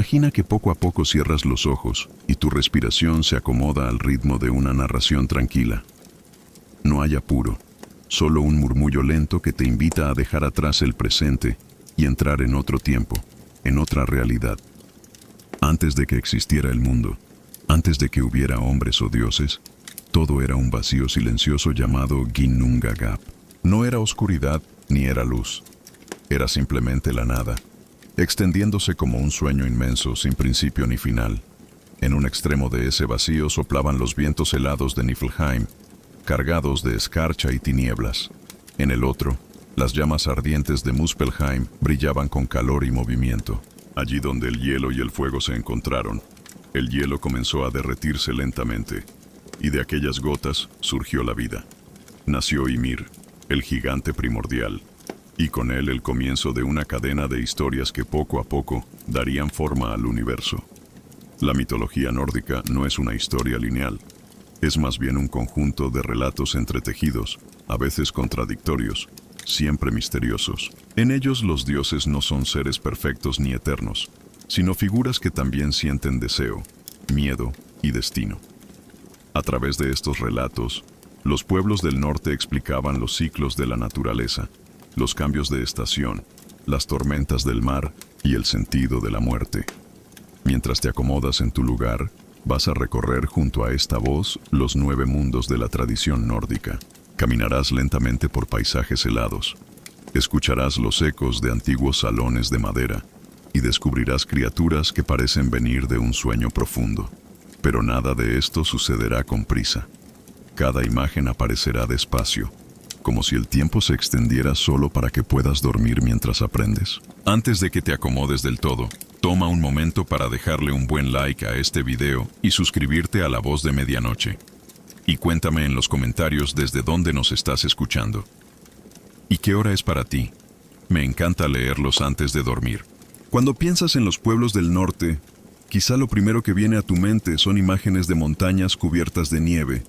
Imagina que poco a poco cierras los ojos y tu respiración se acomoda al ritmo de una narración tranquila. No hay apuro, solo un murmullo lento que te invita a dejar atrás el presente y entrar en otro tiempo, en otra realidad. Antes de que existiera el mundo, antes de que hubiera hombres o dioses, todo era un vacío silencioso llamado Ginnungagap. No era oscuridad ni era luz, era simplemente la nada, extendiéndose como un sueño inmenso sin principio ni final. En un extremo de ese vacío soplaban los vientos helados de Niflheim, cargados de escarcha y tinieblas. En el otro, las llamas ardientes de Muspelheim brillaban con calor y movimiento. Allí donde el hielo y el fuego se encontraron, el hielo comenzó a derretirse lentamente, y de aquellas gotas surgió la vida. Nació Ymir, el gigante primordial, y con él el comienzo de una cadena de historias que poco a poco darían forma al universo. La mitología nórdica no es una historia lineal, es más bien un conjunto de relatos entretejidos, a veces contradictorios, siempre misteriosos. En ellos los dioses no son seres perfectos ni eternos, sino figuras que también sienten deseo, miedo y destino. A través de estos relatos, los pueblos del norte explicaban los ciclos de la naturaleza, los cambios de estación, las tormentas del mar y el sentido de la muerte. Mientras te acomodas en tu lugar, vas a recorrer junto a esta voz los 9 mundos de la tradición nórdica. Caminarás lentamente por paisajes helados, escucharás los ecos de antiguos salones de madera y descubrirás criaturas que parecen venir de un sueño profundo. Pero nada de esto sucederá con prisa. Cada imagen aparecerá despacio, como si el tiempo se extendiera solo para que puedas dormir mientras aprendes. Antes de que te acomodes del todo, toma un momento para dejarle un buen like a este video y suscribirte a La Voz de Medianoche. Y cuéntame en los comentarios desde dónde nos estás escuchando. ¿Y qué hora es para ti? Me encanta leerlos antes de dormir. Cuando piensas en los pueblos del norte, quizá lo primero que viene a tu mente son imágenes de montañas cubiertas de nieve,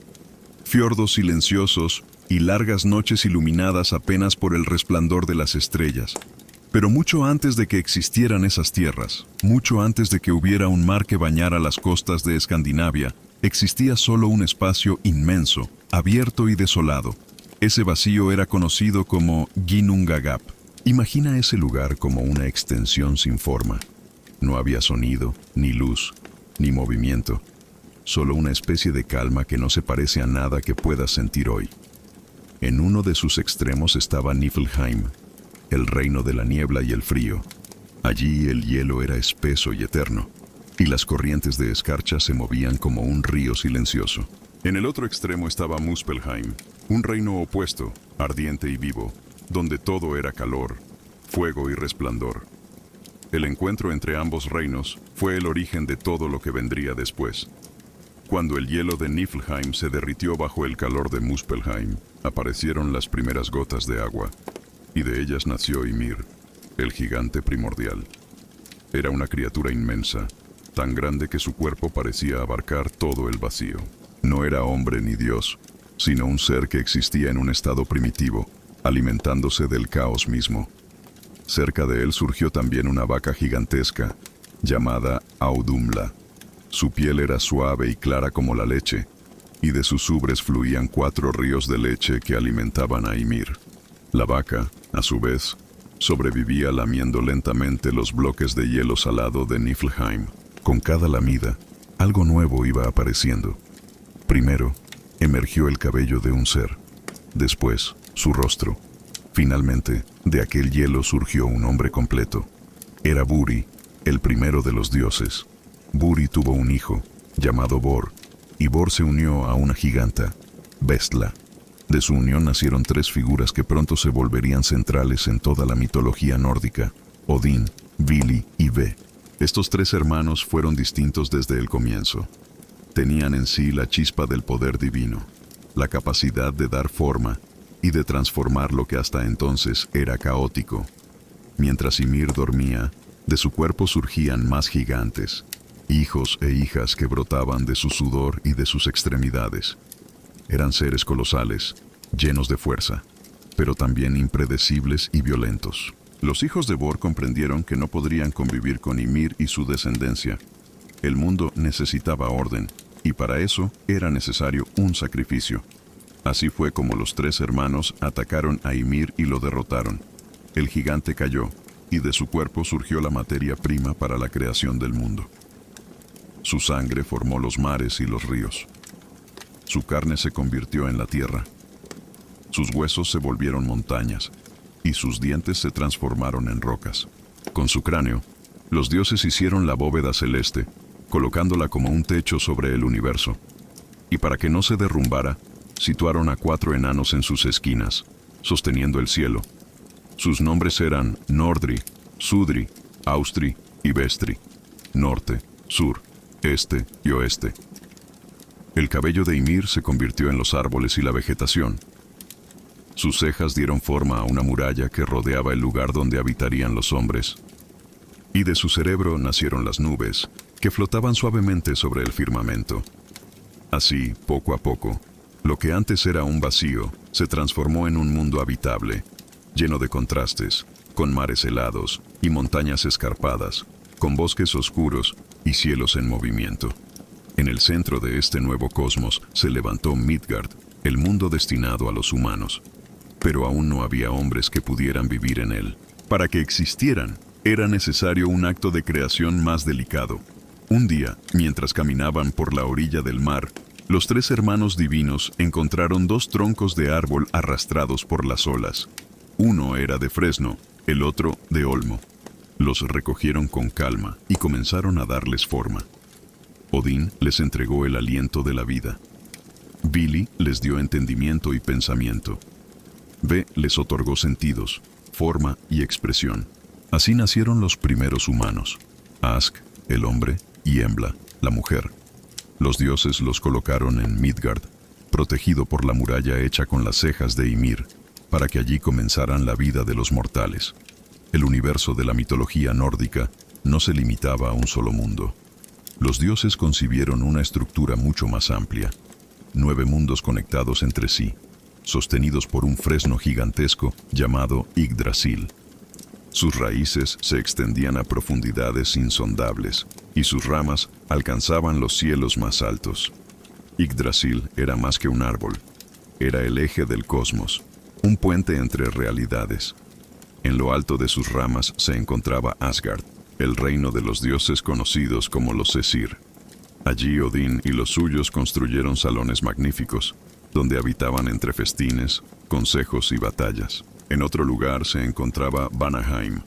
fiordos silenciosos y largas noches iluminadas apenas por el resplandor de las estrellas. Pero mucho antes de que existieran esas tierras, mucho antes de que hubiera un mar que bañara las costas de Escandinavia, existía solo un espacio inmenso, abierto y desolado. Ese vacío era conocido como Ginnungagap. Imagina ese lugar como una extensión sin forma. No había sonido, ni luz, ni movimiento. Solo una especie de calma que no se parece a nada que puedas sentir hoy. En uno de sus extremos estaba Niflheim, el reino de la niebla y el frío. Allí el hielo era espeso y eterno, y las corrientes de escarcha se movían como un río silencioso. En el otro extremo estaba Muspelheim, un reino opuesto, ardiente y vivo, donde todo era calor, fuego y resplandor. El encuentro entre ambos reinos fue el origen de todo lo que vendría después. Cuando el hielo de Niflheim se derritió bajo el calor de Muspelheim, aparecieron las primeras gotas de agua, y de ellas nació Ymir, el gigante primordial. Era una criatura inmensa, tan grande que su cuerpo parecía abarcar todo el vacío. No era hombre ni dios, sino un ser que existía en un estado primitivo, alimentándose del caos mismo. Cerca de él surgió también una vaca gigantesca, llamada Audumla. Su piel era suave y clara como la leche, y de sus ubres fluían 4 ríos de leche que alimentaban a Ymir. La vaca, a su vez, sobrevivía lamiendo lentamente los bloques de hielo salado de Niflheim. Con cada lamida, algo nuevo iba apareciendo. Primero, emergió el cabello de un ser. Después, su rostro. Finalmente, de aquel hielo surgió un hombre completo. Era Buri, el primero de los dioses. Buri tuvo un hijo, llamado Bor, y Bor se unió a una giganta, Bestla. De su unión nacieron 3 figuras que pronto se volverían centrales en toda la mitología nórdica: Odín, Vili y Ve. Estos 3 hermanos fueron distintos desde el comienzo. Tenían en sí la chispa del poder divino, la capacidad de dar forma y de transformar lo que hasta entonces era caótico. Mientras Ymir dormía, de su cuerpo surgían más gigantes, hijos e hijas que brotaban de su sudor y de sus extremidades. Eran seres colosales, llenos de fuerza, pero también impredecibles y violentos. Los hijos de Bor comprendieron que no podrían convivir con Ymir y su descendencia. El mundo necesitaba orden, y para eso era necesario un sacrificio. Así fue como los tres hermanos atacaron a Ymir y lo derrotaron. El gigante cayó, y de su cuerpo surgió la materia prima para la creación del mundo. Su sangre formó los mares y los ríos. Su carne se convirtió en la tierra. Sus huesos se volvieron montañas, y sus dientes se transformaron en rocas. Con su cráneo, los dioses hicieron la bóveda celeste, colocándola como un techo sobre el universo. Y para que no se derrumbara, situaron a 4 enanos en sus esquinas, sosteniendo el cielo. Sus nombres eran Nordri, Sudri, Austri y Vestri, norte, sur, este y oeste. El cabello de Ymir se convirtió en los árboles y la vegetación. Sus cejas dieron forma a una muralla que rodeaba el lugar donde habitarían los hombres. Y de su cerebro nacieron las nubes, que flotaban suavemente sobre el firmamento. Así, poco a poco, lo que antes era un vacío, se transformó en un mundo habitable, lleno de contrastes, con mares helados y montañas escarpadas, con bosques oscuros y cielos en movimiento. En el centro de este nuevo cosmos se levantó Midgard, el mundo destinado a los humanos. Pero aún no había hombres que pudieran vivir en él. Para que existieran, era necesario un acto de creación más delicado. Un día, mientras caminaban por la orilla del mar, los tres hermanos divinos encontraron 2 troncos de árbol arrastrados por las olas. Uno era de fresno, el otro de olmo. Los recogieron con calma y comenzaron a darles forma. Odín les entregó el aliento de la vida. Vili les dio entendimiento y pensamiento. Ve les otorgó sentidos, forma y expresión. Así nacieron los primeros humanos: Ask, el hombre, y Embla, la mujer. Los dioses los colocaron en Midgard, protegido por la muralla hecha con las cejas de Ymir, para que allí comenzaran la vida de los mortales. El universo de la mitología nórdica no se limitaba a un solo mundo. Los dioses concibieron una estructura mucho más amplia: 9 mundos conectados entre sí, sostenidos por un fresno gigantesco llamado Yggdrasil. Sus raíces se extendían a profundidades insondables, y sus ramas alcanzaban los cielos más altos. Yggdrasil era más que un árbol, era el eje del cosmos, un puente entre realidades. En lo alto de sus ramas se encontraba Asgard, el reino de los dioses conocidos como los Aesir. Allí Odín y los suyos construyeron salones magníficos, donde habitaban entre festines, consejos y batallas. En otro lugar se encontraba Vanaheim,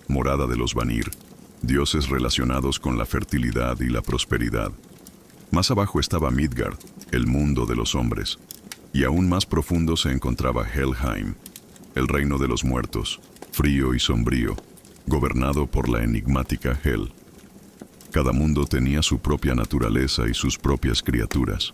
morada de los Vanir, dioses relacionados con la fertilidad y la prosperidad. Más abajo estaba Midgard, el mundo de los hombres, y aún más profundo se encontraba Helheim, el reino de los muertos, frío y sombrío, gobernado por la enigmática Hel. Cada mundo tenía su propia naturaleza y sus propias criaturas.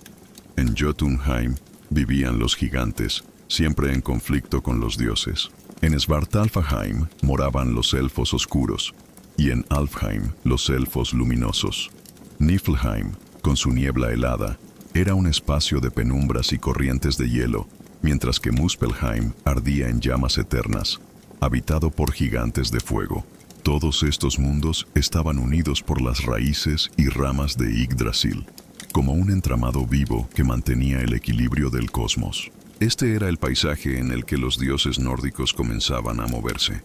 En Jotunheim vivían los gigantes, siempre en conflicto con los dioses. En Svartalfaheim moraban los elfos oscuros, y en Alfheim los elfos luminosos. Niflheim, con su niebla helada, era un espacio de penumbras y corrientes de hielo, mientras que Muspelheim ardía en llamas eternas, habitado por gigantes de fuego. Todos estos mundos estaban unidos por las raíces y ramas de Yggdrasil, como un entramado vivo que mantenía el equilibrio del cosmos. Este era el paisaje en el que los dioses nórdicos comenzaban a moverse.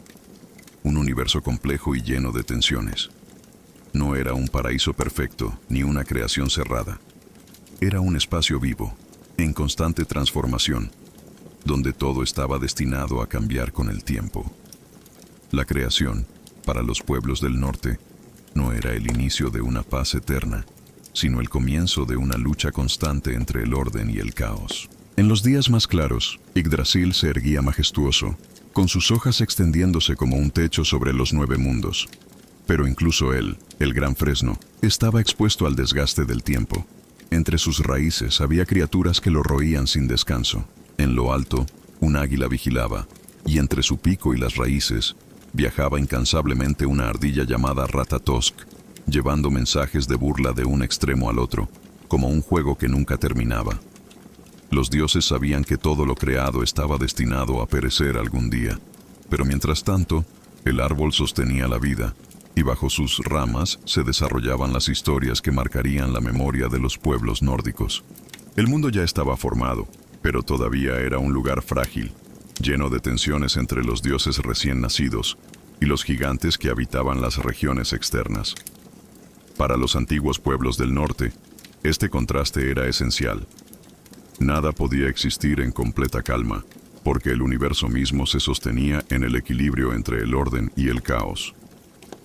Un universo complejo y lleno de tensiones. No era un paraíso perfecto ni una creación cerrada. Era un espacio vivo, en constante transformación, donde todo estaba destinado a cambiar con el tiempo. La creación, para los pueblos del norte, no era el inicio de una paz eterna, sino el comienzo de una lucha constante entre el orden y el caos. En los días más claros, Yggdrasil se erguía majestuoso, con sus hojas extendiéndose como un techo sobre los 9 mundos. Pero incluso él, el gran fresno, estaba expuesto al desgaste del tiempo. Entre sus raíces había criaturas que lo roían sin descanso. En lo alto, un águila vigilaba, y entre su pico y las raíces, viajaba incansablemente una ardilla llamada Ratatosk, llevando mensajes de burla de un extremo al otro, como un juego que nunca terminaba. Los dioses sabían que todo lo creado estaba destinado a perecer algún día, pero mientras tanto, El árbol sostenía la vida, y bajo sus ramas se desarrollaban las historias que marcarían la memoria de los pueblos nórdicos. El mundo ya estaba formado, pero todavía era un lugar frágil, lleno de tensiones entre los dioses recién nacidos y los gigantes que habitaban las regiones externas. Para los antiguos pueblos del norte, este contraste era esencial. Nada podía existir en completa calma, porque el universo mismo se sostenía en el equilibrio entre el orden y el caos.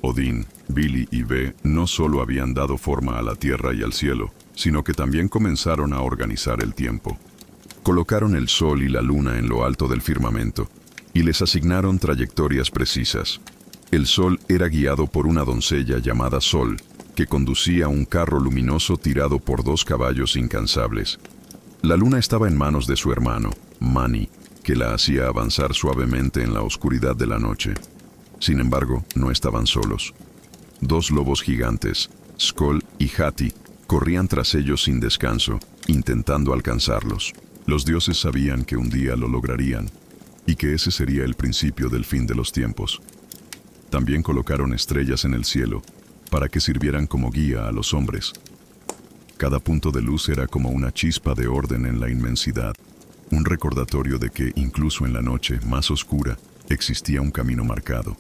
Odín, Vili y Ve no solo habían dado forma a la tierra y al cielo, sino que también comenzaron a organizar el tiempo. Colocaron el sol y la luna en lo alto del firmamento, y les asignaron trayectorias precisas. El sol era guiado por una doncella llamada Sol, que conducía un carro luminoso tirado por 2 caballos incansables. La luna estaba en manos de su hermano, Mani, que la hacía avanzar suavemente en la oscuridad de la noche. Sin embargo, no estaban solos. 2 lobos gigantes, Skoll y Hati, corrían tras ellos sin descanso, intentando alcanzarlos. Los dioses sabían que un día lo lograrían, y que ese sería el principio del fin de los tiempos. También colocaron estrellas en el cielo, para que sirvieran como guía a los hombres. Cada punto de luz era como una chispa de orden en la inmensidad, un recordatorio de que, incluso en la noche más oscura, existía un camino marcado.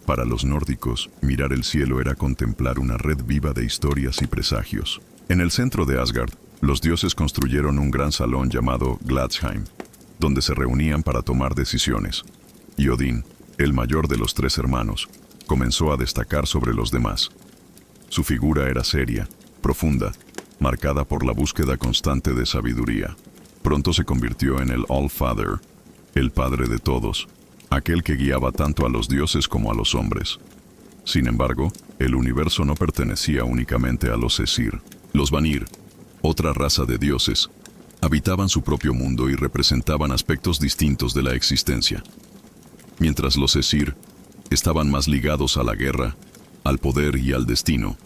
Para los nórdicos, mirar el cielo era contemplar una red viva de historias y presagios. En el centro de Asgard, los dioses construyeron un gran salón llamado Gladsheim, donde se reunían para tomar decisiones. Y Odín, el mayor de los 3 hermanos, comenzó a destacar sobre los demás. Su figura era seria, profunda, marcada por la búsqueda constante de sabiduría. Pronto se convirtió en el All-Father, el padre de todos, aquel que guiaba tanto a los dioses como a los hombres. Sin embargo, el universo no pertenecía únicamente a los Aesir. Los Vanir, otra raza de dioses, habitaban su propio mundo y representaban aspectos distintos de la existencia. Mientras los Aesir estaban más ligados a la guerra, al poder y al destino,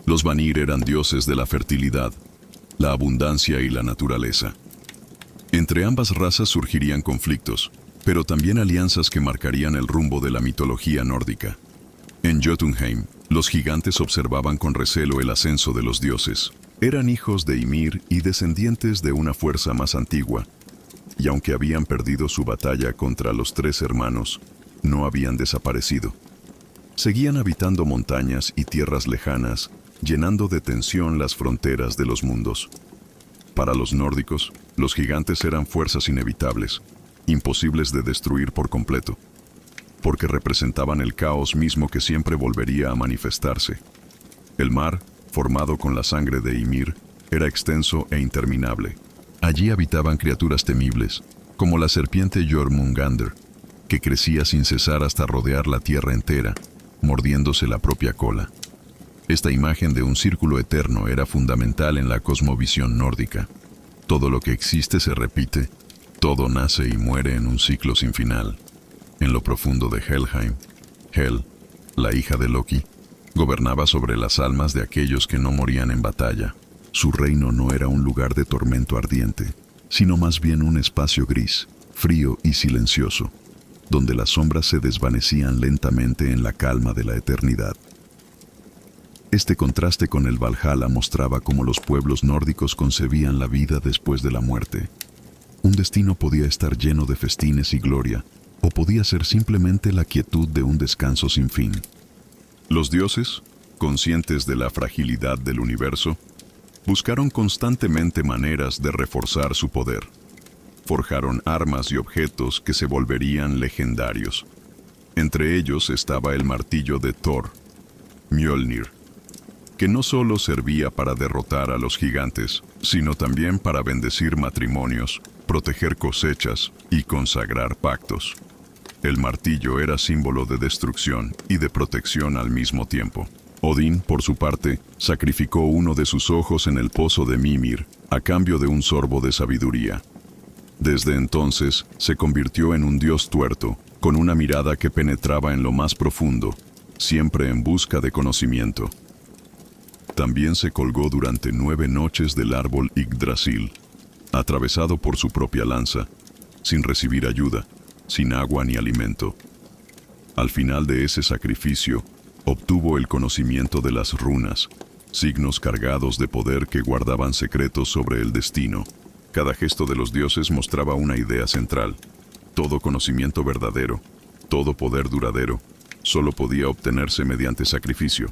los Vanir eran dioses de la fertilidad, la abundancia y la naturaleza. Entre ambas razas surgirían conflictos, pero también alianzas que marcarían el rumbo de la mitología nórdica. En Jotunheim, los gigantes observaban con recelo el ascenso de los dioses. Eran hijos de Ymir y descendientes de una fuerza más antigua, y aunque habían perdido su batalla contra los 3 hermanos, no habían desaparecido. Seguían habitando montañas y tierras lejanas, llenando de tensión las fronteras de los mundos. Para los nórdicos, los gigantes eran fuerzas inevitables, imposibles de destruir por completo, porque representaban el caos mismo que siempre volvería a manifestarse. El mar, formado con la sangre de Ymir, era extenso e interminable. Allí habitaban criaturas temibles, como la serpiente Jormungandr, que crecía sin cesar hasta rodear la tierra entera, mordiéndose la propia cola. Esta imagen de un círculo eterno era fundamental en la cosmovisión nórdica. Todo lo que existe se repite, todo nace y muere en un ciclo sin final. En lo profundo de Helheim, Hel, la hija de Loki, gobernaba sobre las almas de aquellos que no morían en batalla. Su reino no era un lugar de tormento ardiente, sino más bien un espacio gris, frío y silencioso, donde las sombras se desvanecían lentamente en la calma de la eternidad. Este contraste con el Valhalla mostraba cómo los pueblos nórdicos concebían la vida después de la muerte. Un destino podía estar lleno de festines y gloria, o podía ser simplemente la quietud de un descanso sin fin. Los dioses, conscientes de la fragilidad del universo, buscaron constantemente maneras de reforzar su poder. Forjaron armas y objetos que se volverían legendarios. Entre ellos estaba el martillo de Thor, Mjolnir, que no solo servía para derrotar a los gigantes, sino también para bendecir matrimonios, proteger cosechas y consagrar pactos. El martillo era símbolo de destrucción y de protección al mismo tiempo. Odín, por su parte, sacrificó uno de sus ojos en el pozo de Mimir, a cambio de un sorbo de sabiduría. Desde entonces, se convirtió en un dios tuerto, con una mirada que penetraba en lo más profundo, siempre en busca de conocimiento. También se colgó durante 9 noches del árbol Yggdrasil, atravesado por su propia lanza, sin recibir ayuda, sin agua ni alimento. Al final de ese sacrificio, obtuvo el conocimiento de las runas, signos cargados de poder que guardaban secretos sobre el destino. Cada gesto de los dioses mostraba una idea central. Todo conocimiento verdadero, todo poder duradero, solo podía obtenerse mediante sacrificio.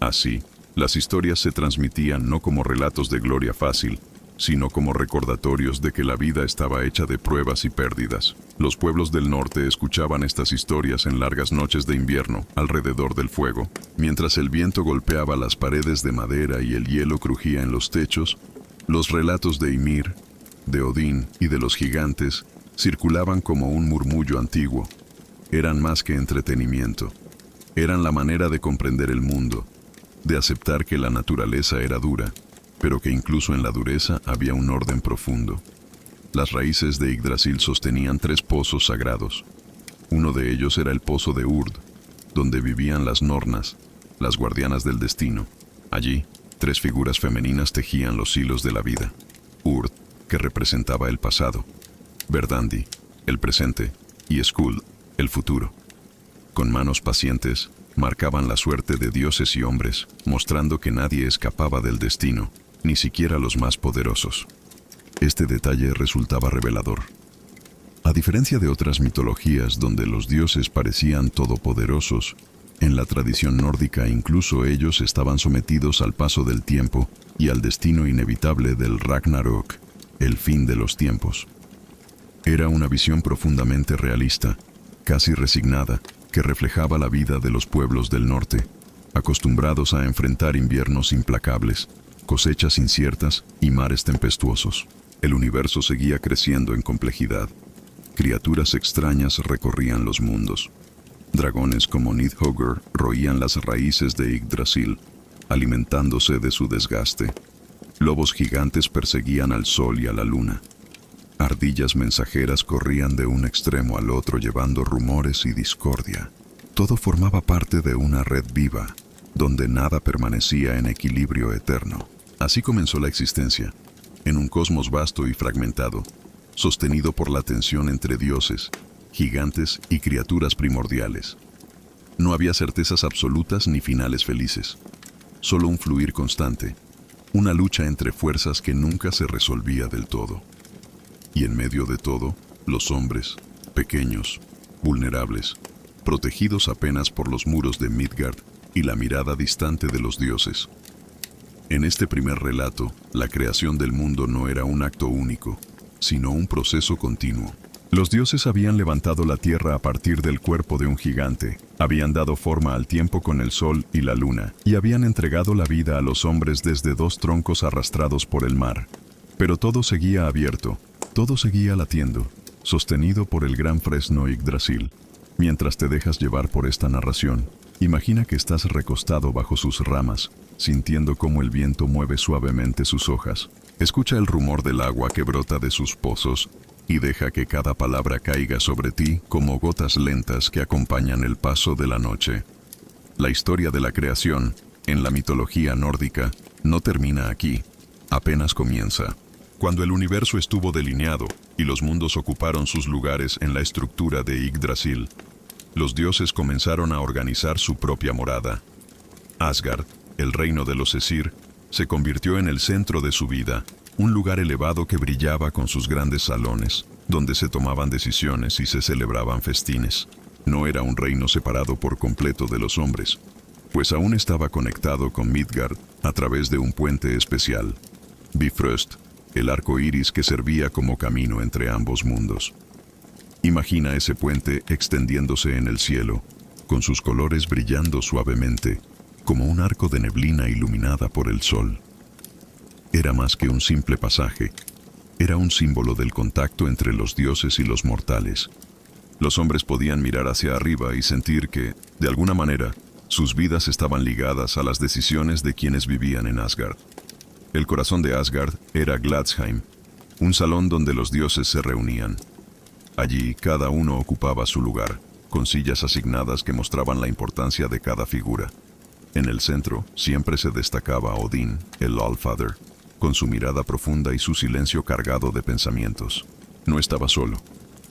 Así, las historias se transmitían no como relatos de gloria fácil, sino como recordatorios de que la vida estaba hecha de pruebas y pérdidas. Los pueblos del norte escuchaban estas historias en largas noches de invierno, alrededor del fuego. Mientras el viento golpeaba las paredes de madera y el hielo crujía en los techos, los relatos de Ymir, de Odín y de los gigantes circulaban como un murmullo antiguo. Eran más que entretenimiento. Eran la manera de comprender el mundo, de aceptar que la naturaleza era dura, pero que incluso en la dureza había un orden profundo. Las raíces de Yggdrasil sostenían 3 pozos sagrados. Uno de ellos era el pozo de Urd, donde vivían las Nornas, las guardianas del destino. Allí, 3 figuras femeninas tejían los hilos de la vida. Urd, que representaba el pasado; Verdandi, el presente; y Skuld, el futuro. Con manos pacientes, marcaban la suerte de dioses y hombres, mostrando que nadie escapaba del destino, ni siquiera los más poderosos. Este detalle resultaba revelador. A diferencia de otras mitologías donde los dioses parecían todopoderosos, en la tradición nórdica incluso ellos estaban sometidos al paso del tiempo y al destino inevitable del Ragnarök, el fin de los tiempos. Era una visión profundamente realista, casi resignada, que reflejaba la vida de los pueblos del norte, acostumbrados a enfrentar inviernos implacables, cosechas inciertas y mares tempestuosos. El universo seguía creciendo en complejidad. Criaturas extrañas recorrían los mundos. Dragones como Nidhogger roían las raíces de Yggdrasil, alimentándose de su desgaste. Lobos gigantes perseguían al sol y a la luna. Ardillas mensajeras corrían de un extremo al otro llevando rumores y discordia. Todo formaba parte de una red viva, donde nada permanecía en equilibrio eterno. Así comenzó la existencia, en un cosmos vasto y fragmentado, sostenido por la tensión entre dioses, gigantes y criaturas primordiales. No había certezas absolutas ni finales felices, solo un fluir constante, una lucha entre fuerzas que nunca se resolvía del todo. Y en medio de todo, los hombres, pequeños, vulnerables, protegidos apenas por los muros de Midgard y la mirada distante de los dioses. En este primer relato, la creación del mundo no era un acto único, sino un proceso continuo. Los dioses habían levantado la tierra a partir del cuerpo de un gigante, habían dado forma al tiempo con el sol y la luna, y habían entregado la vida a los hombres desde 2 troncos arrastrados por el mar. Pero todo seguía abierto, todo seguía latiendo, sostenido por el gran fresno Yggdrasil. Mientras te dejas llevar por esta narración, imagina que estás recostado bajo sus ramas, sintiendo cómo el viento mueve suavemente sus hojas. Escucha el rumor del agua que brota de sus pozos y deja que cada palabra caiga sobre ti como gotas lentas que acompañan el paso de la noche. La historia de la creación, en la mitología nórdica, no termina aquí, apenas comienza. Cuando el universo estuvo delineado y los mundos ocuparon sus lugares en la estructura de Yggdrasil, los dioses comenzaron a organizar su propia morada. Asgard, el reino de los Esir, se convirtió en el centro de su vida, un lugar elevado que brillaba con sus grandes salones, donde se tomaban decisiones y se celebraban festines. No era un reino separado por completo de los hombres, pues aún estaba conectado con Midgard a través de un puente especial, Bifrost, el arco iris que servía como camino entre ambos mundos. Imagina ese puente extendiéndose en el cielo, con sus colores brillando suavemente, como un arco de neblina iluminada por el sol. Era más que un simple pasaje, era un símbolo del contacto entre los dioses y los mortales. Los hombres podían mirar hacia arriba y sentir que, de alguna manera, sus vidas estaban ligadas a las decisiones de quienes vivían en Asgard. El corazón de Asgard era Gladsheim, un salón donde los dioses se reunían. Allí cada uno ocupaba su lugar, con sillas asignadas que mostraban la importancia de cada figura. En el centro siempre se destacaba Odín, el Allfather, con su mirada profunda y su silencio cargado de pensamientos. No estaba solo.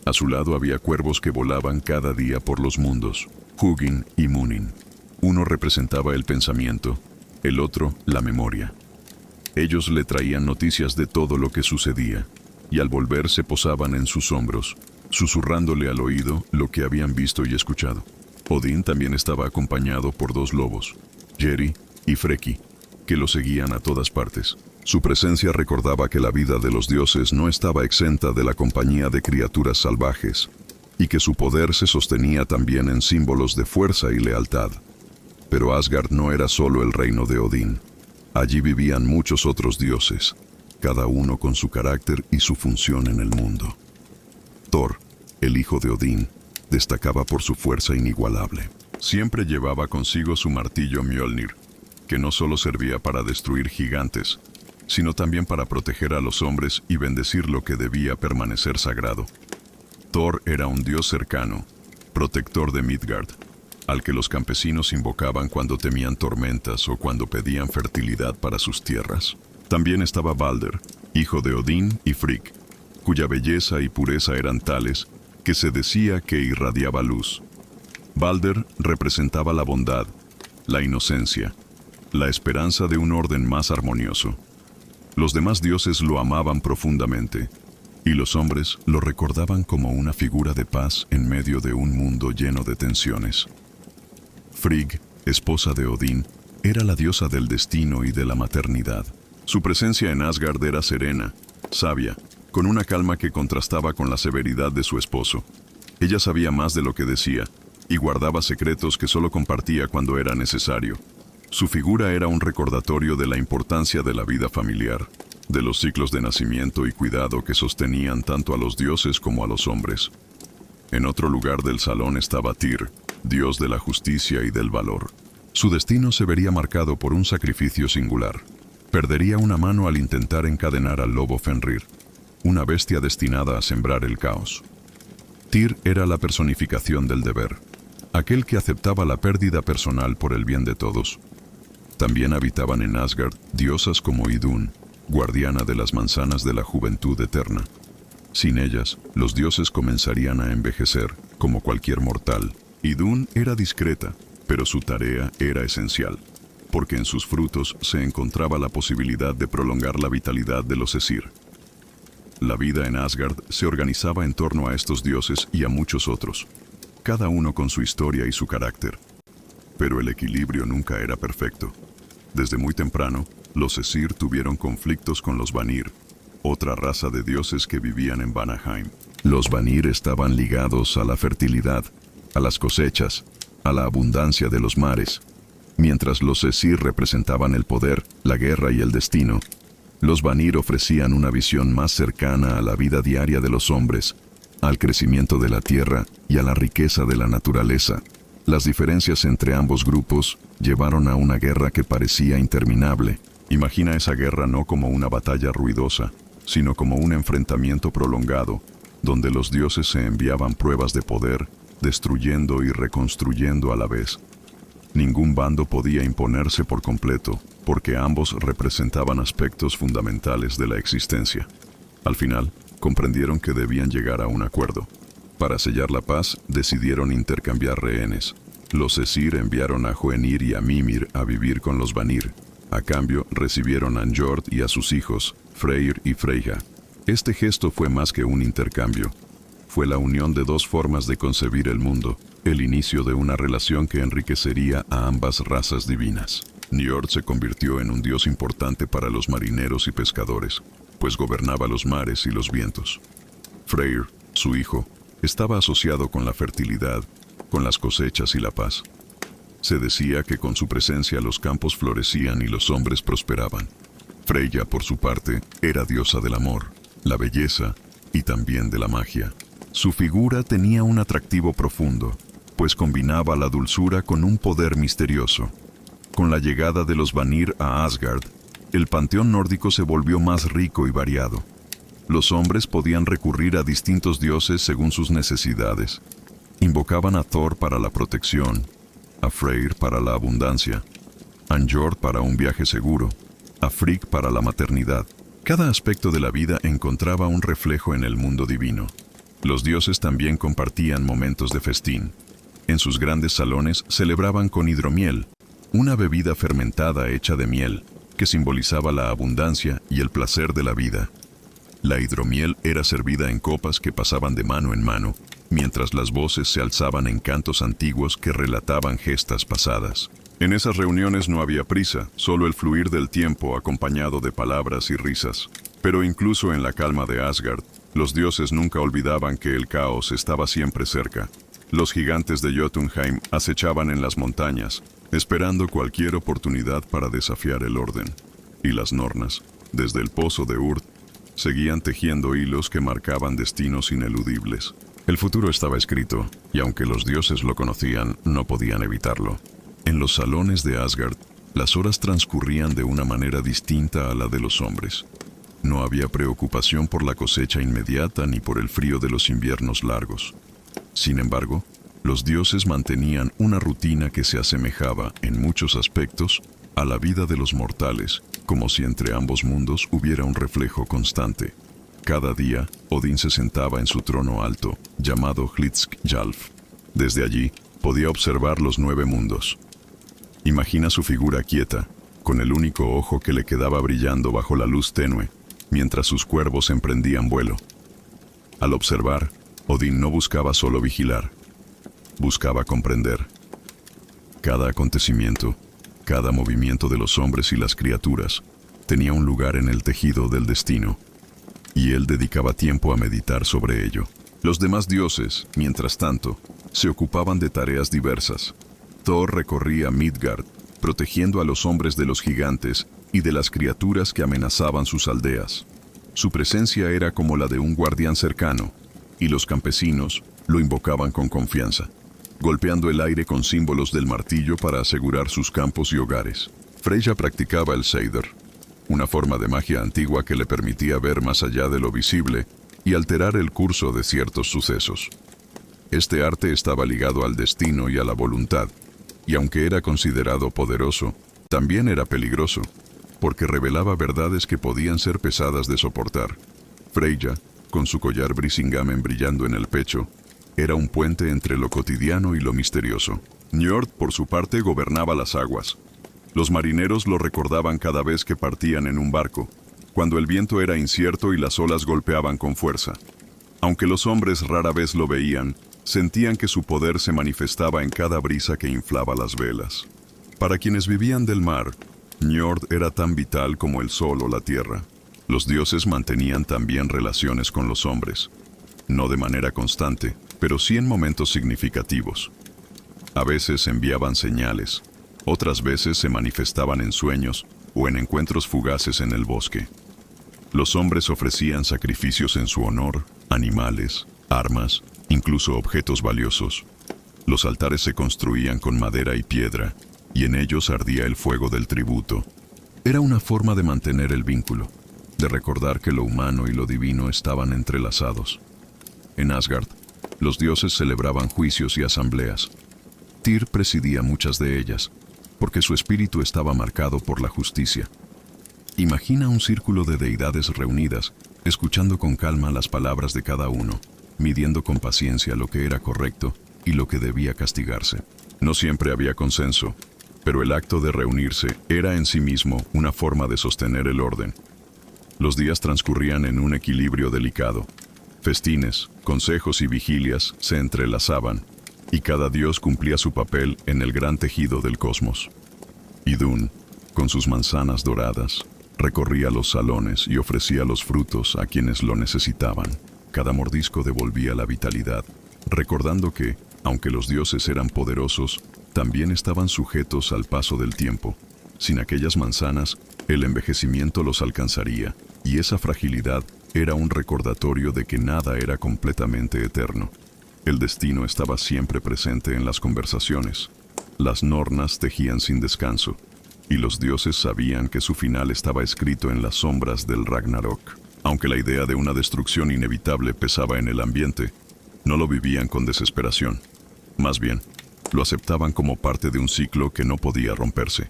A su lado había cuervos que volaban cada día por los mundos, Hugin y Munin. Uno representaba el pensamiento, el otro la memoria. Ellos le traían noticias de todo lo que sucedía, y al volver se posaban en sus hombros, susurrándole al oído lo que habían visto y escuchado. Odín también estaba acompañado por dos lobos, Geri y Freki, que lo seguían a todas partes. Su presencia recordaba que la vida de los dioses no estaba exenta de la compañía de criaturas salvajes, y que su poder se sostenía también en símbolos de fuerza y lealtad. Pero Asgard no era solo el reino de Odín. Allí vivían muchos otros dioses, cada uno con su carácter y su función en el mundo. Thor, el hijo de Odín, destacaba por su fuerza inigualable. Siempre llevaba consigo su martillo Mjolnir, que no solo servía para destruir gigantes, sino también para proteger a los hombres y bendecir lo que debía permanecer sagrado. Thor era un dios cercano, protector de Midgard, al que los campesinos invocaban cuando temían tormentas o cuando pedían fertilidad para sus tierras. También estaba Balder, hijo de Odín y Frigg, cuya belleza y pureza eran tales que se decía que irradiaba luz. Balder representaba la bondad, la inocencia, la esperanza de un orden más armonioso. Los demás dioses lo amaban profundamente, y los hombres lo recordaban como una figura de paz en medio de un mundo lleno de tensiones. Frigg, esposa de Odín, era la diosa del destino y de la maternidad. Su presencia en Asgard era serena, sabia, con una calma que contrastaba con la severidad de su esposo. Ella sabía más de lo que decía, y guardaba secretos que solo compartía cuando era necesario. Su figura era un recordatorio de la importancia de la vida familiar, de los ciclos de nacimiento y cuidado que sostenían tanto a los dioses como a los hombres. En otro lugar del salón estaba Tyr, dios de la justicia y del valor. Su destino se vería marcado por un sacrificio singular. Perdería una mano al intentar encadenar al lobo Fenrir, una bestia destinada a sembrar el caos. Tyr era la personificación del deber, aquel que aceptaba la pérdida personal por el bien de todos. También habitaban en Asgard diosas como Idun, guardiana de las manzanas de la juventud eterna. Sin ellas, los dioses comenzarían a envejecer, como cualquier mortal. Idun era discreta, pero su tarea era esencial, porque en sus frutos se encontraba la posibilidad de prolongar la vitalidad de los Aesir. La vida en Asgard se organizaba en torno a estos dioses y a muchos otros, cada uno con su historia y su carácter. Pero el equilibrio nunca era perfecto. Desde muy temprano, los Aesir tuvieron conflictos con los Vanir, otra raza de dioses que vivían en Vanaheim. Los Vanir estaban ligados a la fertilidad, a las cosechas, a la abundancia de los mares. Mientras los Aesir representaban el poder, la guerra y el destino, los Vanir ofrecían una visión más cercana a la vida diaria de los hombres, al crecimiento de la tierra y a la riqueza de la naturaleza. Las diferencias entre ambos grupos llevaron a una guerra que parecía interminable. Imagina esa guerra no como una batalla ruidosa, sino como un enfrentamiento prolongado, donde los dioses se enviaban pruebas de poder, destruyendo y reconstruyendo a la vez. Ningún bando podía imponerse por completo, porque ambos representaban aspectos fundamentales de la existencia. Al final, comprendieron que debían llegar a un acuerdo. Para sellar la paz, decidieron intercambiar rehenes. Los Aesir enviaron a Hoenir y a Mimir a vivir con los Vanir. A cambio, recibieron a Njord y a sus hijos, Freyr y Freyja. Este gesto fue más que un intercambio. Fue la unión de dos formas de concebir el mundo, el inicio de una relación que enriquecería a ambas razas divinas. Njord se convirtió en un dios importante para los marineros y pescadores, pues gobernaba los mares y los vientos. Freyr, su hijo, estaba asociado con la fertilidad, con las cosechas y la paz. Se decía que con su presencia los campos florecían y los hombres prosperaban. Freyja, por su parte, era diosa del amor, la belleza y también de la magia. Su figura tenía un atractivo profundo, pues combinaba la dulzura con un poder misterioso. Con la llegada de los Vanir a Asgard, el panteón nórdico se volvió más rico y variado. Los hombres podían recurrir a distintos dioses según sus necesidades. Invocaban a Thor para la protección, a Freyr para la abundancia, a Njord para un viaje seguro, a Frigg para la maternidad. Cada aspecto de la vida encontraba un reflejo en el mundo divino. Los dioses también compartían momentos de festín. En sus grandes salones celebraban con hidromiel, una bebida fermentada hecha de miel, que simbolizaba la abundancia y el placer de la vida. La hidromiel era servida en copas que pasaban de mano en mano, mientras las voces se alzaban en cantos antiguos que relataban gestas pasadas. En esas reuniones no había prisa, solo el fluir del tiempo acompañado de palabras y risas. Pero incluso en la calma de Asgard, los dioses nunca olvidaban que el caos estaba siempre cerca. Los gigantes de Jotunheim acechaban en las montañas, esperando cualquier oportunidad para desafiar el orden. Y las Nornas, desde el pozo de Urd, seguían tejiendo hilos que marcaban destinos ineludibles. El futuro estaba escrito, y aunque los dioses lo conocían, no podían evitarlo. En los salones de Asgard, las horas transcurrían de una manera distinta a la de los hombres. No había preocupación por la cosecha inmediata ni por el frío de los inviernos largos. Sin embargo, los dioses mantenían una rutina que se asemejaba, en muchos aspectos, a la vida de los mortales, como si entre ambos mundos hubiera un reflejo constante. Cada día, Odín se sentaba en su trono alto, llamado Hlidskjalf. Desde allí, podía observar los 9 mundos. Imagina su figura quieta, con el único ojo que le quedaba brillando bajo la luz tenue, mientras sus cuervos emprendían vuelo. Al observar, Odín no buscaba solo vigilar, buscaba comprender. Cada acontecimiento, cada movimiento de los hombres y las criaturas, tenía un lugar en el tejido del destino, y él dedicaba tiempo a meditar sobre ello. Los demás dioses, mientras tanto, se ocupaban de tareas diversas. Thor recorría Midgard, protegiendo a los hombres de los gigantes y de las criaturas que amenazaban sus aldeas. Su presencia era como la de un guardián cercano, y los campesinos lo invocaban con confianza, golpeando el aire con símbolos del martillo para asegurar sus campos y hogares. Freyja practicaba el Seidr, una forma de magia antigua que le permitía ver más allá de lo visible y alterar el curso de ciertos sucesos. Este arte estaba ligado al destino y a la voluntad, y aunque era considerado poderoso, también era peligroso, porque revelaba verdades que podían ser pesadas de soportar. Freyja, con su collar Brisingamen brillando en el pecho, era un puente entre lo cotidiano y lo misterioso. Njord, por su parte, gobernaba las aguas. Los marineros lo recordaban cada vez que partían en un barco, cuando el viento era incierto y las olas golpeaban con fuerza. Aunque los hombres rara vez lo veían, sentían que su poder se manifestaba en cada brisa que inflaba las velas. Para quienes vivían del mar, Njord era tan vital como el sol o la tierra. Los dioses mantenían también relaciones con los hombres, no de manera constante, pero sí en momentos significativos. A veces enviaban señales, otras veces se manifestaban en sueños o en encuentros fugaces en el bosque. Los hombres ofrecían sacrificios en su honor, animales, armas, incluso objetos valiosos. Los altares se construían con madera y piedra, y en ellos ardía el fuego del tributo. Era una forma de mantener el vínculo, de recordar que lo humano y lo divino estaban entrelazados. En Asgard, los dioses celebraban juicios y asambleas. Tyr presidía muchas de ellas, porque su espíritu estaba marcado por la justicia. Imagina un círculo de deidades reunidas, escuchando con calma las palabras de cada uno, midiendo con paciencia lo que era correcto y lo que debía castigarse. No siempre había consenso, pero el acto de reunirse era en sí mismo una forma de sostener el orden. Los días transcurrían en un equilibrio delicado. Festines, consejos y vigilias se entrelazaban, y cada dios cumplía su papel en el gran tejido del cosmos. Idun, con sus manzanas doradas, recorría los salones y ofrecía los frutos a quienes lo necesitaban. Cada mordisco devolvía la vitalidad, recordando que, aunque los dioses eran poderosos, también estaban sujetos al paso del tiempo. Sin aquellas manzanas, el envejecimiento los alcanzaría, y esa fragilidad era un recordatorio de que nada era completamente eterno. El destino estaba siempre presente en las conversaciones. Las Nornas tejían sin descanso, y los dioses sabían que su final estaba escrito en las sombras del Ragnarok. Aunque la idea de una destrucción inevitable pesaba en el ambiente, no lo vivían con desesperación. Más bien, lo aceptaban como parte de un ciclo que no podía romperse.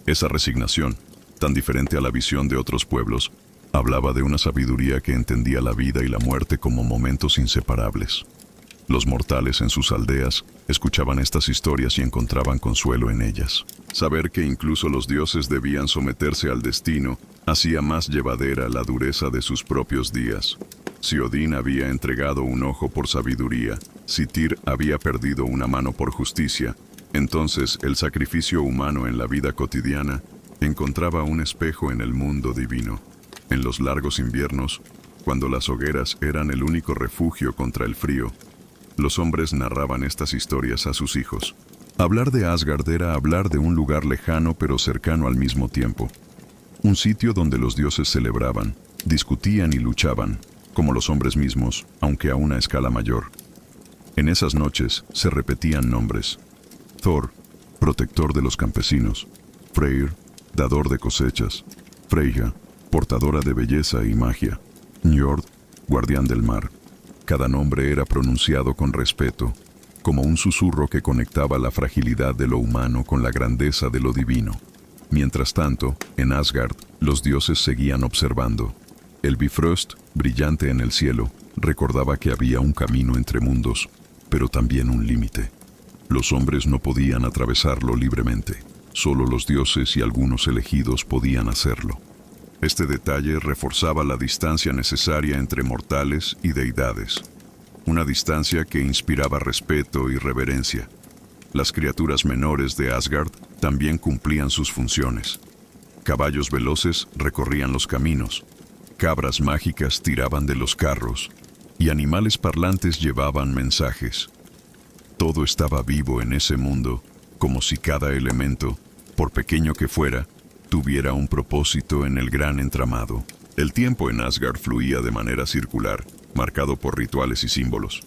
Esa resignación, tan diferente a la visión de otros pueblos, hablaba de una sabiduría que entendía la vida y la muerte como momentos inseparables. Los mortales en sus aldeas escuchaban estas historias y encontraban consuelo en ellas. Saber que incluso los dioses debían someterse al destino hacía más llevadera la dureza de sus propios días. Si Odín había entregado un ojo por sabiduría, si Tyr había perdido una mano por justicia, entonces el sacrificio humano en la vida cotidiana encontraba un espejo en el mundo divino. En los largos inviernos, cuando las hogueras eran el único refugio contra el frío, los hombres narraban estas historias a sus hijos. Hablar de Asgard era hablar de un lugar lejano pero cercano al mismo tiempo. Un sitio donde los dioses celebraban, discutían y luchaban, como los hombres mismos, aunque a una escala mayor. En esas noches se repetían nombres. Thor, protector de los campesinos. Freyr, dador de cosechas. Freyja, portadora de belleza y magia. Njord, guardián del mar. Cada nombre era pronunciado con respeto, como un susurro que conectaba la fragilidad de lo humano con la grandeza de lo divino. Mientras tanto, en Asgard, los dioses seguían observando. El Bifrost, brillante en el cielo, recordaba que había un camino entre mundos, pero también un límite. Los hombres no podían atravesarlo libremente. Solo los dioses y algunos elegidos podían hacerlo. Este detalle reforzaba la distancia necesaria entre mortales y deidades. Una distancia que inspiraba respeto y reverencia. Las criaturas menores de Asgard también cumplían sus funciones. Caballos veloces recorrían los caminos, cabras mágicas tiraban de los carros, y animales parlantes llevaban mensajes. Todo estaba vivo en ese mundo, como si cada elemento, por pequeño que fuera, tuviera un propósito en el gran entramado. El tiempo en Asgard fluía de manera circular, marcado por rituales y símbolos.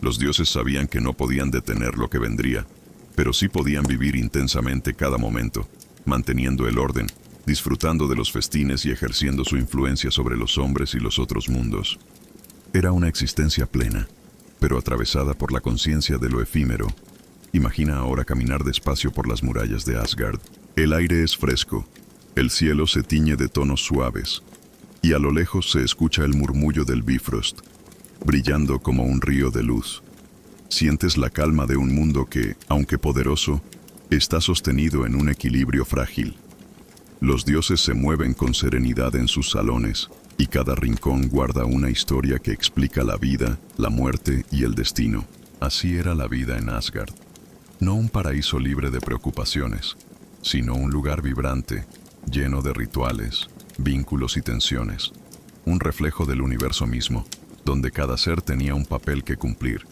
Los dioses sabían que no podían detener lo que vendría, pero sí podían vivir intensamente cada momento, manteniendo el orden, disfrutando de los festines y ejerciendo su influencia sobre los hombres y los otros mundos. Era una existencia plena, pero atravesada por la conciencia de lo efímero. Imagina ahora caminar despacio por las murallas de Asgard. El aire es fresco, el cielo se tiñe de tonos suaves, y a lo lejos se escucha el murmullo del Bifrost, brillando como un río de luz. Sientes la calma de un mundo que, aunque poderoso, está sostenido en un equilibrio frágil. Los dioses se mueven con serenidad en sus salones, y cada rincón guarda una historia que explica la vida, la muerte y el destino. Así era la vida en Asgard. No un paraíso libre de preocupaciones, sino un lugar vibrante, lleno de rituales, vínculos y tensiones. Un reflejo del universo mismo, donde cada ser tenía un papel que cumplir,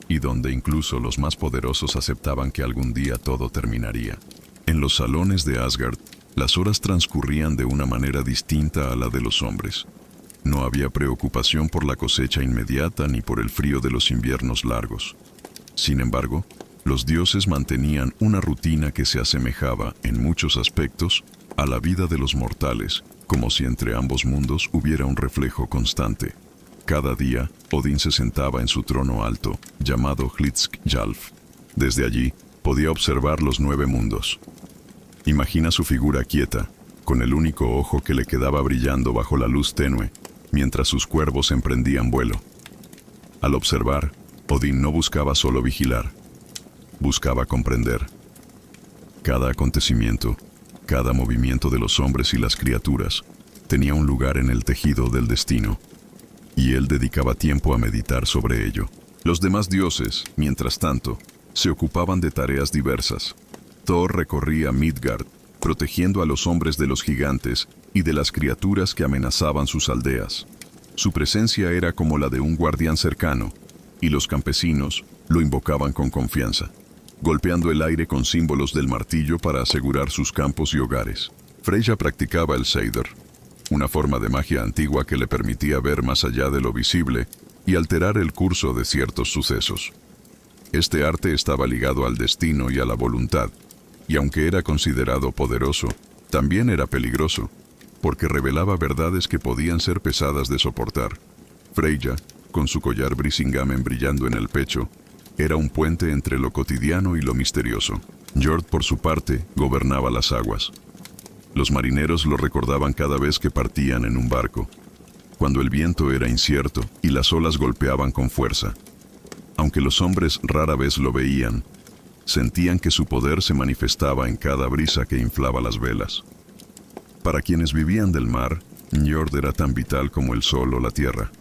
y donde incluso los más poderosos aceptaban que algún día todo terminaría. En los salones de Asgard, las horas transcurrían de una manera distinta a la de los hombres. No había preocupación por la cosecha inmediata ni por el frío de los inviernos largos. Sin embargo, los dioses mantenían una rutina que se asemejaba, en muchos aspectos, a la vida de los mortales, como si entre ambos mundos hubiera un reflejo constante. Cada día, Odín se sentaba en su trono alto, llamado Hlidskjalf. Desde allí, podía observar los 9 mundos. Imagina su figura quieta, con el único ojo que le quedaba brillando bajo la luz tenue, mientras sus cuervos emprendían vuelo. Al observar, Odín no buscaba solo vigilar, buscaba comprender. Cada acontecimiento, cada movimiento de los hombres y las criaturas, tenía un lugar en el tejido del destino, y él dedicaba tiempo a meditar sobre ello. Los demás dioses, mientras tanto, se ocupaban de tareas diversas. Thor recorría Midgard, protegiendo a los hombres de los gigantes y de las criaturas que amenazaban sus aldeas. Su presencia era como la de un guardián cercano, y los campesinos lo invocaban con confianza, golpeando el aire con símbolos del martillo para asegurar sus campos y hogares. Freyja practicaba el Seidr, una forma de magia antigua que le permitía ver más allá de lo visible y alterar el curso de ciertos sucesos. Este arte estaba ligado al destino y a la voluntad, y aunque era considerado poderoso, también era peligroso, porque revelaba verdades que podían ser pesadas de soportar. Freyja, con su collar Brisingamen brillando en el pecho, era un puente entre lo cotidiano y lo misterioso. Njord, por su parte, gobernaba las aguas. Los marineros lo recordaban cada vez que partían en un barco, cuando el viento era incierto y las olas golpeaban con fuerza. Aunque los hombres rara vez lo veían, sentían que su poder se manifestaba en cada brisa que inflaba las velas. Para quienes vivían del mar, Njord era tan vital como el sol o la tierra.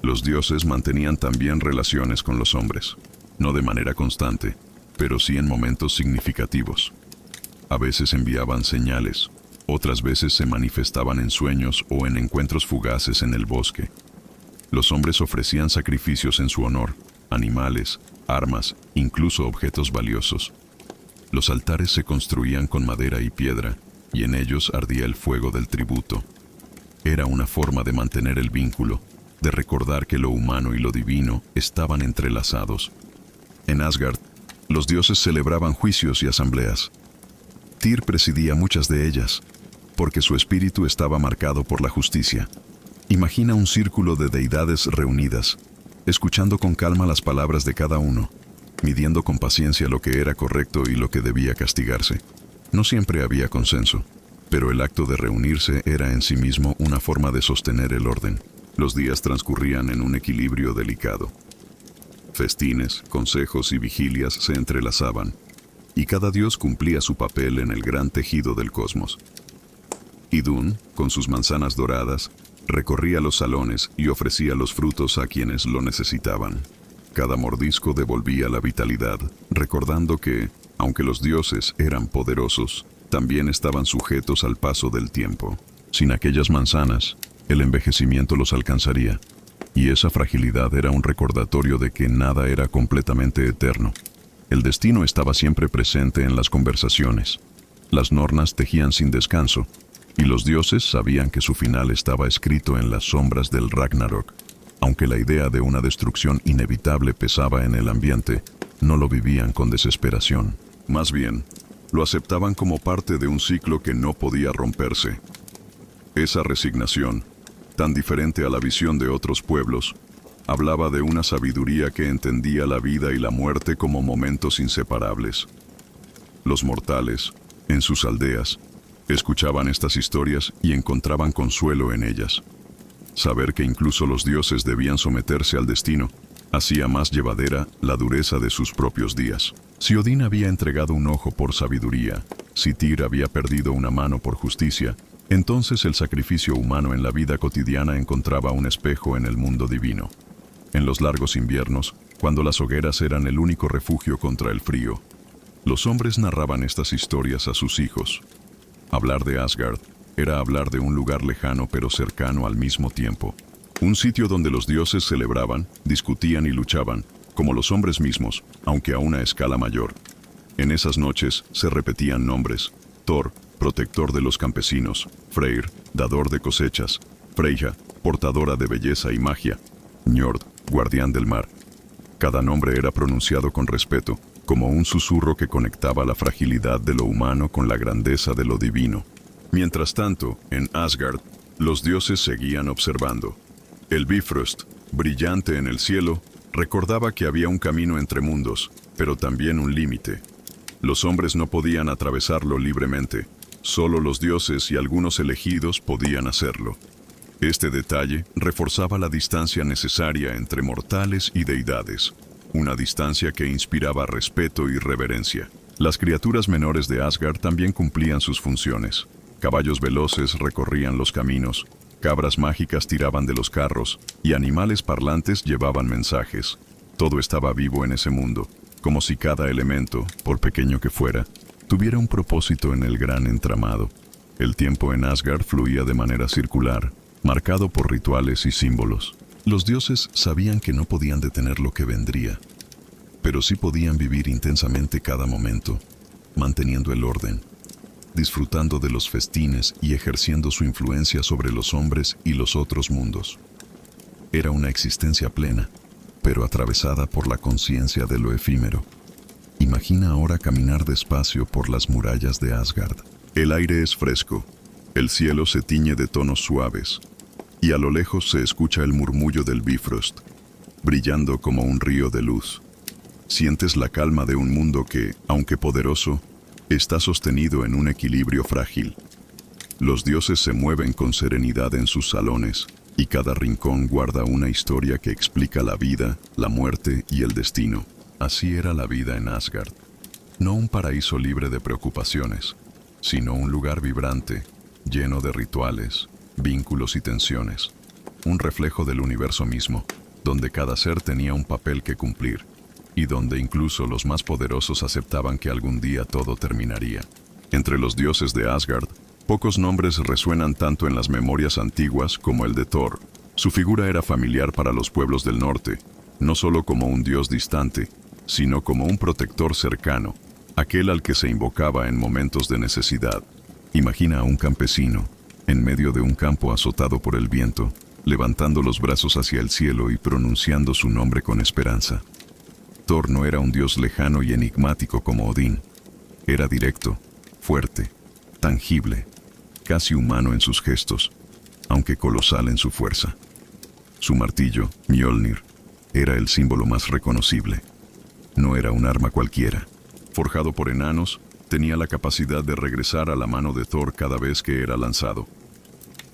Los dioses mantenían también relaciones con los hombres, no de manera constante, pero sí en momentos significativos. A veces enviaban señales, otras veces se manifestaban en sueños o en encuentros fugaces en el bosque. Los hombres ofrecían sacrificios en su honor, animales, armas, incluso objetos valiosos. Los altares se construían con madera y piedra, y en ellos ardía el fuego del tributo. Era una forma de mantener el vínculo, de recordar que lo humano y lo divino estaban entrelazados. En Asgard, los dioses celebraban juicios y asambleas. Tyr presidía muchas de ellas, porque su espíritu estaba marcado por la justicia. Imagina un círculo de deidades reunidas, escuchando con calma las palabras de cada uno, midiendo con paciencia lo que era correcto y lo que debía castigarse. No siempre había consenso, pero el acto de reunirse era en sí mismo una forma de sostener el orden. Los días transcurrían en un equilibrio delicado. Festines, consejos y vigilias se entrelazaban, y cada dios cumplía su papel en el gran tejido del cosmos. Idun, con sus manzanas doradas, recorría los salones y ofrecía los frutos a quienes lo necesitaban. Cada mordisco devolvía la vitalidad, recordando que, aunque los dioses eran poderosos, también estaban sujetos al paso del tiempo. Sin aquellas manzanas, el envejecimiento los alcanzaría, y esa fragilidad era un recordatorio de que nada era completamente eterno. El destino estaba siempre presente en las conversaciones. Las nornas tejían sin descanso, y los dioses sabían que su final estaba escrito en las sombras del Ragnarok. Aunque la idea de una destrucción inevitable pesaba en el ambiente, no lo vivían con desesperación. Más bien, lo aceptaban como parte de un ciclo que no podía romperse. Esa resignación, tan diferente a la visión de otros pueblos, hablaba de una sabiduría que entendía la vida y la muerte como momentos inseparables. Los mortales, en sus aldeas, escuchaban estas historias y encontraban consuelo en ellas. Saber que incluso los dioses debían someterse al destino hacía más llevadera la dureza de sus propios días. Si Odín había entregado un ojo por sabiduría, si Tyr había perdido una mano por justicia, entonces el sacrificio humano en la vida cotidiana encontraba un espejo en el mundo divino. En los largos inviernos, cuando las hogueras eran el único refugio contra el frío, los hombres narraban estas historias a sus hijos. Hablar de Asgard era hablar de un lugar lejano pero cercano al mismo tiempo. Un sitio donde los dioses celebraban, discutían y luchaban, como los hombres mismos, aunque a una escala mayor. En esas noches se repetían nombres: Thor, protector de los campesinos; Freyr, dador de cosechas; Freyja, portadora de belleza y magia; Njord, guardián del mar. Cada nombre era pronunciado con respeto, como un susurro que conectaba la fragilidad de lo humano con la grandeza de lo divino. Mientras tanto, en Asgard, los dioses seguían observando. El Bifrost, brillante en el cielo, recordaba que había un camino entre mundos, pero también un límite. Los hombres no podían atravesarlo libremente, solo los dioses y algunos elegidos podían hacerlo. Este detalle reforzaba la distancia necesaria entre mortales y deidades, una distancia que inspiraba respeto y reverencia. Las criaturas menores de Asgard también cumplían sus funciones. Caballos veloces recorrían los caminos, cabras mágicas tiraban de los carros, y animales parlantes llevaban mensajes. Todo estaba vivo en ese mundo, como si cada elemento, por pequeño que fuera, tuviera un propósito en el gran entramado. El tiempo en Asgard fluía de manera circular, marcado por rituales y símbolos. Los dioses sabían que no podían detener lo que vendría, pero sí podían vivir intensamente cada momento, manteniendo el orden, disfrutando de los festines y ejerciendo su influencia sobre los hombres y los otros mundos. Era una existencia plena, pero atravesada por la conciencia de lo efímero. Imagina ahora caminar despacio por las murallas de Asgard. El aire es fresco, el cielo se tiñe de tonos suaves, y a lo lejos se escucha el murmullo del Bifrost, brillando como un río de luz. Sientes la calma de un mundo que, aunque poderoso, está sostenido en un equilibrio frágil. Los dioses se mueven con serenidad en sus salones, y cada rincón guarda una historia que explica la vida, la muerte y el destino. Así era la vida en Asgard. No un paraíso libre de preocupaciones, sino un lugar vibrante, lleno de rituales, vínculos y tensiones. Un reflejo del universo mismo, donde cada ser tenía un papel que cumplir, y donde incluso los más poderosos aceptaban que algún día todo terminaría. Entre los dioses de Asgard, pocos nombres resuenan tanto en las memorias antiguas como el de Thor. Su figura era familiar para los pueblos del norte, no solo como un dios distante, sino como un protector cercano, aquel al que se invocaba en momentos de necesidad. Imagina a un campesino, en medio de un campo azotado por el viento, levantando los brazos hacia el cielo y pronunciando su nombre con esperanza. Thor no era un dios lejano y enigmático como Odín. Era directo, fuerte, tangible, casi humano en sus gestos, aunque colosal en su fuerza. Su martillo, Mjolnir, era el símbolo más reconocible. No era un arma cualquiera. Forjado por enanos, tenía la capacidad de regresar a la mano de Thor cada vez que era lanzado.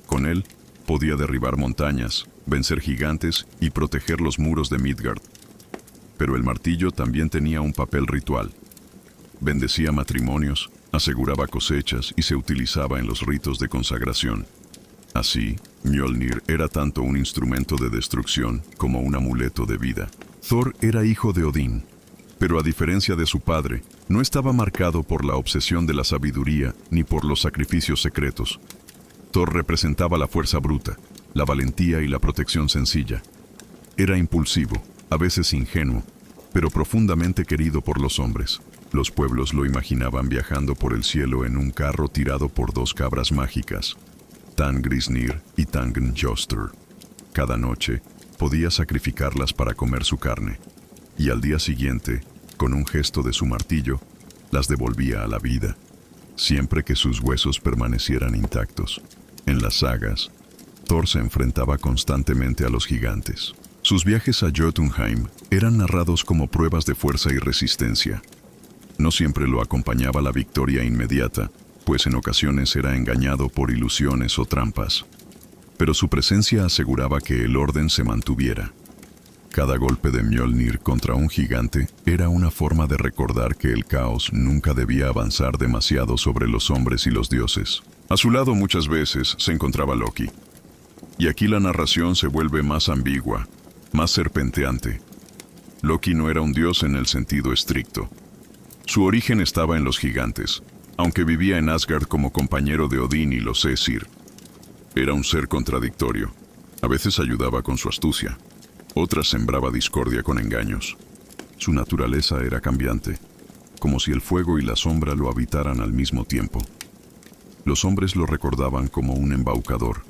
Con él, podía derribar montañas, vencer gigantes y proteger los muros de Midgard. Pero el martillo también tenía un papel ritual. Bendecía matrimonios, aseguraba cosechas y se utilizaba en los ritos de consagración. Así, Mjolnir era tanto un instrumento de destrucción como un amuleto de vida. Thor era hijo de Odín, pero a diferencia de su padre, no estaba marcado por la obsesión de la sabiduría ni por los sacrificios secretos. Thor representaba la fuerza bruta, la valentía y la protección sencilla. Era impulsivo, a veces ingenuo, pero profundamente querido por los hombres. Los pueblos lo imaginaban viajando por el cielo en un carro tirado por dos cabras mágicas, Tangrisnir y Tangnjoster. Cada noche, podía sacrificarlas para comer su carne, y al día siguiente, con un gesto de su martillo, las devolvía a la vida, siempre que sus huesos permanecieran intactos. En las sagas, Thor se enfrentaba constantemente a los gigantes. Sus viajes a Jotunheim eran narrados como pruebas de fuerza y resistencia. No siempre lo acompañaba la victoria inmediata, pues en ocasiones era engañado por ilusiones o trampas. Pero su presencia aseguraba que el orden se mantuviera. Cada golpe de Mjolnir contra un gigante era una forma de recordar que el caos nunca debía avanzar demasiado sobre los hombres y los dioses. A su lado muchas veces se encontraba Loki. Y aquí la narración se vuelve más ambigua, más serpenteante. Loki no era un dios en el sentido estricto. Su origen estaba en los gigantes, aunque vivía en Asgard como compañero de Odín y los Aesir. Era un ser contradictorio. A veces ayudaba con su astucia, otras sembraba discordia con engaños. Su naturaleza era cambiante, como si el fuego y la sombra lo habitaran al mismo tiempo. Los hombres lo recordaban como un embaucador,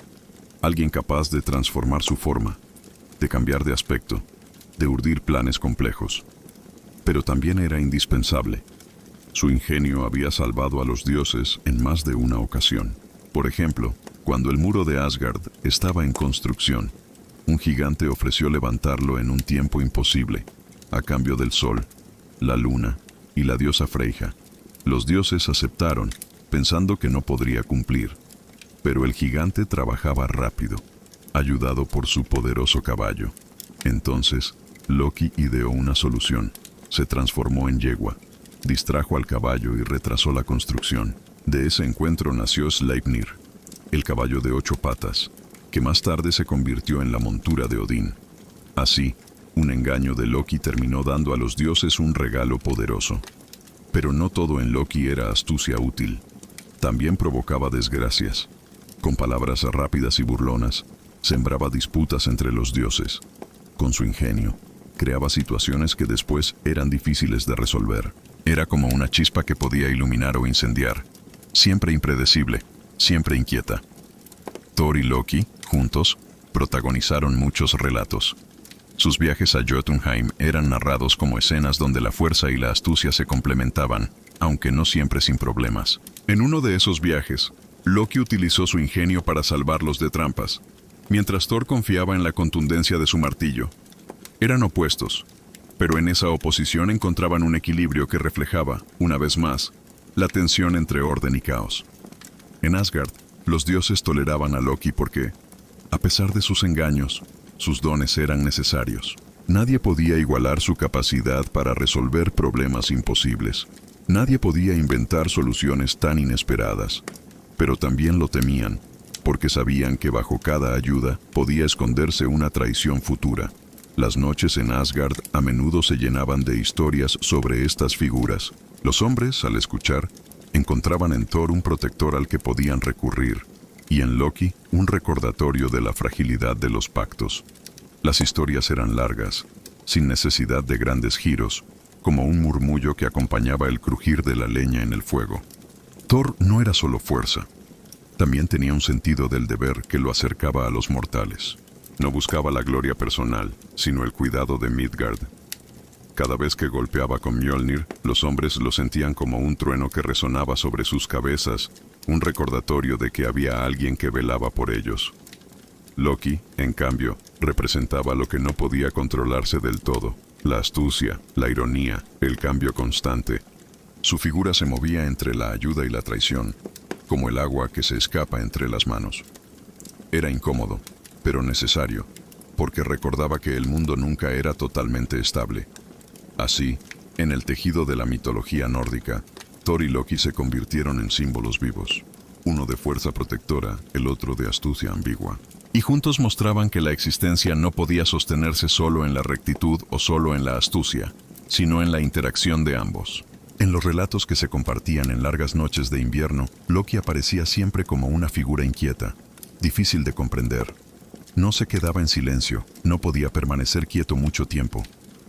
alguien capaz de transformar su forma, de cambiar de aspecto, de urdir planes complejos. Pero también era indispensable. Su ingenio había salvado a los dioses en más de una ocasión. Por ejemplo, cuando el muro de Asgard estaba en construcción, un gigante ofreció levantarlo en un tiempo imposible, a cambio del sol, la luna y la diosa Freyja. Los dioses aceptaron, pensando que no podría cumplir. Pero el gigante trabajaba rápido, ayudado por su poderoso caballo. Entonces, Loki ideó una solución. Se transformó en yegua, distrajo al caballo y retrasó la construcción. De ese encuentro nació Sleipnir, el caballo de 8 patas, que más tarde se convirtió en la montura de Odín. Así, un engaño de Loki terminó dando a los dioses un regalo poderoso. Pero no todo en Loki era astucia útil. También provocaba desgracias. Con palabras rápidas y burlonas, sembraba disputas entre los dioses. Con su ingenio, creaba situaciones que después eran difíciles de resolver. Era como una chispa que podía iluminar o incendiar. Siempre impredecible, siempre inquieta. Thor y Loki, juntos, protagonizaron muchos relatos. Sus viajes a Jotunheim eran narrados como escenas donde la fuerza y la astucia se complementaban, aunque no siempre sin problemas. En uno de esos viajes, Loki utilizó su ingenio para salvarlos de trampas, mientras Thor confiaba en la contundencia de su martillo. Eran opuestos, pero en esa oposición encontraban un equilibrio que reflejaba, una vez más, la tensión entre orden y caos. En Asgard, los dioses toleraban a Loki porque, A pesar de sus engaños, sus dones eran necesarios. Nadie podía igualar su capacidad para resolver problemas imposibles. Nadie podía inventar soluciones tan inesperadas. Pero también lo temían, porque sabían que bajo cada ayuda podía esconderse una traición futura. Las noches en Asgard a menudo se llenaban de historias sobre estas figuras. Los hombres, al escuchar, encontraban en Thor un protector al que podían recurrir, y en Loki un recordatorio de la fragilidad de los pactos. Las historias eran largas, sin necesidad de grandes giros, como un murmullo que acompañaba el crujir de la leña en el fuego. Thor no era solo fuerza, también tenía un sentido del deber que lo acercaba a los mortales. No buscaba la gloria personal, sino el cuidado de Midgard. Cada vez que golpeaba con Mjolnir, los hombres lo sentían como un trueno que resonaba sobre sus cabezas, un recordatorio de que había alguien que velaba por ellos. Loki, en cambio, representaba lo que no podía controlarse del todo: la astucia, la ironía, el cambio constante. Su figura se movía entre la ayuda y la traición, como el agua que se escapa entre las manos. Era incómodo, pero necesario, porque recordaba que el mundo nunca era totalmente estable. Así, en el tejido de la mitología nórdica, Thor y Loki se convirtieron en símbolos vivos, uno de fuerza protectora, el otro de astucia ambigua. Y juntos mostraban que la existencia no podía sostenerse solo en la rectitud o solo en la astucia, sino en la interacción de ambos. En los relatos que se compartían en largas noches de invierno, Loki aparecía siempre como una figura inquieta, difícil de comprender. No se quedaba en silencio, no podía permanecer quieto mucho tiempo.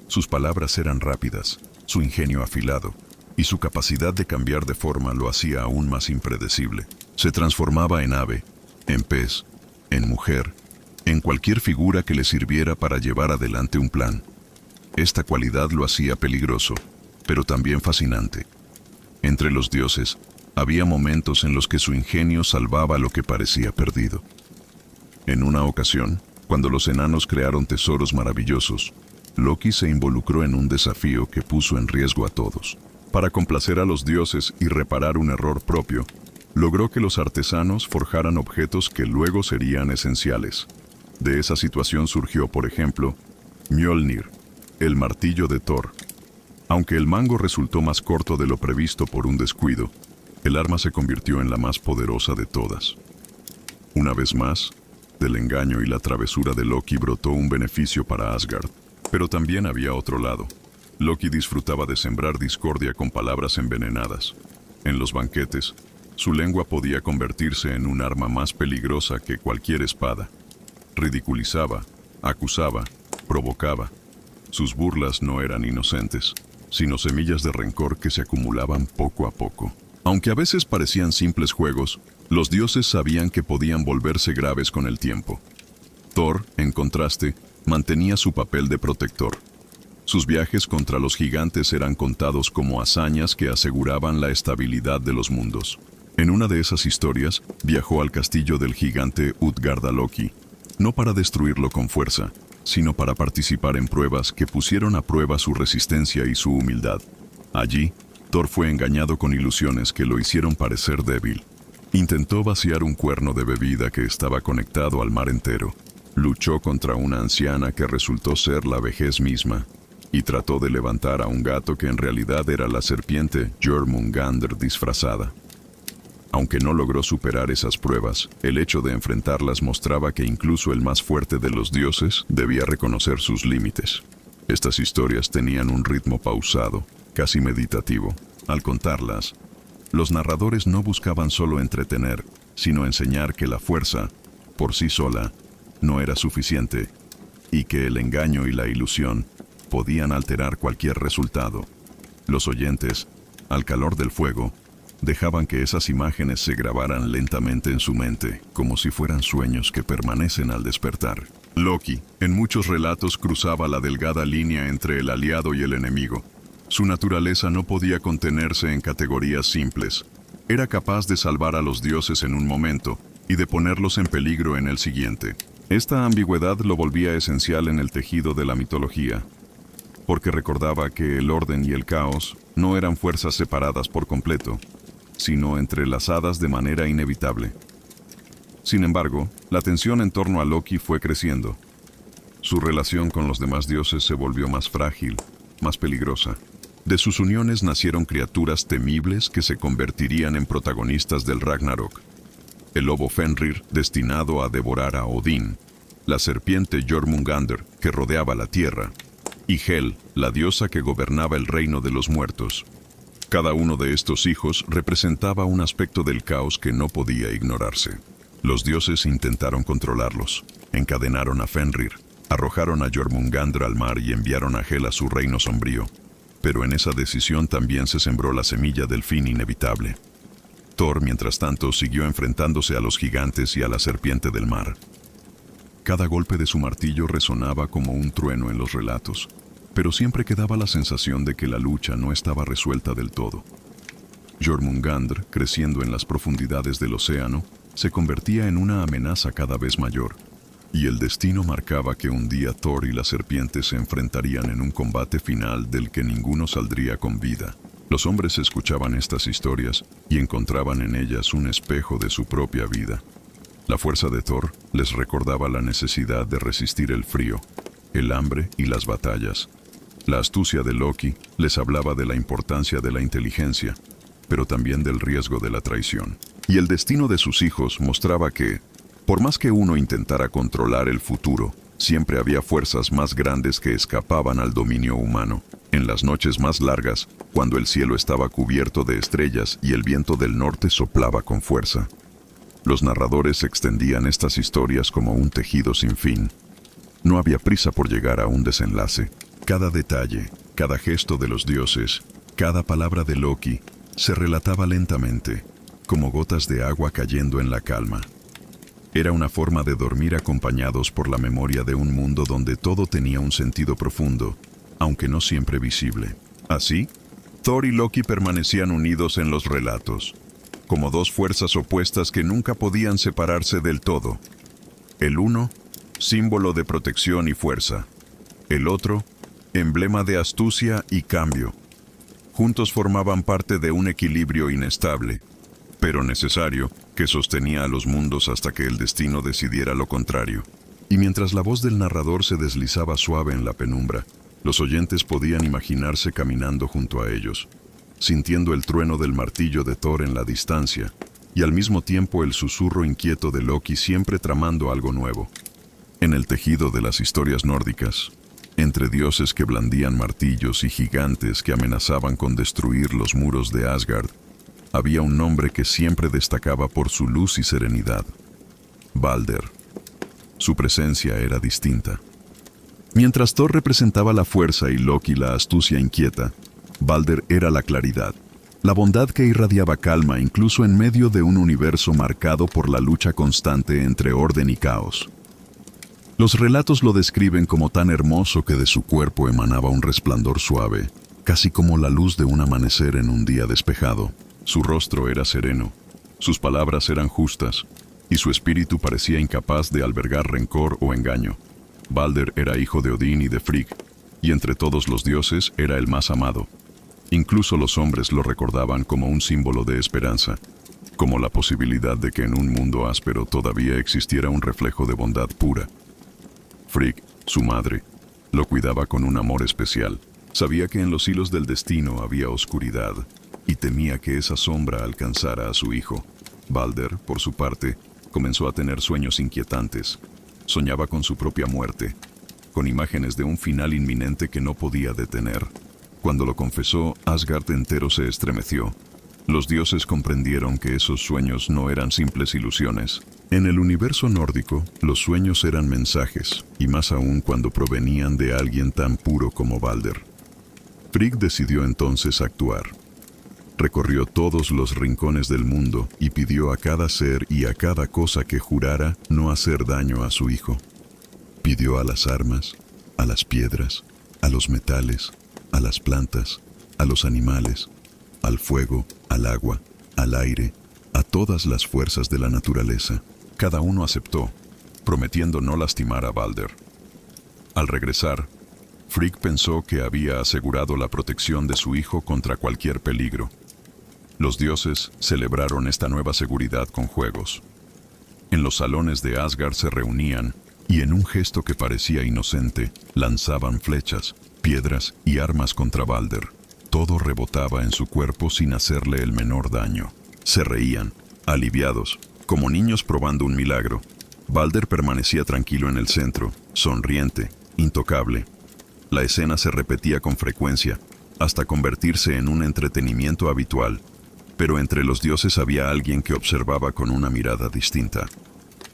Sus palabras eran rápidas, su ingenio afilado, y su capacidad de cambiar de forma lo hacía aún más impredecible. Se transformaba en ave, en pez, en mujer, en cualquier figura que le sirviera para llevar adelante un plan. Esta cualidad lo hacía peligroso, pero también fascinante. Entre los dioses, había momentos en los que su ingenio salvaba lo que parecía perdido. En una ocasión, cuando los enanos crearon tesoros maravillosos, Loki se involucró en un desafío que puso en riesgo a todos. Para complacer a los dioses y reparar un error propio, logró que los artesanos forjaran objetos que luego serían esenciales. De esa situación surgió, por ejemplo, Mjolnir, el martillo de Thor. Aunque el mango resultó más corto de lo previsto por un descuido, el arma se convirtió en la más poderosa de todas. Una vez más, del engaño y la travesura de Loki brotó un beneficio para Asgard. Pero también había otro lado. Loki disfrutaba de sembrar discordia con palabras envenenadas. En los banquetes, su lengua podía convertirse en un arma más peligrosa que cualquier espada. Ridiculizaba, acusaba, provocaba. Sus burlas no eran inocentes, sino semillas de rencor que se acumulaban poco a poco. Aunque a veces parecían simples juegos, los dioses sabían que podían volverse graves con el tiempo. Thor, en contraste, mantenía su papel de protector. Sus viajes contra los gigantes eran contados como hazañas que aseguraban la estabilidad de los mundos. En una de esas historias, viajó al castillo del gigante Utgard-Loki, no para destruirlo con fuerza, sino para participar en pruebas que pusieron a prueba su resistencia y su humildad. Allí, Thor fue engañado con ilusiones que lo hicieron parecer débil. Intentó vaciar un cuerno de bebida que estaba conectado al mar entero. Luchó contra una anciana que resultó ser la vejez misma, y trató de levantar a un gato que en realidad era la serpiente Jormungandr disfrazada. Aunque no logró superar esas pruebas, el hecho de enfrentarlas mostraba que incluso el más fuerte de los dioses debía reconocer sus límites. Estas historias tenían un ritmo pausado, casi meditativo. Al contarlas, los narradores no buscaban solo entretener, sino enseñar que la fuerza, por sí sola, no era suficiente, y que el engaño y la ilusión podían alterar cualquier resultado. Los oyentes, al calor del fuego, dejaban que esas imágenes se grabaran lentamente en su mente, como si fueran sueños que permanecen al despertar. Loki, en muchos relatos, cruzaba la delgada línea entre el aliado y el enemigo. Su naturaleza no podía contenerse en categorías simples. Era capaz de salvar a los dioses en un momento y de ponerlos en peligro en el siguiente. Esta ambigüedad lo volvía esencial en el tejido de la mitología, porque recordaba que el orden y el caos no eran fuerzas separadas por completo, sino entrelazadas de manera inevitable. Sin embargo, la tensión en torno a Loki fue creciendo. Su relación con los demás dioses se volvió más frágil, más peligrosa. De sus uniones nacieron criaturas temibles que se convertirían en protagonistas del Ragnarok. El lobo Fenrir, destinado a devorar a Odín, la serpiente Jormungandr, que rodeaba la tierra, y Hel, la diosa que gobernaba el reino de los muertos. Cada uno de estos hijos representaba un aspecto del caos que no podía ignorarse. Los dioses intentaron controlarlos, encadenaron a Fenrir, arrojaron a Jormungandr al mar y enviaron a Hel a su reino sombrío. Pero en esa decisión también se sembró la semilla del fin inevitable. Thor, mientras tanto, siguió enfrentándose a los gigantes y a la serpiente del mar. Cada golpe de su martillo resonaba como un trueno en los relatos, pero siempre quedaba la sensación de que la lucha no estaba resuelta del todo. Jormungandr, creciendo en las profundidades del océano, se convertía en una amenaza cada vez mayor, y el destino marcaba que un día Thor y la serpiente se enfrentarían en un combate final del que ninguno saldría con vida. Los hombres escuchaban estas historias y encontraban en ellas un espejo de su propia vida. La fuerza de Thor les recordaba la necesidad de resistir el frío, el hambre y las batallas. La astucia de Loki les hablaba de la importancia de la inteligencia, pero también del riesgo de la traición. Y el destino de sus hijos mostraba que, por más que uno intentara controlar el futuro, siempre había fuerzas más grandes que escapaban al dominio humano. En las noches más largas, cuando el cielo estaba cubierto de estrellas y el viento del norte soplaba con fuerza, los narradores extendían estas historias como un tejido sin fin. No había prisa por llegar a un desenlace. Cada detalle, cada gesto de los dioses, cada palabra de Loki, se relataba lentamente, como gotas de agua cayendo en la calma. Era una forma de dormir acompañados por la memoria de un mundo donde todo tenía un sentido profundo, aunque no siempre visible. Así, Thor y Loki permanecían unidos en los relatos, como dos fuerzas opuestas que nunca podían separarse del todo. El uno, símbolo de protección y fuerza. El otro, emblema de astucia y cambio. Juntos formaban parte de un equilibrio inestable, pero necesario, que sostenía a los mundos hasta que el destino decidiera lo contrario. Y mientras la voz del narrador se deslizaba suave en la penumbra, los oyentes podían imaginarse caminando junto a ellos, sintiendo el trueno del martillo de Thor en la distancia, y al mismo tiempo el susurro inquieto de Loki siempre tramando algo nuevo. En el tejido de las historias nórdicas, entre dioses que blandían martillos y gigantes que amenazaban con destruir los muros de Asgard, había un nombre que siempre destacaba por su luz y serenidad: Balder. Su presencia era distinta. Mientras Thor representaba la fuerza y Loki la astucia inquieta, Balder era la claridad, la bondad que irradiaba calma incluso en medio de un universo marcado por la lucha constante entre orden y caos. Los relatos lo describen como tan hermoso que de su cuerpo emanaba un resplandor suave, casi como la luz de un amanecer en un día despejado. Su rostro era sereno, sus palabras eran justas, y su espíritu parecía incapaz de albergar rencor o engaño. Balder era hijo de Odín y de Frigg, y entre todos los dioses era el más amado. Incluso los hombres lo recordaban como un símbolo de esperanza, como la posibilidad de que en un mundo áspero todavía existiera un reflejo de bondad pura. Frigg, su madre, lo cuidaba con un amor especial. Sabía que en los hilos del destino había oscuridad, y temía que esa sombra alcanzara a su hijo. Balder, por su parte, comenzó a tener sueños inquietantes. Soñaba con su propia muerte, con imágenes de un final inminente que no podía detener. Cuando lo confesó, Asgard entero se estremeció. Los dioses comprendieron que esos sueños no eran simples ilusiones. En el universo nórdico, los sueños eran mensajes, y más aún cuando provenían de alguien tan puro como Balder. Frigg decidió entonces actuar. Recorrió todos los rincones del mundo y pidió a cada ser y a cada cosa que jurara no hacer daño a su hijo. Pidió a las armas, a las piedras, a los metales, a las plantas, a los animales, al fuego, al agua, al aire, a todas las fuerzas de la naturaleza. Cada uno aceptó, prometiendo no lastimar a Balder. Al regresar, Frigg pensó que había asegurado la protección de su hijo contra cualquier peligro. Los dioses celebraron esta nueva seguridad con juegos. En los salones de Asgard se reunían, y en un gesto que parecía inocente, lanzaban flechas, piedras y armas contra Balder. Todo rebotaba en su cuerpo sin hacerle el menor daño. Se reían, aliviados, como niños probando un milagro. Balder permanecía tranquilo en el centro, sonriente, intocable. La escena se repetía con frecuencia, hasta convertirse en un entretenimiento habitual. Pero entre los dioses había alguien que observaba con una mirada distinta.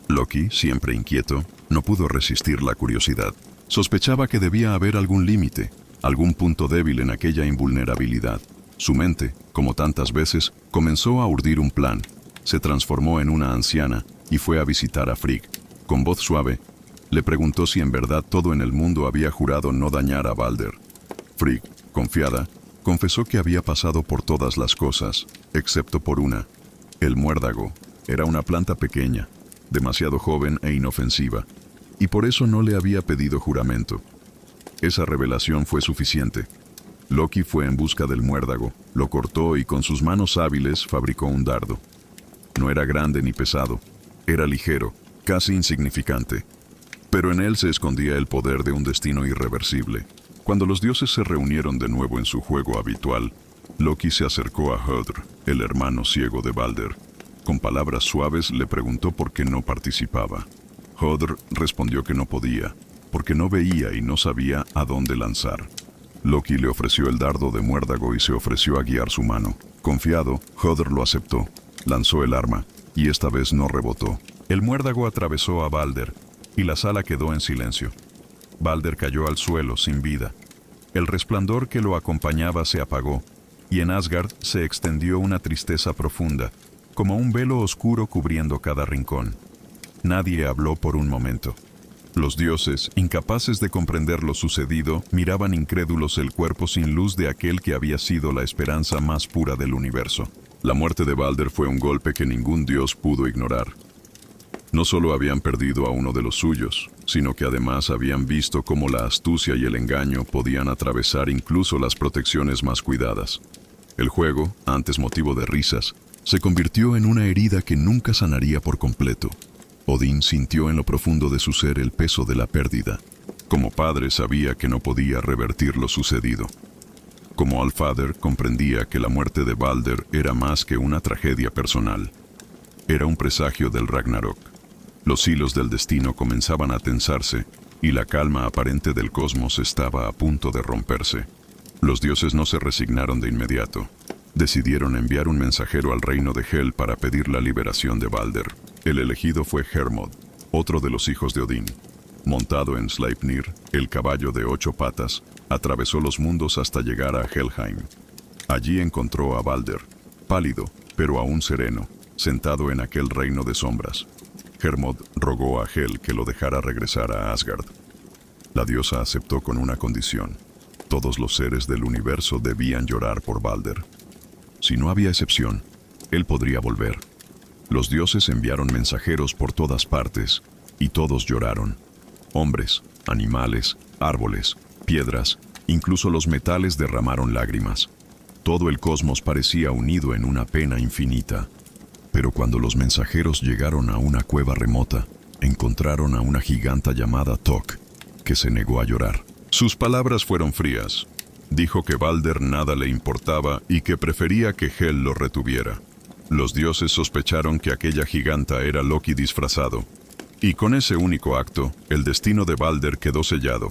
Loki, siempre inquieto, no pudo resistir la curiosidad. Sospechaba que debía haber algún límite, algún punto débil en aquella invulnerabilidad. Su mente, como tantas veces, comenzó a urdir un plan. Se transformó en una anciana y fue a visitar a Frigg. Con voz suave, le preguntó si en verdad todo en el mundo había jurado no dañar a Balder. Frigg, confiada, confesó que había pasado por todas las cosas, excepto por una. El muérdago era una planta pequeña, demasiado joven e inofensiva, y por eso no le había pedido juramento. Esa revelación fue suficiente. Loki fue en busca del muérdago, lo cortó y con sus manos hábiles fabricó un dardo. No era grande ni pesado, era ligero, casi insignificante. Pero en él se escondía el poder de un destino irreversible. Cuando los dioses se reunieron de nuevo en su juego habitual, Loki se acercó a Hödr, el hermano ciego de Balder. Con palabras suaves le preguntó por qué no participaba. Hödr respondió que no podía, porque no veía y no sabía a dónde lanzar. Loki le ofreció el dardo de muérdago y se ofreció a guiar su mano. Confiado, Hödr lo aceptó. Lanzó el arma, y esta vez no rebotó. El muérdago atravesó a Balder, y la sala quedó en silencio. Balder cayó al suelo sin vida. El resplandor que lo acompañaba se apagó, y en Asgard se extendió una tristeza profunda, como un velo oscuro cubriendo cada rincón. Nadie habló por un momento. Los dioses, incapaces de comprender lo sucedido, miraban incrédulos el cuerpo sin luz de aquel que había sido la esperanza más pura del universo. La muerte de Balder fue un golpe que ningún dios pudo ignorar. No solo habían perdido a uno de los suyos, sino que además habían visto cómo la astucia y el engaño podían atravesar incluso las protecciones más cuidadas. El juego, antes motivo de risas, se convirtió en una herida que nunca sanaría por completo. Odín sintió en lo profundo de su ser el peso de la pérdida. Como padre sabía que no podía revertir lo sucedido. Como Allfather comprendía que la muerte de Balder era más que una tragedia personal. Era un presagio del Ragnarok. Los hilos del destino comenzaban a tensarse, y la calma aparente del cosmos estaba a punto de romperse. Los dioses no se resignaron de inmediato. Decidieron enviar un mensajero al reino de Hel para pedir la liberación de Balder. El elegido fue Hermod, otro de los hijos de Odín. Montado en Sleipnir, el caballo de 8 patas, atravesó los mundos hasta llegar a Helheim. Allí encontró a Balder, pálido, pero aún sereno, sentado en aquel reino de sombras. Hermod rogó a Hel que lo dejara regresar a Asgard. La diosa aceptó con una condición. Todos los seres del universo debían llorar por Balder. Si no había excepción, él podría volver. Los dioses enviaron mensajeros por todas partes, y todos lloraron. Hombres, animales, árboles, piedras, incluso los metales derramaron lágrimas. Todo el cosmos parecía unido en una pena infinita. Pero cuando los mensajeros llegaron a una cueva remota, encontraron a una giganta llamada Tok, que se negó a llorar. Sus palabras fueron frías. Dijo que Balder nada le importaba y que prefería que Hel lo retuviera. Los dioses sospecharon que aquella giganta era Loki disfrazado, y con ese único acto, el destino de Balder quedó sellado.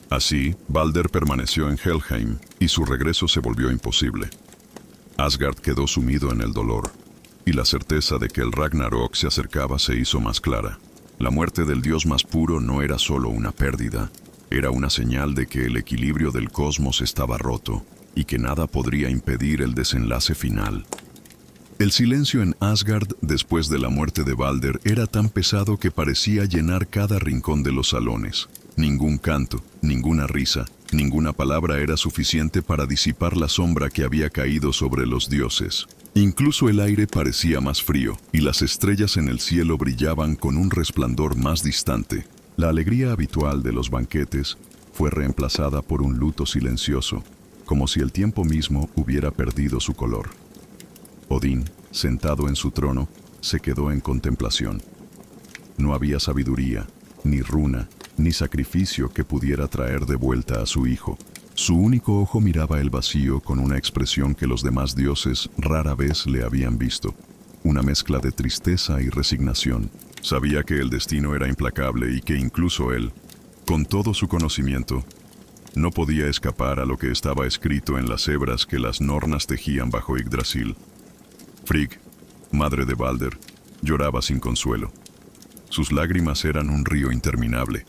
Así, Balder permaneció en Helheim, y su regreso se volvió imposible. Asgard quedó sumido en el dolor, y la certeza de que el Ragnarok se acercaba se hizo más clara. La muerte del dios más puro no era solo una pérdida, era una señal de que el equilibrio del cosmos estaba roto, y que nada podría impedir el desenlace final. El silencio en Asgard después de la muerte de Balder era tan pesado que parecía llenar cada rincón de los salones. Ningún canto, ninguna risa, ninguna palabra era suficiente para disipar la sombra que había caído sobre los dioses. Incluso el aire parecía más frío, y las estrellas en el cielo brillaban con un resplandor más distante. La alegría habitual de los banquetes fue reemplazada por un luto silencioso, como si el tiempo mismo hubiera perdido su color. Odín, sentado en su trono, se quedó en contemplación. No había sabiduría, ni runa, ni sacrificio que pudiera traer de vuelta a su hijo. Su único ojo miraba el vacío con una expresión que los demás dioses rara vez le habían visto. Una mezcla de tristeza y resignación. Sabía que el destino era implacable y que incluso él, con todo su conocimiento, no podía escapar a lo que estaba escrito en las hebras que las Nornas tejían bajo Yggdrasil. Frigg, madre de Balder, lloraba sin consuelo. Sus lágrimas eran un río interminable,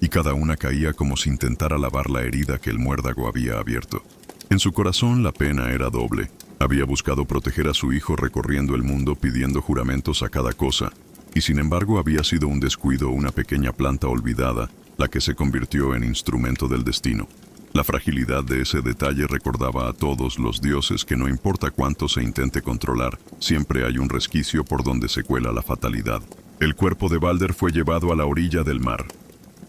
y cada una caía como si intentara lavar la herida que el muérdago había abierto. En su corazón la pena era doble. Había buscado proteger a su hijo recorriendo el mundo pidiendo juramentos a cada cosa, y sin embargo había sido un descuido, una pequeña planta olvidada, la que se convirtió en instrumento del destino. La fragilidad de ese detalle recordaba a todos los dioses que no importa cuánto se intente controlar, siempre hay un resquicio por donde se cuela la fatalidad. El cuerpo de Balder fue llevado a la orilla del mar.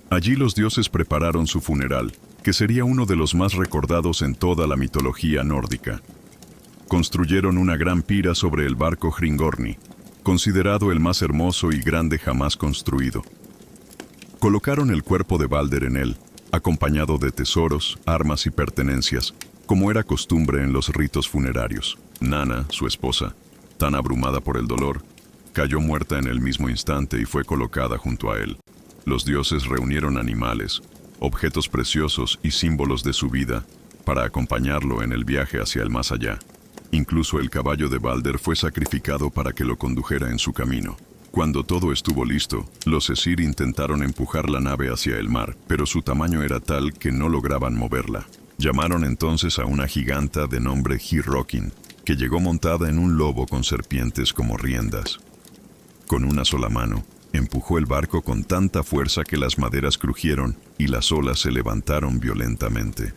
Allí los dioses prepararon su funeral, que sería uno de los más recordados en toda la mitología nórdica. Construyeron una gran pira sobre el barco Hringorni, considerado el más hermoso y grande jamás construido. Colocaron el cuerpo de Balder en él, acompañado de tesoros, armas y pertenencias, como era costumbre en los ritos funerarios. Nanna, su esposa, tan abrumada por el dolor, cayó muerta en el mismo instante y fue colocada junto a él. Los dioses reunieron animales, objetos preciosos y símbolos de su vida para acompañarlo en el viaje hacia el más allá. Incluso el caballo de Balder fue sacrificado para que lo condujera en su camino. Cuando todo estuvo listo, los Æsir intentaron empujar la nave hacia el mar, pero su tamaño era tal que no lograban moverla. Llamaron entonces a una giganta de nombre Hyrrokin, que llegó montada en un lobo con serpientes como riendas. Con una sola mano, empujó el barco con tanta fuerza que las maderas crujieron y las olas se levantaron violentamente.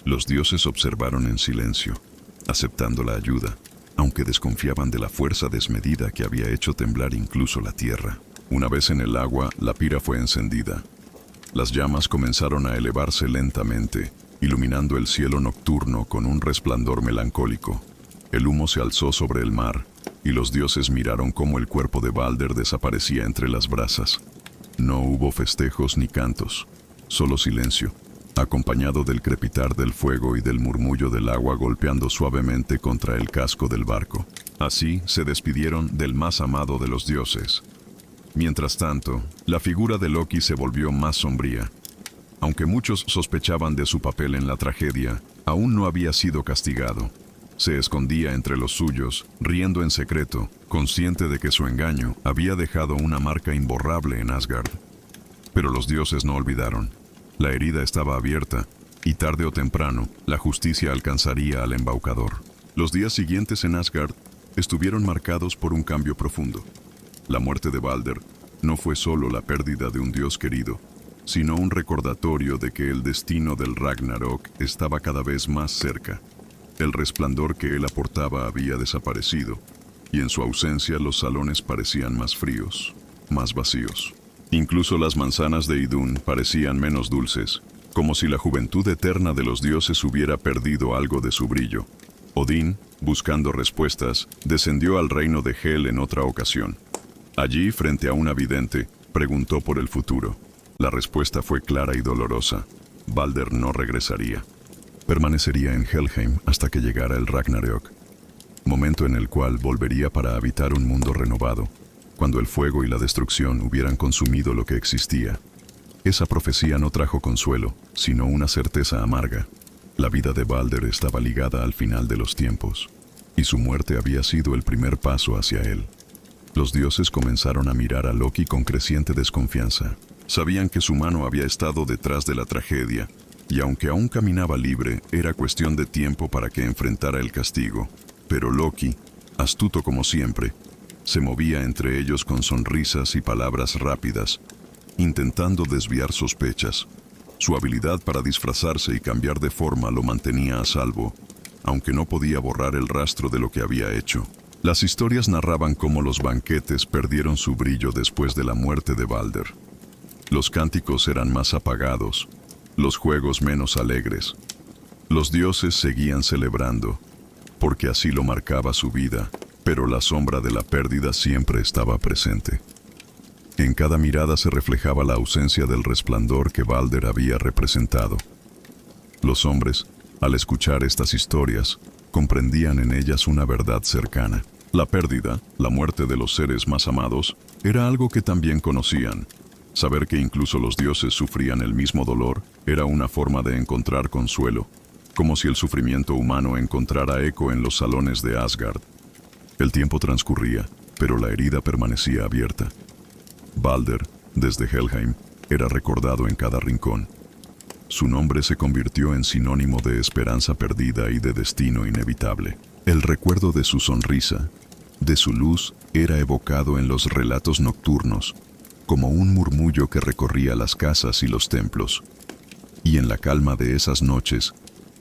Los dioses observaron en silencio, aceptando la ayuda, aunque desconfiaban de la fuerza desmedida que había hecho temblar incluso la tierra. Una vez en el agua, la pira fue encendida. Las llamas comenzaron a elevarse lentamente, iluminando el cielo nocturno con un resplandor melancólico. El humo se alzó sobre el mar, y los dioses miraron cómo el cuerpo de Balder desaparecía entre las brasas. No hubo festejos ni cantos, solo silencio, acompañado del crepitar del fuego y del murmullo del agua golpeando suavemente contra el casco del barco. Así se despidieron del más amado de los dioses. Mientras tanto, la figura de Loki se volvió más sombría. Aunque muchos sospechaban de su papel en la tragedia, aún no había sido castigado. Se escondía entre los suyos, riendo en secreto, consciente de que su engaño había dejado una marca imborrable en Asgard. Pero los dioses no olvidaron. La herida estaba abierta, y tarde o temprano, la justicia alcanzaría al embaucador. Los días siguientes en Asgard estuvieron marcados por un cambio profundo. La muerte de Balder no fue solo la pérdida de un dios querido, sino un recordatorio de que el destino del Ragnarok estaba cada vez más cerca. El resplandor que él aportaba había desaparecido, y en su ausencia los salones parecían más fríos, más vacíos. Incluso las manzanas de Idún parecían menos dulces, como si la juventud eterna de los dioses hubiera perdido algo de su brillo. Odín, buscando respuestas, descendió al reino de Hel en otra ocasión. Allí, frente a una vidente, preguntó por el futuro. La respuesta fue clara y dolorosa. Balder no regresaría. Permanecería en Helheim hasta que llegara el Ragnarök, momento en el cual volvería para habitar un mundo renovado, cuando el fuego y la destrucción hubieran consumido lo que existía. Esa profecía no trajo consuelo, sino una certeza amarga. La vida de Balder estaba ligada al final de los tiempos, y su muerte había sido el primer paso hacia él. Los dioses comenzaron a mirar a Loki con creciente desconfianza. Sabían que su mano había estado detrás de la tragedia, y aunque aún caminaba libre, era cuestión de tiempo para que enfrentara el castigo. Pero Loki, astuto como siempre, se movía entre ellos con sonrisas y palabras rápidas, intentando desviar sospechas. Su habilidad para disfrazarse y cambiar de forma lo mantenía a salvo, aunque no podía borrar el rastro de lo que había hecho. Las historias narraban cómo los banquetes perdieron su brillo después de la muerte de Balder. Los cánticos eran más apagados, los juegos menos alegres. Los dioses seguían celebrando, porque así lo marcaba su vida, pero la sombra de la pérdida siempre estaba presente. En cada mirada se reflejaba la ausencia del resplandor que Balder había representado. Los hombres, al escuchar estas historias, comprendían en ellas una verdad cercana. La pérdida, la muerte de los seres más amados, era algo que también conocían. Saber que incluso los dioses sufrían el mismo dolor era una forma de encontrar consuelo, como si el sufrimiento humano encontrara eco en los salones de Asgard. El tiempo transcurría, pero la herida permanecía abierta. Balder, desde Helheim, era recordado en cada rincón. Su nombre se convirtió en sinónimo de esperanza perdida y de destino inevitable. El recuerdo de su sonrisa, de su luz, era evocado en los relatos nocturnos, como un murmullo que recorría las casas y los templos. Y en la calma de esas noches,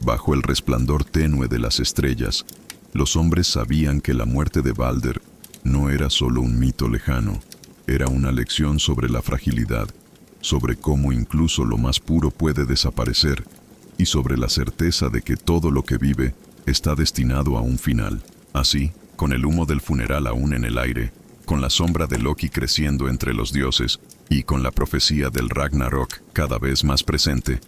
bajo el resplandor tenue de las estrellas, los hombres sabían que la muerte de Balder no era solo un mito lejano, era una lección sobre la fragilidad, sobre cómo incluso lo más puro puede desaparecer, y sobre la certeza de que todo lo que vive está destinado a un final. Así, con el humo del funeral aún en el aire, con la sombra de Loki creciendo entre los dioses, y con la profecía del Ragnarok cada vez más presente,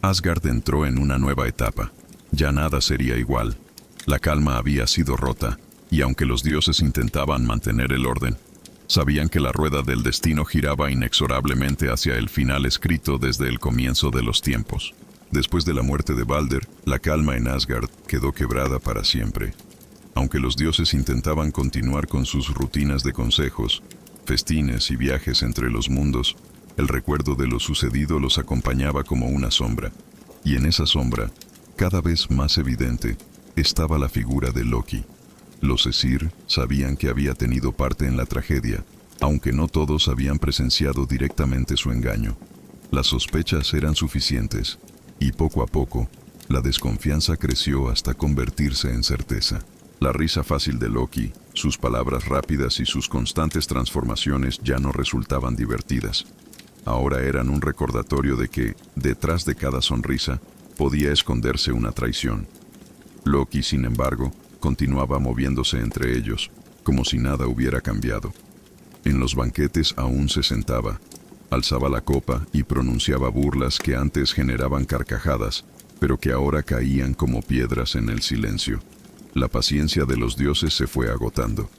Asgard entró en una nueva etapa. Ya nada sería igual. La calma había sido rota, y aunque los dioses intentaban mantener el orden, sabían que la rueda del destino giraba inexorablemente hacia el final escrito desde el comienzo de los tiempos. Después de la muerte de Balder, la calma en Asgard quedó quebrada para siempre. Aunque los dioses intentaban continuar con sus rutinas de consejos, festines y viajes entre los mundos, el recuerdo de lo sucedido los acompañaba como una sombra. Y en esa sombra, cada vez más evidente, estaba la figura de Loki. Los Aesir sabían que había tenido parte en la tragedia, aunque no todos habían presenciado directamente su engaño. Las sospechas eran suficientes, y poco a poco, la desconfianza creció hasta convertirse en certeza. La risa fácil de Loki, sus palabras rápidas y sus constantes transformaciones ya no resultaban divertidas. Ahora eran un recordatorio de que, detrás de cada sonrisa, podía esconderse una traición. Loki, sin embargo, continuaba moviéndose entre ellos, como si nada hubiera cambiado. En los banquetes aún se sentaba, alzaba la copa y pronunciaba burlas que antes generaban carcajadas, pero que ahora caían como piedras en el silencio. La paciencia de los dioses se fue agotando,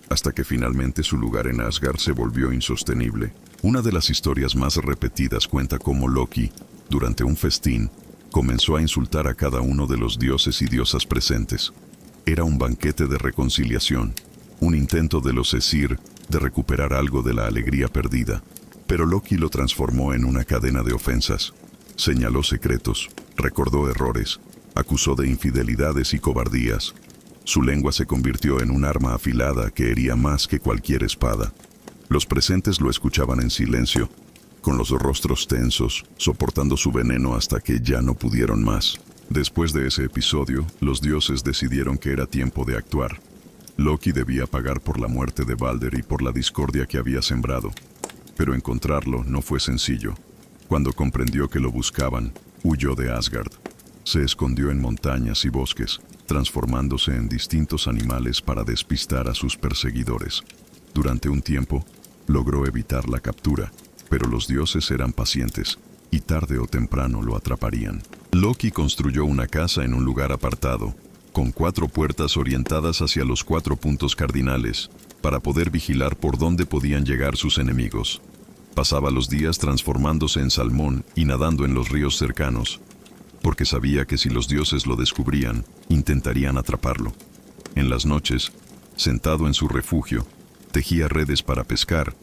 hasta que finalmente su lugar en Asgard se volvió insostenible. Una de las historias más repetidas cuenta cómo Loki, durante un festín, comenzó a insultar a cada uno de los dioses y diosas presentes. Era un banquete de reconciliación, un intento de los Aesir de recuperar algo de la alegría perdida. Pero Loki lo transformó en una cadena de ofensas. Señaló secretos, recordó errores, acusó de infidelidades y cobardías. Su lengua se convirtió en un arma afilada que hería más que cualquier espada. Los presentes lo escuchaban en silencio, con los rostros tensos, soportando su veneno hasta que ya no pudieron más. Después de ese episodio, los dioses decidieron que era tiempo de actuar. Loki debía pagar por la muerte de Balder y por la discordia que había sembrado. Pero encontrarlo no fue sencillo. Cuando comprendió que lo buscaban, huyó de Asgard. Se escondió en montañas y bosques, transformándose en distintos animales para despistar a sus perseguidores. Durante un tiempo, logró evitar la captura, pero los dioses eran pacientes, y tarde o temprano lo atraparían. Loki construyó una casa en un lugar apartado, con 4 puertas orientadas hacia los 4 puntos cardinales, para poder vigilar por dónde podían llegar sus enemigos. Pasaba los días transformándose en salmón y nadando en los ríos cercanos, porque sabía que si los dioses lo descubrían, intentarían atraparlo. En las noches, sentado en su refugio, tejía redes para pescar,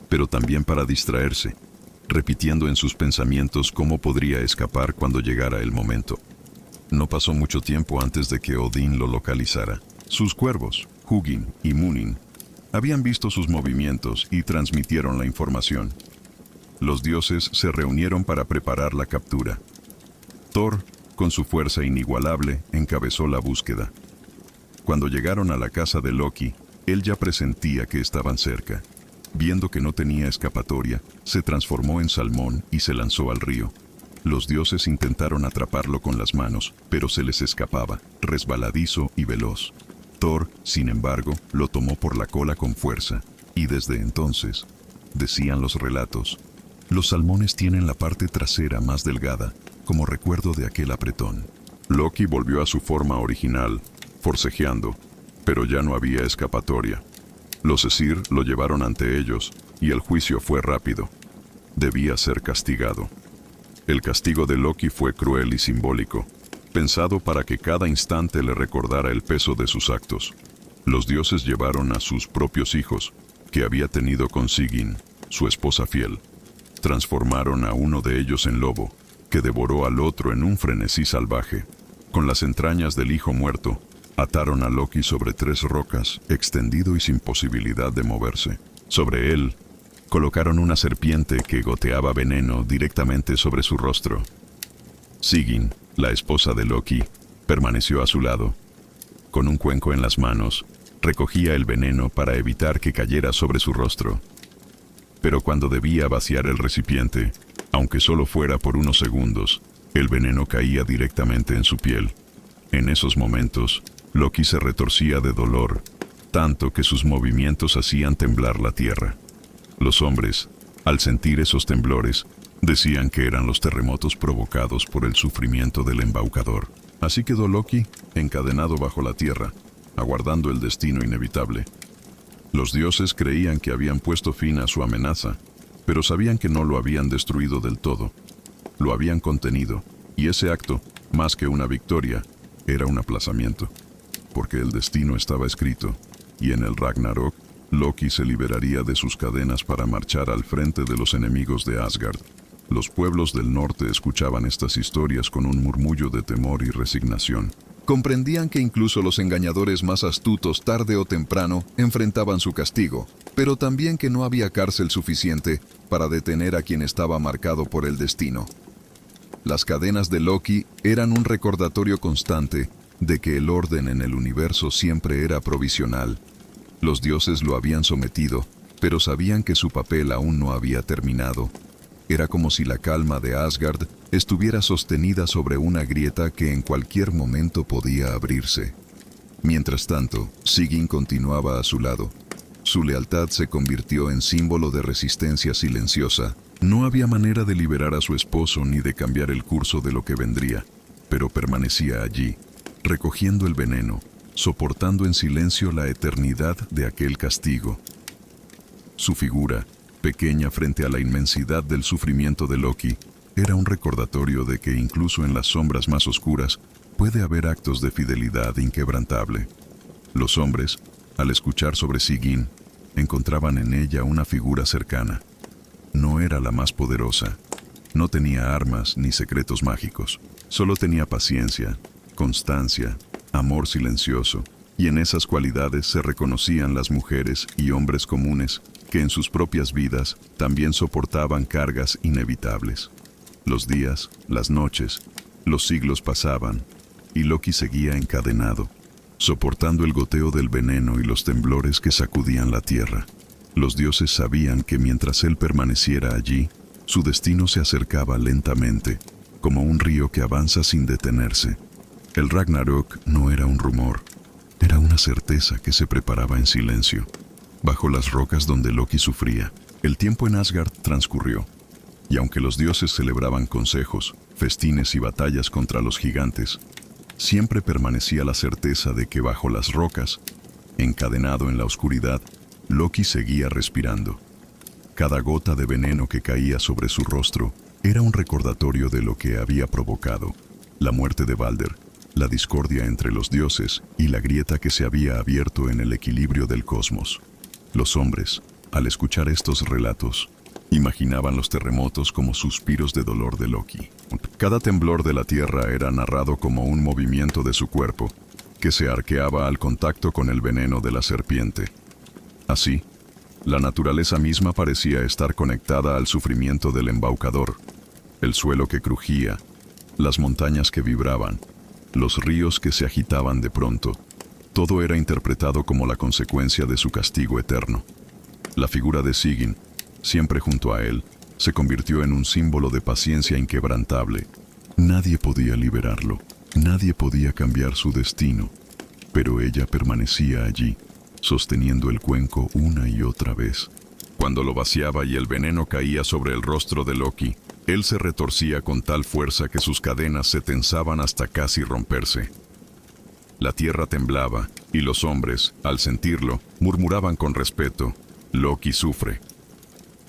pero también para distraerse, repitiendo en sus pensamientos cómo podría escapar cuando llegara el momento. No pasó mucho tiempo antes de que Odín lo localizara. Sus cuervos, Hugin y Munin, habían visto sus movimientos y transmitieron la información. Los dioses se reunieron para preparar la captura. Thor, con su fuerza inigualable, encabezó la búsqueda. Cuando llegaron a la casa de Loki, él ya presentía que estaban cerca. Viendo que no tenía escapatoria, se transformó en salmón y se lanzó al río. Los dioses intentaron atraparlo con las manos, pero se les escapaba, resbaladizo y veloz. Thor, sin embargo, lo tomó por la cola con fuerza, y desde entonces, decían los relatos. Los salmones tienen la parte trasera más delgada, como recuerdo de aquel apretón. Loki volvió a su forma original, forcejeando, pero ya no había escapatoria. Los Aesir lo llevaron ante ellos, y el juicio fue rápido. Debía ser castigado. El castigo de Loki fue cruel y simbólico, pensado para que cada instante le recordara el peso de sus actos. Los dioses llevaron a sus propios hijos, que había tenido con Sigyn, su esposa fiel. Transformaron a uno de ellos en lobo, que devoró al otro en un frenesí salvaje. Con las entrañas del hijo muerto, ataron a Loki sobre 3 rocas, extendido y sin posibilidad de moverse. Sobre él, colocaron una serpiente que goteaba veneno directamente sobre su rostro. Sigyn, la esposa de Loki, permaneció a su lado. Con un cuenco en las manos, recogía el veneno para evitar que cayera sobre su rostro. Pero cuando debía vaciar el recipiente, aunque solo fuera por unos segundos, el veneno caía directamente en su piel. En esos momentos, Loki se retorcía de dolor, tanto que sus movimientos hacían temblar la tierra. Los hombres, al sentir esos temblores, decían que eran los terremotos provocados por el sufrimiento del embaucador. Así quedó Loki, encadenado bajo la tierra, aguardando el destino inevitable. Los dioses creían que habían puesto fin a su amenaza, pero sabían que no lo habían destruido del todo. Lo habían contenido, y ese acto, más que una victoria, era un aplazamiento, porque el destino estaba escrito, y en el Ragnarok, Loki se liberaría de sus cadenas para marchar al frente de los enemigos de Asgard. Los pueblos del norte escuchaban estas historias con un murmullo de temor y resignación. Comprendían que incluso los engañadores más astutos tarde o temprano enfrentaban su castigo, pero también que no había cárcel suficiente para detener a quien estaba marcado por el destino. Las cadenas de Loki eran un recordatorio constante de que el orden en el universo siempre era provisional. Los dioses lo habían sometido, pero sabían que su papel aún no había terminado. Era como si la calma de Asgard estuviera sostenida sobre una grieta que en cualquier momento podía abrirse. Mientras tanto, Sigyn continuaba a su lado. Su lealtad se convirtió en símbolo de resistencia silenciosa. No había manera de liberar a su esposo ni de cambiar el curso de lo que vendría, pero permanecía allí, recogiendo el veneno, soportando en silencio la eternidad de aquel castigo. Su figura, pequeña frente a la inmensidad del sufrimiento de Loki, era un recordatorio de que incluso en las sombras más oscuras puede haber actos de fidelidad inquebrantable. Los hombres, al escuchar sobre Sigyn, encontraban en ella una figura cercana. No era la más poderosa, no tenía armas ni secretos mágicos, solo tenía paciencia, constancia, amor silencioso, y en esas cualidades se reconocían las mujeres y hombres comunes que en sus propias vidas también soportaban cargas inevitables. Los días, las noches, los siglos pasaban, y Loki seguía encadenado, soportando el goteo del veneno y los temblores que sacudían la tierra. Los dioses sabían que mientras él permaneciera allí, su destino se acercaba lentamente, como un río que avanza sin detenerse. El Ragnarok no era un rumor, era una certeza que se preparaba en silencio. Bajo las rocas donde Loki sufría, el tiempo en Asgard transcurrió, y aunque los dioses celebraban consejos, festines y batallas contra los gigantes, siempre permanecía la certeza de que bajo las rocas, encadenado en la oscuridad, Loki seguía respirando. Cada gota de veneno que caía sobre su rostro era un recordatorio de lo que había provocado: la muerte de Balder, la discordia entre los dioses y la grieta que se había abierto en el equilibrio del cosmos. Los hombres, al escuchar estos relatos, imaginaban los terremotos como suspiros de dolor de Loki. Cada temblor de la tierra era narrado como un movimiento de su cuerpo, que se arqueaba al contacto con el veneno de la serpiente. Así, la naturaleza misma parecía estar conectada al sufrimiento del embaucador. El suelo que crujía, las montañas que vibraban, los ríos que se agitaban de pronto, todo era interpretado como la consecuencia de su castigo eterno. La figura de Sigyn, siempre junto a él, se convirtió en un símbolo de paciencia inquebrantable. Nadie podía liberarlo, nadie podía cambiar su destino, pero ella permanecía allí, sosteniendo el cuenco una y otra vez. Cuando lo vaciaba y el veneno caía sobre el rostro de Loki, él se retorcía con tal fuerza que sus cadenas se tensaban hasta casi romperse. La tierra temblaba, y los hombres, al sentirlo, murmuraban con respeto: Loki sufre.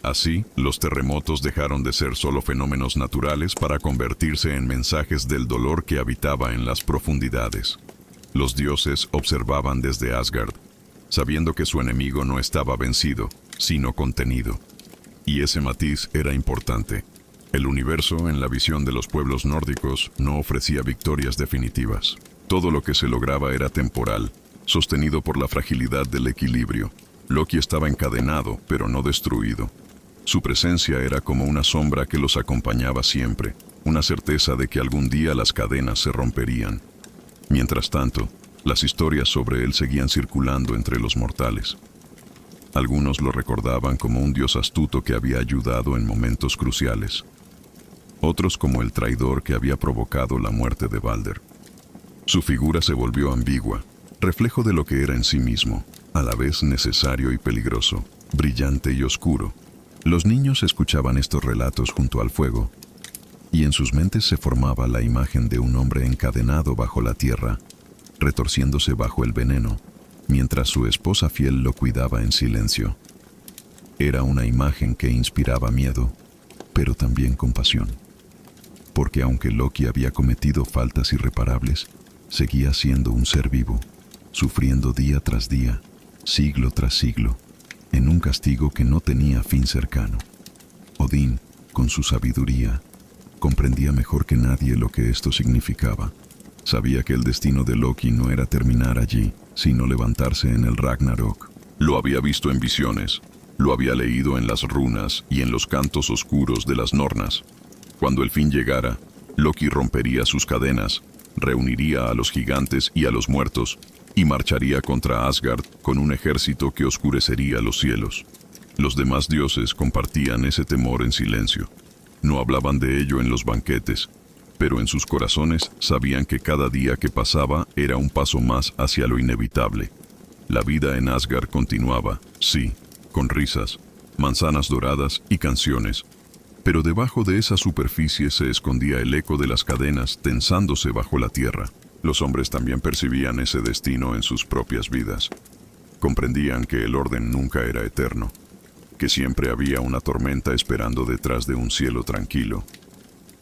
Así, los terremotos dejaron de ser solo fenómenos naturales para convertirse en mensajes del dolor que habitaba en las profundidades. Los dioses observaban desde Asgard, sabiendo que su enemigo no estaba vencido, sino contenido. Y ese matiz era importante. El universo, en la visión de los pueblos nórdicos, no ofrecía victorias definitivas. Todo lo que se lograba era temporal, sostenido por la fragilidad del equilibrio. Loki estaba encadenado, pero no destruido. Su presencia era como una sombra que los acompañaba siempre, una certeza de que algún día las cadenas se romperían. Mientras tanto, las historias sobre él seguían circulando entre los mortales. Algunos lo recordaban como un dios astuto que había ayudado en momentos cruciales. Otros como el traidor que había provocado la muerte de Balder. Su figura se volvió ambigua, reflejo de lo que era en sí mismo, a la vez necesario y peligroso, brillante y oscuro. Los niños escuchaban estos relatos junto al fuego, y en sus mentes se formaba la imagen de un hombre encadenado bajo la tierra, retorciéndose bajo el veneno, mientras su esposa fiel lo cuidaba en silencio. Era una imagen que inspiraba miedo, pero también compasión. Porque aunque Loki había cometido faltas irreparables, seguía siendo un ser vivo, sufriendo día tras día, siglo tras siglo, en un castigo que no tenía fin cercano. Odín, con su sabiduría, comprendía mejor que nadie lo que esto significaba. Sabía que el destino de Loki no era terminar allí, sino levantarse en el Ragnarok. Lo había visto en visiones, lo había leído en las runas y en los cantos oscuros de las Nornas. Cuando el fin llegara, Loki rompería sus cadenas, reuniría a los gigantes y a los muertos, y marcharía contra Asgard con un ejército que oscurecería los cielos. Los demás dioses compartían ese temor en silencio. No hablaban de ello en los banquetes, pero en sus corazones sabían que cada día que pasaba era un paso más hacia lo inevitable. La vida en Asgard continuaba, sí, con risas, manzanas doradas y canciones, pero debajo de esa superficie se escondía el eco de las cadenas tensándose bajo la tierra. Los hombres también percibían ese destino en sus propias vidas. Comprendían que el orden nunca era eterno, que siempre había una tormenta esperando detrás de un cielo tranquilo.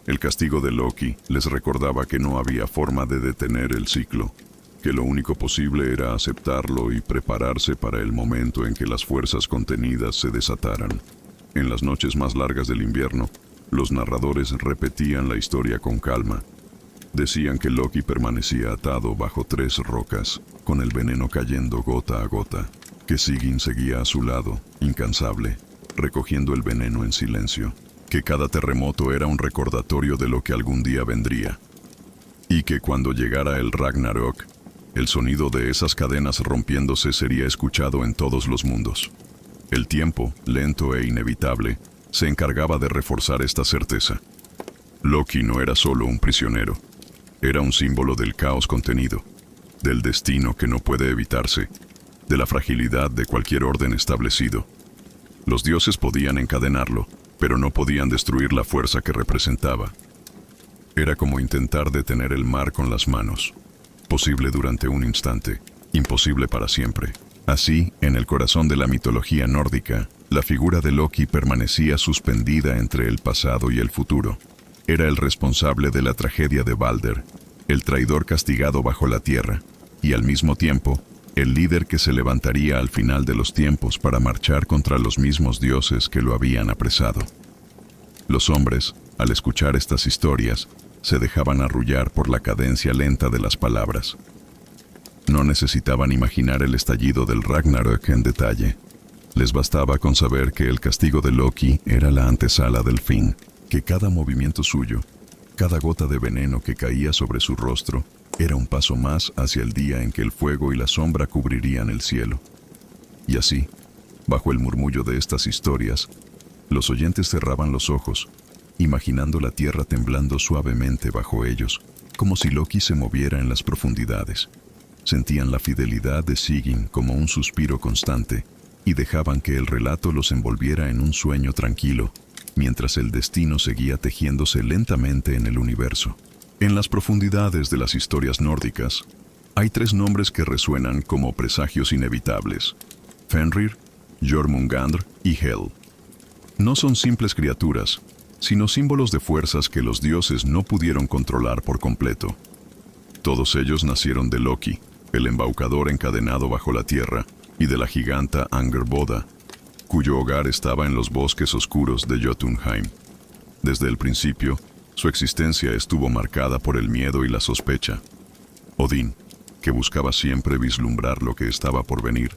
El castigo de Loki les recordaba que no había forma de detener el ciclo, que lo único posible era aceptarlo y prepararse para el momento en que las fuerzas contenidas se desataran. En las noches más largas del invierno, los narradores repetían la historia con calma. Decían que Loki permanecía atado bajo 3 rocas, con el veneno cayendo gota a gota, que Sigyn seguía a su lado, incansable, recogiendo el veneno en silencio, que cada terremoto era un recordatorio de lo que algún día vendría, y que cuando llegara el Ragnarok, el sonido de esas cadenas rompiéndose sería escuchado en todos los mundos. El tiempo, lento e inevitable, se encargaba de reforzar esta certeza. Loki no era solo un prisionero. Era un símbolo del caos contenido, del destino que no puede evitarse, de la fragilidad de cualquier orden establecido. Los dioses podían encadenarlo, pero no podían destruir la fuerza que representaba. Era como intentar detener el mar con las manos, posible durante un instante, imposible para siempre. Así, en el corazón de la mitología nórdica, la figura de Loki permanecía suspendida entre el pasado y el futuro. Era el responsable de la tragedia de Balder, el traidor castigado bajo la tierra, y al mismo tiempo, el líder que se levantaría al final de los tiempos para marchar contra los mismos dioses que lo habían apresado. Los hombres, al escuchar estas historias, se dejaban arrullar por la cadencia lenta de las palabras. No necesitaban imaginar el estallido del Ragnarök en detalle. Les bastaba con saber que el castigo de Loki era la antesala del fin, que cada movimiento suyo, cada gota de veneno que caía sobre su rostro, era un paso más hacia el día en que el fuego y la sombra cubrirían el cielo. Y así, bajo el murmullo de estas historias, los oyentes cerraban los ojos, imaginando la tierra temblando suavemente bajo ellos, como si Loki se moviera en las profundidades. Sentían la fidelidad de Sigyn como un suspiro constante, y dejaban que el relato los envolviera en un sueño tranquilo, mientras el destino seguía tejiéndose lentamente en el universo. En las profundidades de las historias nórdicas, hay 3 nombres que resuenan como presagios inevitables: Fenrir, Jormungandr y Hel. No son simples criaturas, sino símbolos de fuerzas que los dioses no pudieron controlar por completo. Todos ellos nacieron de Loki, el embaucador encadenado bajo la tierra, y de la giganta Angerboda, cuyo hogar estaba en los bosques oscuros de Jotunheim. Desde el principio, su existencia estuvo marcada por el miedo y la sospecha. Odín, que buscaba siempre vislumbrar lo que estaba por venir,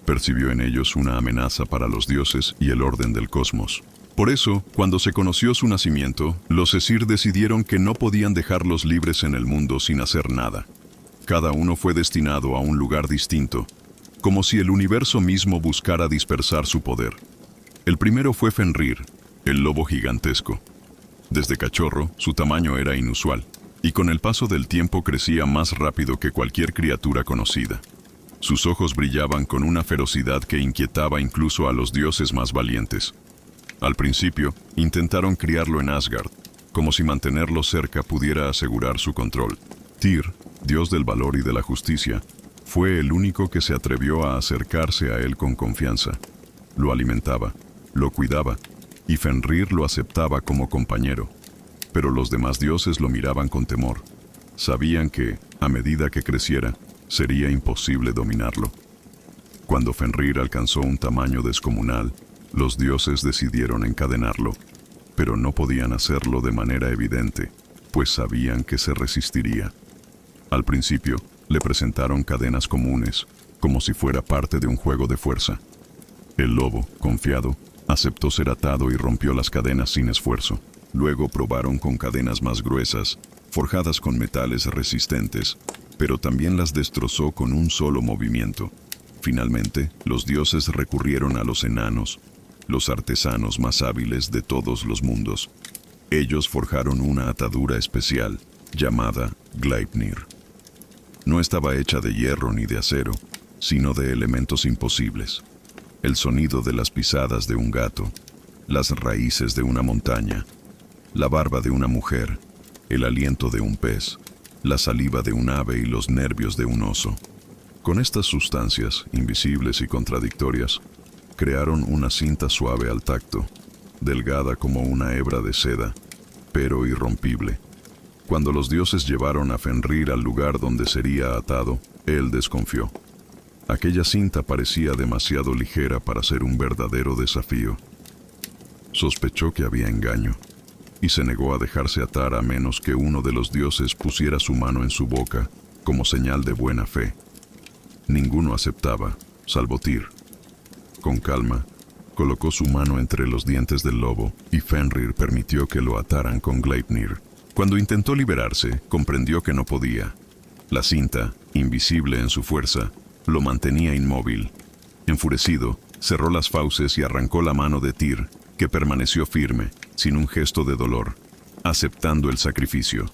percibió en ellos una amenaza para los dioses y el orden del cosmos. Por eso, cuando se conoció su nacimiento, los Aesir decidieron que no podían dejarlos libres en el mundo sin hacer nada. Cada uno fue destinado a un lugar distinto, como si el universo mismo buscara dispersar su poder. El primero fue Fenrir, el lobo gigantesco. Desde cachorro, su tamaño era inusual, y con el paso del tiempo crecía más rápido que cualquier criatura conocida. Sus ojos brillaban con una ferocidad que inquietaba incluso a los dioses más valientes. Al principio, intentaron criarlo en Asgard, como si mantenerlo cerca pudiera asegurar su control. Tyr, dios del valor y de la justicia, fue el único que se atrevió a acercarse a él con confianza. Lo alimentaba, lo cuidaba, y Fenrir lo aceptaba como compañero. Pero los demás dioses lo miraban con temor. Sabían que, a medida que creciera, sería imposible dominarlo. Cuando Fenrir alcanzó un tamaño descomunal, los dioses decidieron encadenarlo, pero no podían hacerlo de manera evidente, pues sabían que se resistiría. Al principio, le presentaron cadenas comunes, como si fuera parte de un juego de fuerza. El lobo, confiado, aceptó ser atado y rompió las cadenas sin esfuerzo. Luego probaron con cadenas más gruesas, forjadas con metales resistentes, pero también las destrozó con un solo movimiento. Finalmente, los dioses recurrieron a los enanos, los artesanos más hábiles de todos los mundos. Ellos forjaron una atadura especial, llamada Gleipnir. No estaba hecha de hierro ni de acero, sino de elementos imposibles. El sonido de las pisadas de un gato, las raíces de una montaña, la barba de una mujer, el aliento de un pez, la saliva de un ave y los nervios de un oso. Con estas sustancias, invisibles y contradictorias, crearon una cinta suave al tacto, delgada como una hebra de seda, pero irrompible. Cuando los dioses llevaron a Fenrir al lugar donde sería atado, él desconfió. Aquella cinta parecía demasiado ligera para ser un verdadero desafío. Sospechó que había engaño, y se negó a dejarse atar a menos que uno de los dioses pusiera su mano en su boca, como señal de buena fe. Ninguno aceptaba, salvo Tyr. Con calma, colocó su mano entre los dientes del lobo, y Fenrir permitió que lo ataran con Gleipnir. Cuando intentó liberarse, comprendió que no podía. La cinta, invisible en su fuerza, lo mantenía inmóvil. Enfurecido, cerró las fauces y arrancó la mano de Tyr, que permaneció firme, sin un gesto de dolor, aceptando el sacrificio.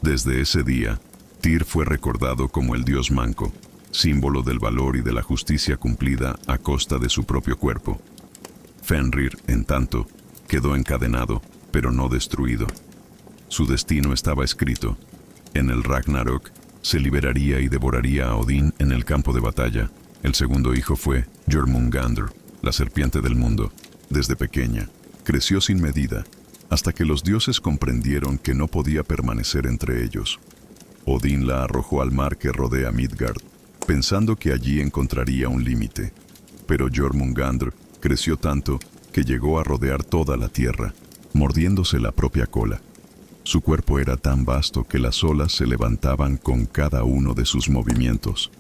Desde ese día, Tyr fue recordado como el dios manco, símbolo del valor y de la justicia cumplida a costa de su propio cuerpo. Fenrir, en tanto, quedó encadenado, pero no destruido. Su destino estaba escrito. En el Ragnarok, se liberaría y devoraría a Odín en el campo de batalla. El segundo hijo fue Jormungandr, la serpiente del mundo. Desde pequeña, creció sin medida, hasta que los dioses comprendieron que no podía permanecer entre ellos. Odín la arrojó al mar que rodea Midgard, pensando que allí encontraría un límite. Pero Jormungandr creció tanto que llegó a rodear toda la tierra, mordiéndose la propia cola. Su cuerpo era tan vasto que las olas se levantaban con cada uno de sus movimientos,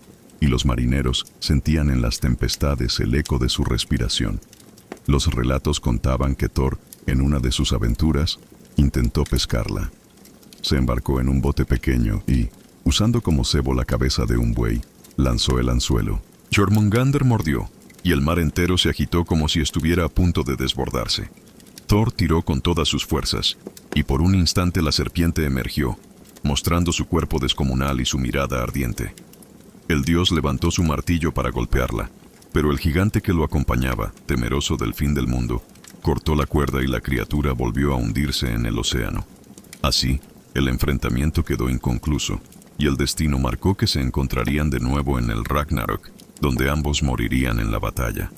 y los marineros sentían en las tempestades el eco de su respiración. Los relatos contaban que Thor, en una de sus aventuras, intentó pescarla. Se embarcó en un bote pequeño y, usando como cebo la cabeza de un buey, lanzó el anzuelo. Jormungandr mordió, y el mar entero se agitó como si estuviera a punto de desbordarse. Thor tiró con todas sus fuerzas, y por un instante la serpiente emergió, mostrando su cuerpo descomunal y su mirada ardiente. El dios levantó su martillo para golpearla, Pero el gigante que lo acompañaba, temeroso del fin del mundo, cortó la cuerda y la criatura volvió a hundirse en el océano. Así, el enfrentamiento quedó inconcluso, y el destino marcó que se encontrarían de nuevo en el Ragnarok, donde ambos morirían en la batalla.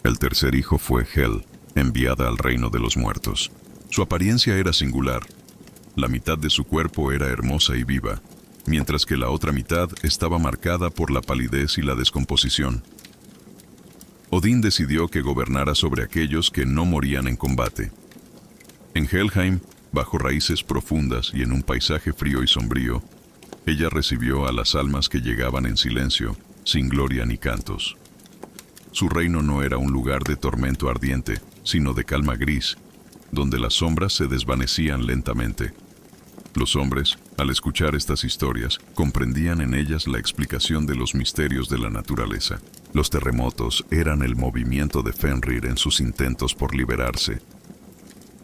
El tercer hijo fue Hel, enviada al reino de los muertos. Su apariencia era singular. La mitad de su cuerpo era hermosa y viva, mientras que la otra mitad estaba marcada por la palidez y la descomposición. Odín decidió que gobernara sobre aquellos que no morían en combate. En Helheim, bajo raíces profundas y en un paisaje frío y sombrío, ella recibió a las almas que llegaban en silencio, sin gloria ni cantos. Su reino no era un lugar de tormento ardiente, sino de calma gris, donde las sombras se desvanecían lentamente. Los hombres, al escuchar estas historias, comprendían en ellas la explicación de los misterios de la naturaleza. Los terremotos eran el movimiento de Fenrir en sus intentos por liberarse.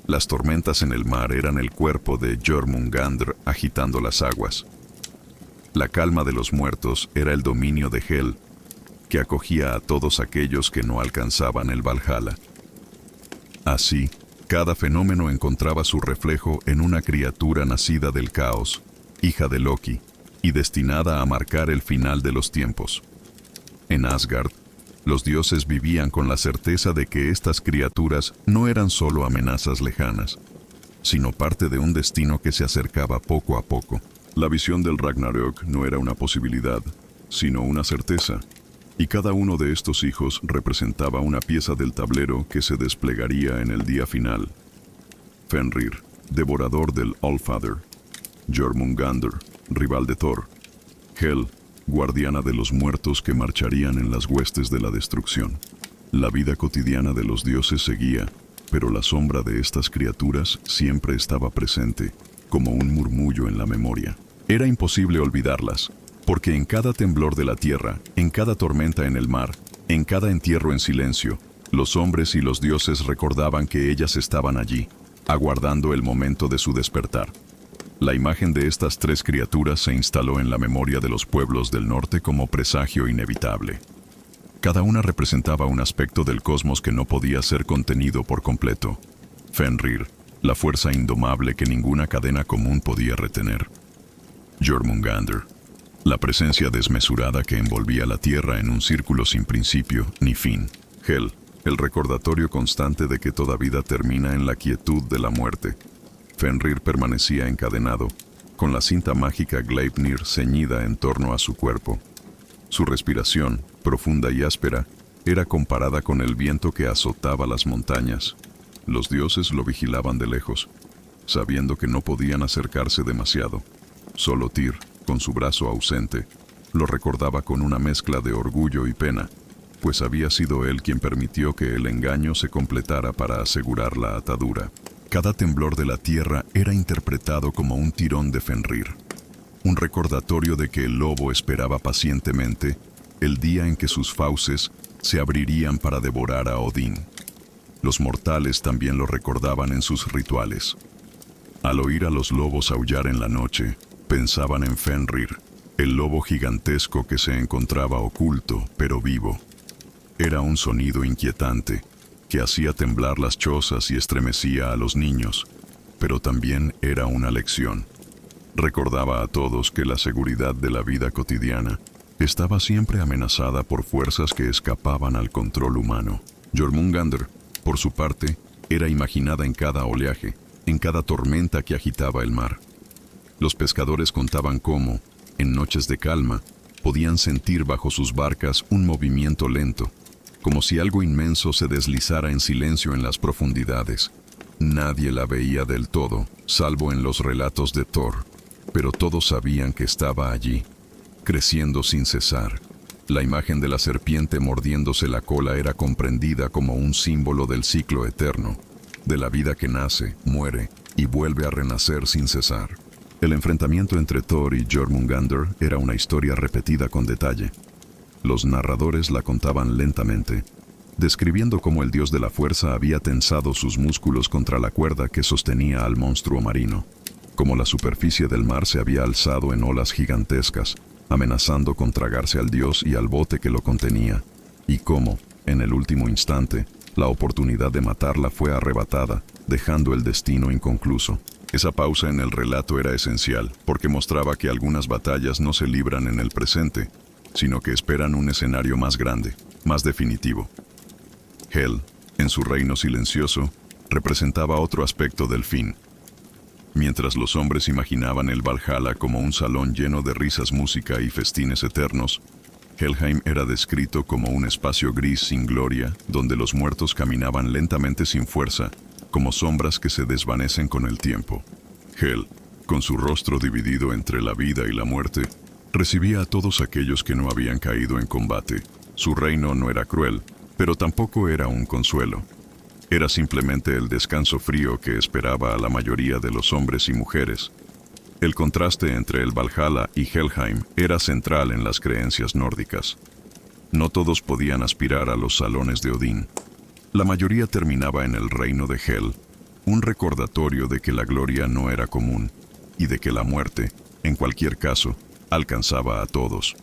Las tormentas en el mar eran el cuerpo de Jormungandr agitando las aguas. La calma de los muertos era el dominio de Hel, que acogía a todos aquellos que no alcanzaban el Valhalla. Así, cada fenómeno encontraba su reflejo en una criatura nacida del caos, hija de Loki, y destinada a marcar el final de los tiempos. En Asgard, los dioses vivían con la certeza de que estas criaturas no eran solo amenazas lejanas, sino parte de un destino que se acercaba poco a poco. La visión del Ragnarök no era una posibilidad, sino una certeza, y cada uno de estos hijos representaba una pieza del tablero que se desplegaría en el día final. Fenrir, devorador del Allfather; Jormungandr, rival de Thor; Hel, guardiana de los muertos que marcharían en las huestes de la destrucción. La vida cotidiana de los dioses seguía, pero la sombra de estas criaturas siempre estaba presente, como un murmullo en la memoria. Era imposible olvidarlas, porque en cada temblor de la tierra, en cada tormenta en el mar, en cada entierro en silencio, los hombres y los dioses recordaban que ellas estaban allí, aguardando el momento de su despertar. La imagen de estas tres criaturas se instaló en la memoria de los pueblos del norte como presagio inevitable. Cada una representaba un aspecto del cosmos que no podía ser contenido por completo. Fenrir, la fuerza indomable que ninguna cadena común podía retener. Jormungandr, la presencia desmesurada que envolvía la tierra en un círculo sin principio ni fin. Hel, el recordatorio constante de que toda vida termina en la quietud de la muerte. Fenrir permanecía encadenado, con la cinta mágica Gleipnir ceñida en torno a su cuerpo. Su respiración, profunda y áspera, era comparada con el viento que azotaba las montañas. Los dioses lo vigilaban de lejos, sabiendo que no podían acercarse demasiado. Solo Tyr, con su brazo ausente, lo recordaba con una mezcla de orgullo y pena, pues había sido él quien permitió que el engaño se completara para asegurar la atadura. Cada temblor de la tierra era interpretado como un tirón de Fenrir, un recordatorio de que el lobo esperaba pacientemente el día en que sus fauces se abrirían para devorar a Odín. Los mortales también lo recordaban en sus rituales. Al oír a los lobos aullar en la noche, pensaban en Fenrir, el lobo gigantesco que se encontraba oculto, pero vivo. Era un sonido inquietante, que hacía temblar las chozas y estremecía a los niños, pero también era una lección. Recordaba a todos que la seguridad de la vida cotidiana estaba siempre amenazada por fuerzas que escapaban al control humano. Jormungandr, por su parte, era imaginada en cada oleaje, en cada tormenta que agitaba el mar. Los pescadores contaban cómo, en noches de calma, podían sentir bajo sus barcas un movimiento lento, como si algo inmenso se deslizara en silencio en las profundidades. Nadie la veía del todo, salvo en los relatos de Thor, pero todos sabían que estaba allí, creciendo sin cesar. La imagen de la serpiente mordiéndose la cola era comprendida como un símbolo del ciclo eterno, de la vida que nace, muere y vuelve a renacer sin cesar. El enfrentamiento entre Thor y Jormungandr era una historia repetida con detalle. Los narradores la contaban lentamente, describiendo cómo el dios de la fuerza había tensado sus músculos contra la cuerda que sostenía al monstruo marino, cómo la superficie del mar se había alzado en olas gigantescas, amenazando con tragarse al dios y al bote que lo contenía. y cómo, en el último instante, la oportunidad de matarla fue arrebatada, dejando el destino inconcluso. Esa pausa en el relato era esencial, porque mostraba que algunas batallas no se libran en el presente, sino que esperan un escenario más grande, más definitivo. Hel, en su reino silencioso, representaba otro aspecto del fin. Mientras los hombres imaginaban el Valhalla como un salón lleno de risas, música y festines eternos, Helheim era descrito como un espacio gris sin gloria, donde los muertos caminaban lentamente sin fuerza, como sombras que se desvanecen con el tiempo. Hel, con su rostro dividido entre la vida y la muerte, recibía a todos aquellos que no habían caído en combate. Su reino no era cruel, pero tampoco era un consuelo. Era simplemente el descanso frío que esperaba a la mayoría de los hombres y mujeres. El contraste entre el Valhalla y Helheim era central en las creencias nórdicas. No todos podían aspirar a los salones de Odín. La mayoría terminaba en el reino de Hel, un recordatorio de que la gloria no era común y de que la muerte, en cualquier caso, alcanzaba a todos.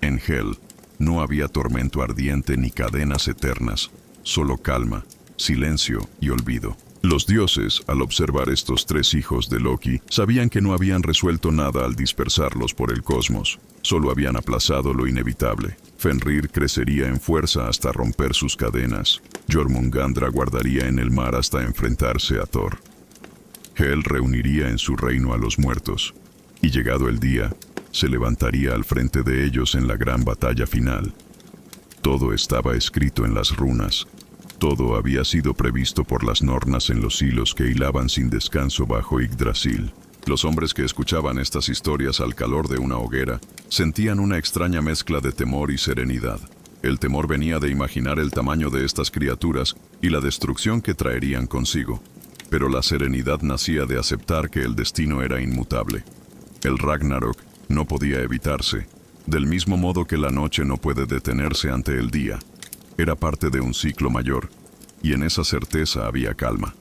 En Hel no había tormento ardiente ni cadenas eternas, solo calma, silencio y olvido. Los dioses, al observar estos tres hijos de Loki, sabían que no habían resuelto nada al dispersarlos por el cosmos, solo habían aplazado lo inevitable. Fenrir crecería en fuerza hasta romper sus cadenas. Jormungandr aguardaría en el mar hasta enfrentarse a Thor. Hel reuniría en su reino a los muertos, y llegado el día, se levantaría al frente de ellos en la gran batalla final. Todo estaba escrito en las runas. Todo había sido previsto por las nornas en los hilos que hilaban sin descanso bajo Yggdrasil. Los hombres que escuchaban estas historias al calor de una hoguera sentían una extraña mezcla de temor y serenidad. El temor venía de imaginar el tamaño de estas criaturas y la destrucción que traerían consigo. Pero la serenidad nacía de aceptar que el destino era inmutable. El Ragnarok no podía evitarse, del mismo modo que la noche no puede detenerse ante el día. Era parte de un ciclo mayor, y en esa certeza había calma.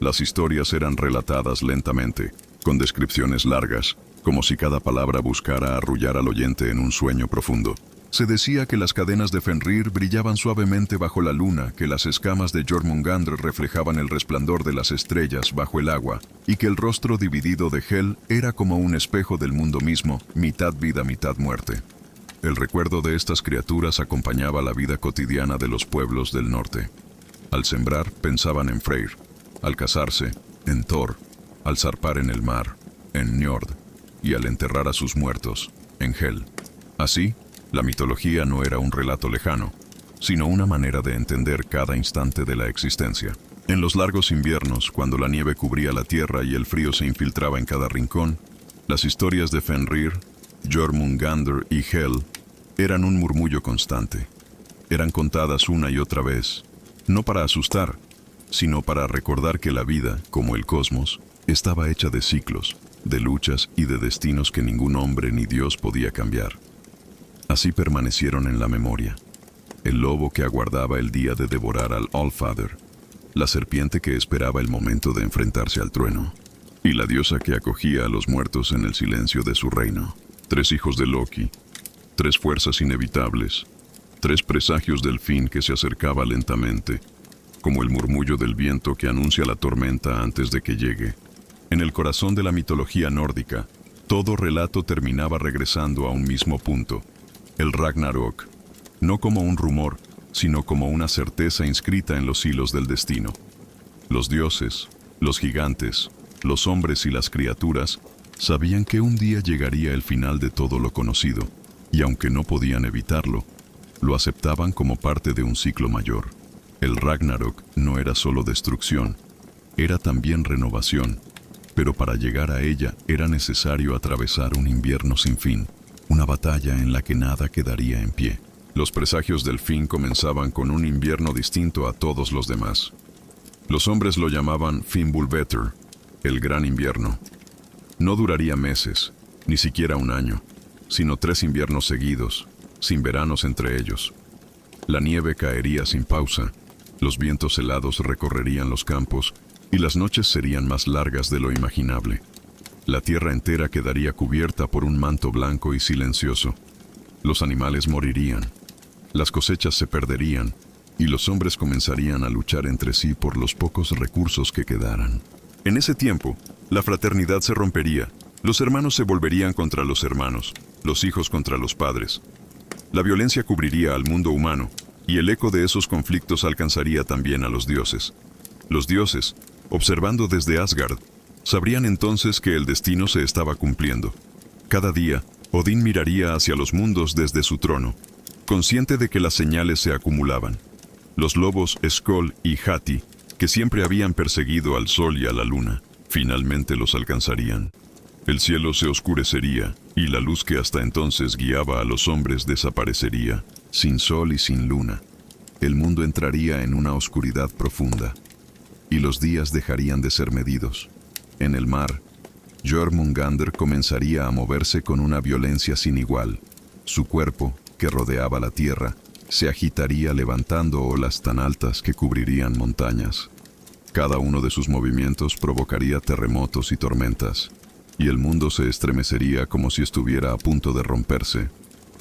Las historias eran relatadas lentamente, con descripciones largas, como si cada palabra buscara arrullar al oyente en un sueño profundo. Se decía que las cadenas de Fenrir brillaban suavemente bajo la luna, que las escamas de Jormungandr reflejaban el resplandor de las estrellas bajo el agua, y que el rostro dividido de Hel era como un espejo del mundo mismo, mitad vida, mitad muerte. El recuerdo de estas criaturas acompañaba la vida cotidiana de los pueblos del norte. Al sembrar, pensaban en Freyr. Al casarse, en Thor. Al zarpar en el mar, en Njord. Y al enterrar a sus muertos, en Hel. Así, la mitología no era un relato lejano, sino una manera de entender cada instante de la existencia. En los largos inviernos, cuando la nieve cubría la tierra y el frío se infiltraba en cada rincón, las historias de Fenrir, Jormungandr y Hel eran un murmullo constante. Eran contadas una y otra vez, no para asustar, sino para recordar que la vida, como el cosmos, estaba hecha de ciclos, de luchas y de destinos que ningún hombre ni Dios podía cambiar. Así permanecieron en la memoria. El lobo que aguardaba el día de devorar al Allfather, la serpiente que esperaba el momento de enfrentarse al trueno, y la diosa que acogía a los muertos en el silencio de su reino. Tres hijos de Loki, tres fuerzas inevitables, tres presagios del fin que se acercaba lentamente, como el murmullo del viento que anuncia la tormenta antes de que llegue. En el corazón de la mitología nórdica, todo relato terminaba regresando a un mismo punto, el Ragnarok, no como un rumor, sino como una certeza inscrita en los hilos del destino. Los dioses, los gigantes, los hombres y las criaturas sabían que un día llegaría el final de todo lo conocido, y aunque no podían evitarlo, lo aceptaban como parte de un ciclo mayor. El Ragnarok no era solo destrucción, era también renovación, pero para llegar a ella era necesario atravesar un invierno sin fin, una batalla en la que nada quedaría en pie. Los presagios del fin comenzaban con un invierno distinto a todos los demás. Los hombres lo llamaban Fimbulvetr, el gran invierno. No duraría meses, ni siquiera un año, sino 3 inviernos seguidos, sin veranos entre ellos. La nieve caería sin pausa, los vientos helados recorrerían los campos y las noches serían más largas de lo imaginable. La tierra entera quedaría cubierta por un manto blanco y silencioso. Los animales morirían. Las cosechas se perderían y los hombres comenzarían a luchar entre sí por los pocos recursos que quedaran. En ese tiempo, la fraternidad se rompería, los hermanos se volverían contra los hermanos, los hijos contra los padres. La violencia cubriría al mundo humano, y el eco de esos conflictos alcanzaría también a los dioses. Los dioses, observando desde Asgard, sabrían entonces que el destino se estaba cumpliendo. Cada día, Odín miraría hacia los mundos desde su trono, consciente de que las señales se acumulaban. Los lobos Skoll y Hati, que siempre habían perseguido al sol y a la luna, finalmente los alcanzarían. El cielo se oscurecería, y la luz que hasta entonces guiaba a los hombres desaparecería, sin sol y sin luna. El mundo entraría en una oscuridad profunda, y los días dejarían de ser medidos. En el mar, Jormungandr comenzaría a moverse con una violencia sin igual. Su cuerpo, que rodeaba la tierra, se agitaría levantando olas tan altas que cubrirían montañas. Cada uno de sus movimientos provocaría terremotos y tormentas, y el mundo se estremecería como si estuviera a punto de romperse.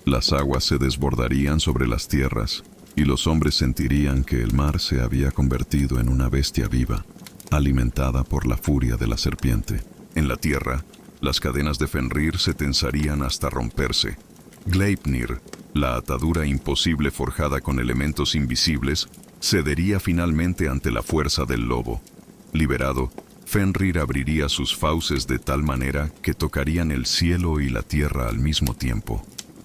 Las aguas se desbordarían sobre las tierras, y los hombres sentirían que el mar se había convertido en una bestia viva, alimentada por la furia de la serpiente. En la tierra, las cadenas de Fenrir se tensarían hasta romperse. Gleipnir, la atadura imposible forjada con elementos invisibles, cedería finalmente ante la fuerza del lobo. Liberado, Fenrir abriría sus fauces de tal manera que tocarían el cielo y la tierra al mismo tiempo.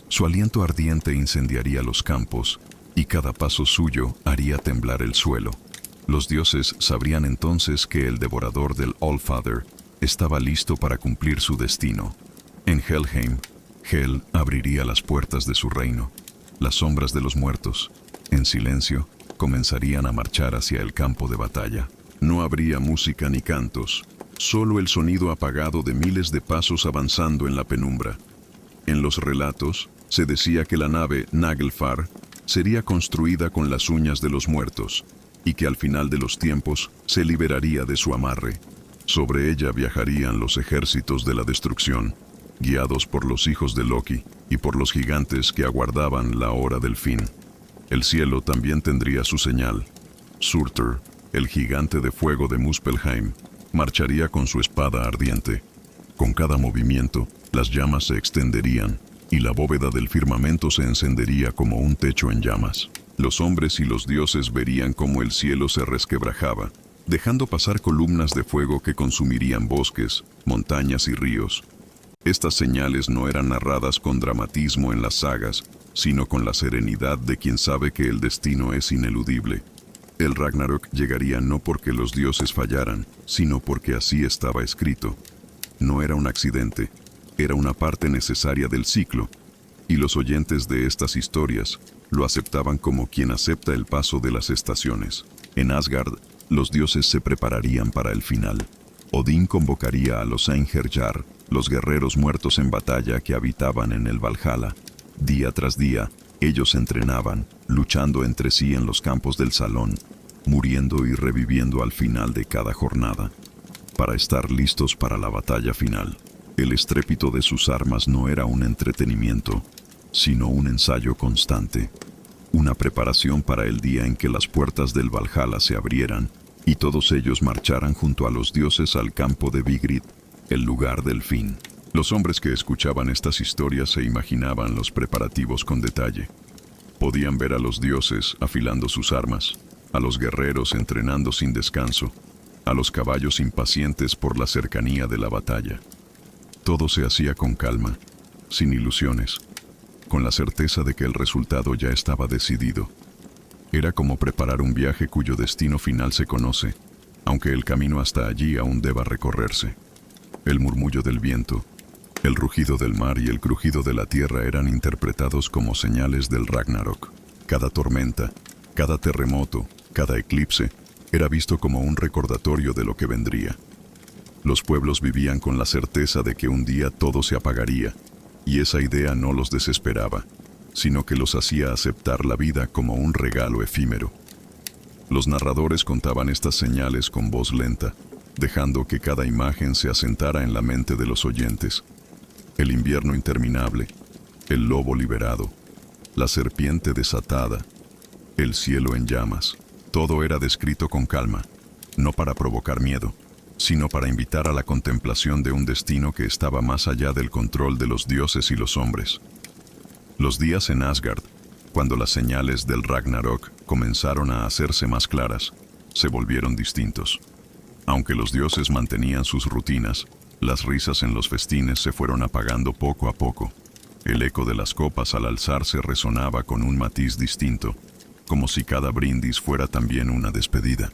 Su aliento ardiente incendiaría los campos, y cada paso suyo haría temblar el suelo. Los dioses sabrían entonces que el devorador del Allfather estaba listo para cumplir su destino. En Helheim, Hel abriría las puertas de su reino. Las sombras de los muertos, en silencio, comenzarían a marchar hacia el campo de batalla. No habría música ni cantos, solo el sonido apagado de miles de pasos avanzando en la penumbra. En los relatos, se decía que la nave Naglfar sería construida con las uñas de los muertos, y que al final de los tiempos se liberaría de su amarre. Sobre ella viajarían los ejércitos de la destrucción, guiados por los hijos de Loki y por los gigantes que aguardaban la hora del fin. El cielo también tendría su señal. Surtur, el gigante de fuego de Muspelheim, marcharía con su espada ardiente. Con cada movimiento, las llamas se extenderían, y la bóveda del firmamento se encendería como un techo en llamas. Los hombres y los dioses verían cómo el cielo se resquebrajaba, dejando pasar columnas de fuego que consumirían bosques, montañas y ríos. Estas señales no eran narradas con dramatismo en las sagas, sino con la serenidad de quien sabe que el destino es ineludible. El Ragnarok llegaría no porque los dioses fallaran, sino porque así estaba escrito. No era un accidente, era una parte necesaria del ciclo, y los oyentes de estas historias lo aceptaban como quien acepta el paso de las estaciones. En Asgard, los dioses se prepararían para el final. Odín convocaría a los Einherjar, los guerreros muertos en batalla que habitaban en el Valhalla. Día tras día, ellos entrenaban, luchando entre sí en los campos del Salón, muriendo y reviviendo al final de cada jornada, para estar listos para la batalla final. El estrépito de sus armas no era un entretenimiento, sino un ensayo constante, una preparación para el día en que las puertas del Valhalla se abrieran y todos ellos marcharan junto a los dioses al campo de Vigrid, el lugar del fin. Los hombres que escuchaban estas historias se imaginaban los preparativos con detalle. Podían ver a los dioses afilando sus armas, a los guerreros entrenando sin descanso, a los caballos impacientes por la cercanía de la batalla. Todo se hacía con calma, sin ilusiones, con la certeza de que el resultado ya estaba decidido. Era como preparar un viaje cuyo destino final se conoce, aunque el camino hasta allí aún deba recorrerse. El murmullo del viento, el rugido del mar y el crujido de la tierra eran interpretados como señales del Ragnarok. Cada tormenta, cada terremoto, cada eclipse, era visto como un recordatorio de lo que vendría. Los pueblos vivían con la certeza de que un día todo se apagaría, y esa idea no los desesperaba, sino que los hacía aceptar la vida como un regalo efímero. Los narradores contaban estas señales con voz lenta, dejando que cada imagen se asentara en la mente de los oyentes. El invierno interminable, el lobo liberado, la serpiente desatada, el cielo en llamas. Todo era descrito con calma, no para provocar miedo, sino para invitar a la contemplación de un destino que estaba más allá del control de los dioses y los hombres. Los días en Asgard, cuando las señales del Ragnarok comenzaron a hacerse más claras, se volvieron distintos. Aunque los dioses mantenían sus rutinas, las risas en los festines se fueron apagando poco a poco. El eco de las copas al alzarse resonaba con un matiz distinto, como si cada brindis fuera también una despedida.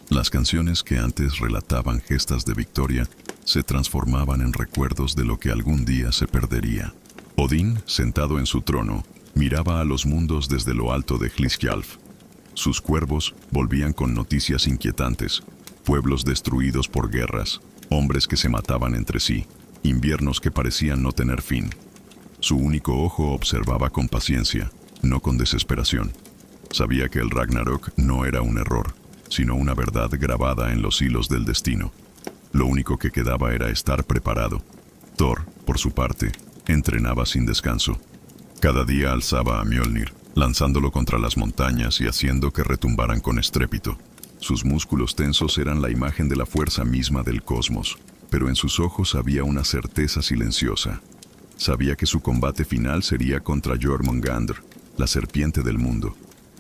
Las canciones que antes relataban gestas de victoria se transformaban en recuerdos de lo que algún día se perdería. Odín, sentado en su trono, miraba a los mundos desde lo alto de Hlidskjalf. Sus cuervos volvían con noticias inquietantes, pueblos destruidos por guerras, hombres que se mataban entre sí, inviernos que parecían no tener fin. Su único ojo observaba con paciencia, no con desesperación. Sabía que el Ragnarok no era un error, sino una verdad grabada en los hilos del destino. Lo único que quedaba era estar preparado. Thor, por su parte, entrenaba sin descanso. Cada día alzaba a Mjolnir, lanzándolo contra las montañas y haciendo que retumbaran con estrépito. Sus músculos tensos eran la imagen de la fuerza misma del cosmos, pero en sus ojos había una certeza silenciosa. Sabía que su combate final sería contra Jormungandr, la serpiente del mundo,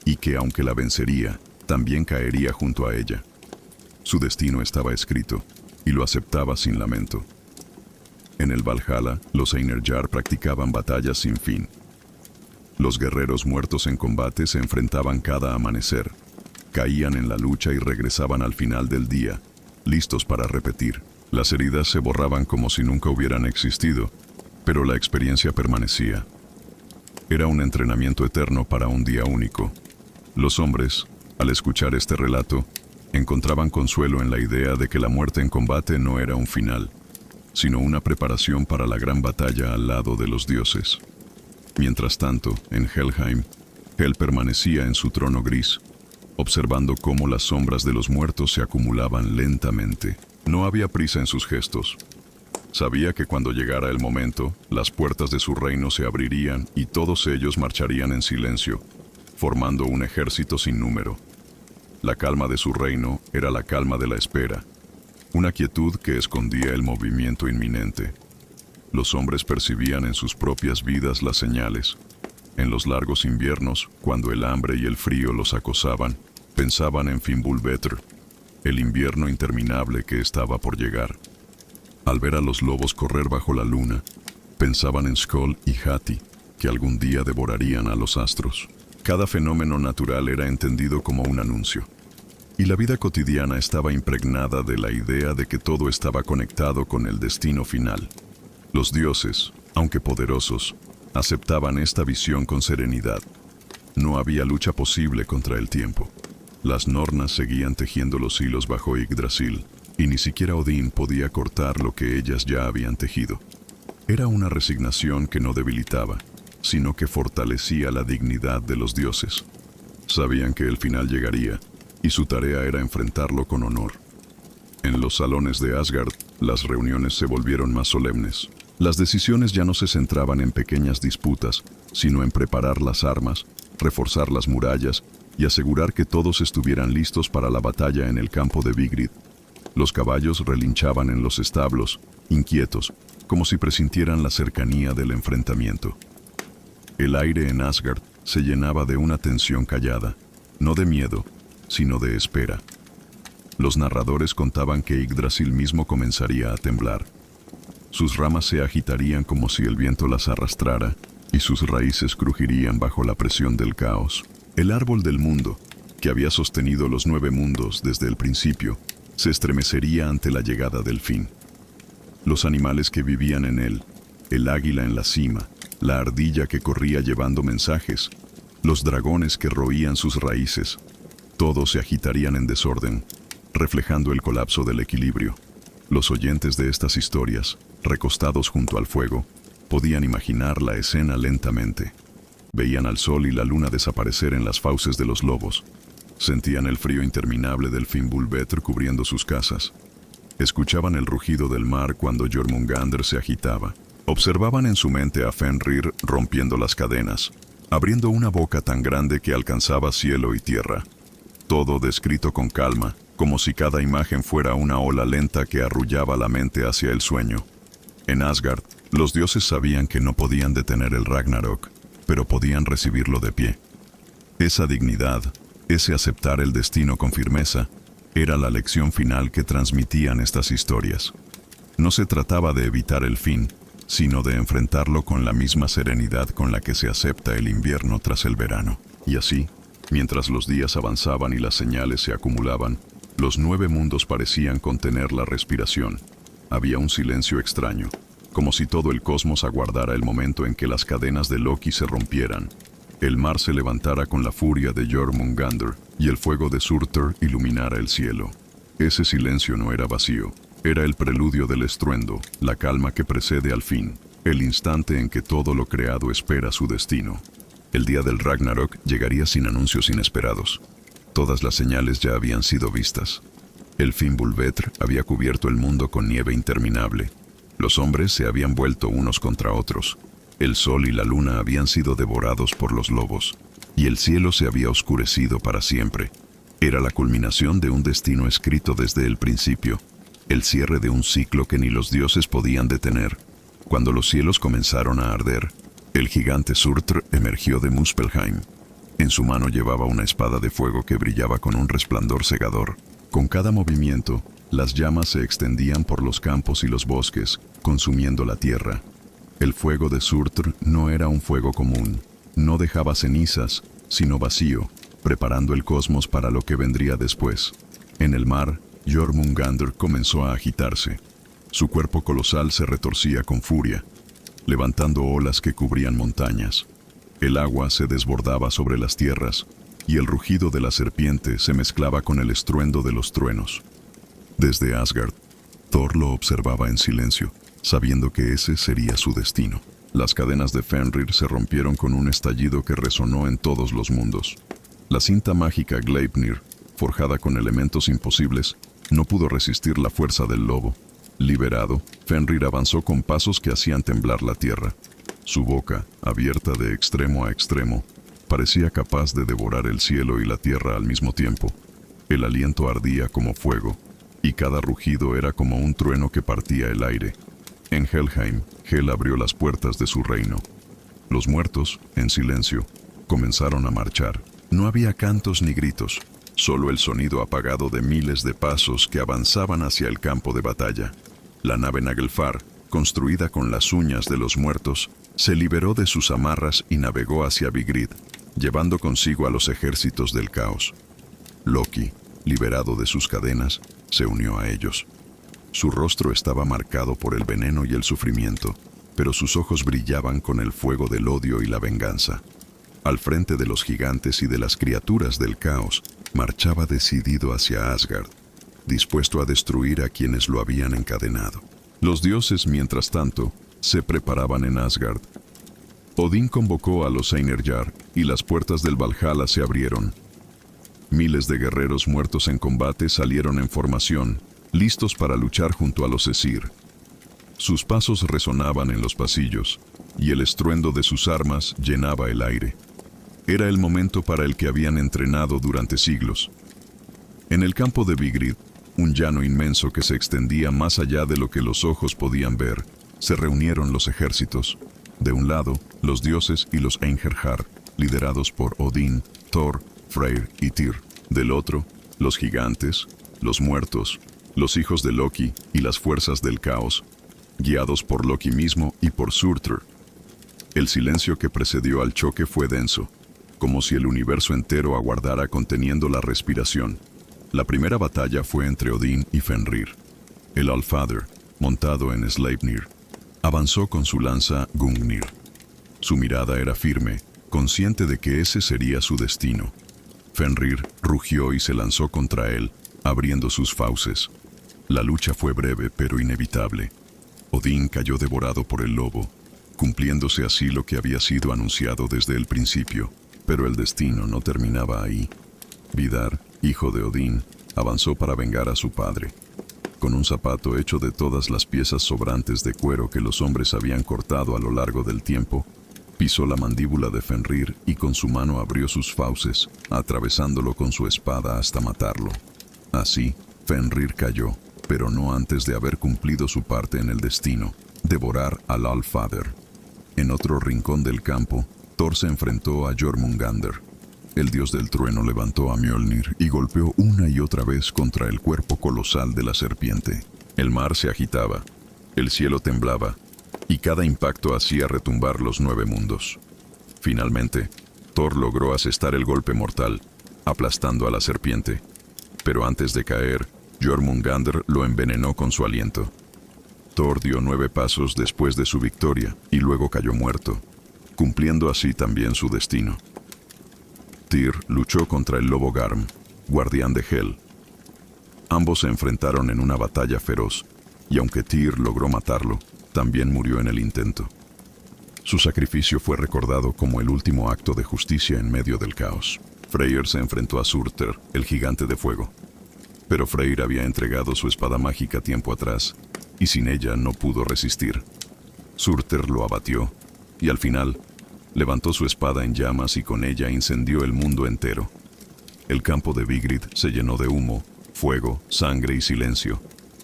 y que aunque la vencería, también caería junto a ella. Su destino estaba escrito, y lo aceptaba sin lamento. En el Valhalla, los Einherjar practicaban batallas sin fin. Los guerreros muertos en combate se enfrentaban cada amanecer, caían en la lucha y regresaban al final del día, listos para repetir. Las heridas se borraban como si nunca hubieran existido, pero la experiencia permanecía. Era un entrenamiento eterno para un día único. Los hombres, al escuchar este relato, encontraban consuelo en la idea de que la muerte en combate no era un final, sino una preparación para la gran batalla al lado de los dioses. Mientras tanto, en Helheim, Hel permanecía en su trono gris, observando cómo las sombras de los muertos se acumulaban lentamente. No había prisa en sus gestos. Sabía que cuando llegara el momento, las puertas de su reino se abrirían y todos ellos marcharían en silencio, formando un ejército sin número. La calma de su reino era la calma de la espera, una quietud que escondía el movimiento inminente. Los hombres percibían en sus propias vidas las señales. En los largos inviernos, cuando el hambre y el frío los acosaban, pensaban en Fimbulvetr, el invierno interminable que estaba por llegar. Al ver a los lobos correr bajo la luna, pensaban en Skoll y Hati, que algún día devorarían a los astros. Cada fenómeno natural era entendido como un anuncio, y la vida cotidiana estaba impregnada de la idea de que todo estaba conectado con el destino final. Los dioses, aunque poderosos, aceptaban esta visión con serenidad. No había lucha posible contra el tiempo. Las Nornas seguían tejiendo los hilos bajo Yggdrasil, y ni siquiera Odín podía cortar lo que ellas ya habían tejido. Era una resignación que no debilitaba, sino que fortalecía la dignidad de los dioses. Sabían que el final llegaría, y su tarea era enfrentarlo con honor. En los salones de Asgard, las reuniones se volvieron más solemnes. Las decisiones ya no se centraban en pequeñas disputas, sino en preparar las armas, reforzar las murallas y asegurar que todos estuvieran listos para la batalla en el campo de Vigrid. Los caballos relinchaban en los establos, inquietos, como si presintieran la cercanía del enfrentamiento. El aire en Asgard se llenaba de una tensión callada, no de miedo, sino de espera. Los narradores contaban que Yggdrasil mismo comenzaría a temblar. Sus ramas se agitarían como si el viento las arrastrara, y sus raíces crujirían bajo la presión del caos. El árbol del mundo, que había sostenido los 9 mundos desde el principio, se estremecería ante la llegada del fin. Los animales que vivían en él, el águila en la cima, la ardilla que corría llevando mensajes, los dragones que roían sus raíces, todos se agitarían en desorden, reflejando el colapso del equilibrio. Los oyentes de estas historias, recostados junto al fuego, podían imaginar la escena lentamente. Veían al sol y la luna desaparecer en las fauces de los lobos. Sentían el frío interminable del Fimbulvetr cubriendo sus casas. Escuchaban el rugido del mar cuando Jormungandr se agitaba. Observaban en su mente a Fenrir rompiendo las cadenas, abriendo una boca tan grande que alcanzaba cielo y tierra. Todo descrito con calma, como si cada imagen fuera una ola lenta que arrullaba la mente hacia el sueño. En Asgard, los dioses sabían que no podían detener el Ragnarok, pero podían recibirlo de pie. Esa dignidad, ese aceptar el destino con firmeza, era la lección final que transmitían estas historias. No se trataba de evitar el fin, sino de enfrentarlo con la misma serenidad con la que se acepta el invierno tras el verano. Y así, mientras los días avanzaban y las señales se acumulaban, los 9 mundos parecían contener la respiración. Había un silencio extraño, como si todo el cosmos aguardara el momento en que las cadenas de Loki se rompieran, el mar se levantara con la furia de Jormungandr y el fuego de Surtur iluminara el cielo. Ese silencio no era vacío, era el preludio del estruendo, la calma que precede al fin, el instante en que todo lo creado espera su destino. El día del Ragnarok llegaría sin anuncios inesperados. Todas las señales ya habían sido vistas. El Fimbulvetr había cubierto el mundo con nieve interminable. Los hombres se habían vuelto unos contra otros. El sol y la luna habían sido devorados por los lobos, y el cielo se había oscurecido para siempre. Era la culminación de un destino escrito desde el principio, el cierre de un ciclo que ni los dioses podían detener. Cuando los cielos comenzaron a arder, el gigante Surtr emergió de Muspelheim. En su mano llevaba una espada de fuego que brillaba con un resplandor cegador. Con cada movimiento, las llamas se extendían por los campos y los bosques, consumiendo la tierra. El fuego de Surtr no era un fuego común. No dejaba cenizas, sino vacío, preparando el cosmos para lo que vendría después. En el mar, Jormungandr comenzó a agitarse. Su cuerpo colosal se retorcía con furia, levantando olas que cubrían montañas. El agua se desbordaba sobre las tierras, y el rugido de la serpiente se mezclaba con el estruendo de los truenos. Desde Asgard, Thor lo observaba en silencio, sabiendo que ese sería su destino. Las cadenas de Fenrir se rompieron con un estallido que resonó en todos los mundos. La cinta mágica Gleipnir, forjada con elementos imposibles, no pudo resistir la fuerza del lobo. Liberado, Fenrir avanzó con pasos que hacían temblar la tierra. Su boca, abierta de extremo a extremo, parecía capaz de devorar el cielo y la tierra al mismo tiempo. El aliento ardía como fuego, y cada rugido era como un trueno que partía el aire. En Helheim, Hel abrió las puertas de su reino. Los muertos, en silencio, comenzaron a marchar. No había cantos ni gritos, solo el sonido apagado de miles de pasos que avanzaban hacia el campo de batalla. La nave Nagelfar, construida con las uñas de los muertos, se liberó de sus amarras y navegó hacia Vigrid, llevando consigo a los ejércitos del caos. Loki, liberado de sus cadenas, se unió a ellos. Su rostro estaba marcado por el veneno y el sufrimiento, pero sus ojos brillaban con el fuego del odio y la venganza. Al frente de los gigantes y de las criaturas del caos, marchaba decidido hacia Asgard, dispuesto a destruir a quienes lo habían encadenado. Los dioses, mientras tanto, se preparaban en Asgard. Odín convocó a los Einherjar y las puertas del Valhalla se abrieron. Miles de guerreros muertos en combate salieron en formación, listos para luchar junto a los Aesir. Sus pasos resonaban en los pasillos, y el estruendo de sus armas llenaba el aire. Era el momento para el que habían entrenado durante siglos. En el campo de Vigrid, un llano inmenso que se extendía más allá de lo que los ojos podían ver, se reunieron los ejércitos. De un lado, los dioses y los Einherjar, liderados por Odín, Thor, Freyr y Tyr. Del otro, los gigantes, los muertos, los hijos de Loki y las fuerzas del caos, guiados por Loki mismo y por Surtr. El silencio que precedió al choque fue denso, como si el universo entero aguardara conteniendo la respiración. La primera batalla fue entre Odín y Fenrir. El Allfather, montado en Sleipnir, avanzó con su lanza Gungnir. Su mirada era firme, consciente de que ese sería su destino. Fenrir rugió y se lanzó contra él, abriendo sus fauces. La lucha fue breve pero inevitable. Odín cayó devorado por el lobo, cumpliéndose así lo que había sido anunciado desde el principio. Pero el destino no terminaba ahí. Vidar, hijo de Odín, avanzó para vengar a su padre. Con un zapato hecho de todas las piezas sobrantes de cuero que los hombres habían cortado a lo largo del tiempo, Pisó la mandíbula de Fenrir y con su mano abrió sus fauces, atravesándolo con su espada hasta matarlo. Así, Fenrir cayó, pero no antes de haber cumplido su parte en el destino, devorar al Allfather. En otro rincón del campo, Thor se enfrentó a Jormungandr. El dios del trueno levantó a Mjolnir y golpeó una y otra vez contra el cuerpo colosal de la serpiente. El mar se agitaba, el cielo temblaba, y cada impacto hacía retumbar los 9 mundos. Finalmente, Thor logró asestar el golpe mortal, aplastando a la serpiente. Pero antes de caer, Jormungandr lo envenenó con su aliento. Thor dio 9 pasos después de su victoria y luego cayó muerto, cumpliendo así también su destino. Tyr luchó contra el lobo Garm, guardián de Hel. Ambos se enfrentaron en una batalla feroz, y aunque Tyr logró matarlo, también murió en el intento. Su sacrificio fue recordado como el último acto de justicia en medio del caos. Freyr se enfrentó a Surtr, el gigante de fuego. Pero Freyr había entregado su espada mágica tiempo atrás, y sin ella no pudo resistir. Surtr lo abatió, y al final, levantó su espada en llamas y con ella incendió el mundo entero. El campo de Vigrid se llenó de humo, fuego, sangre y silencio.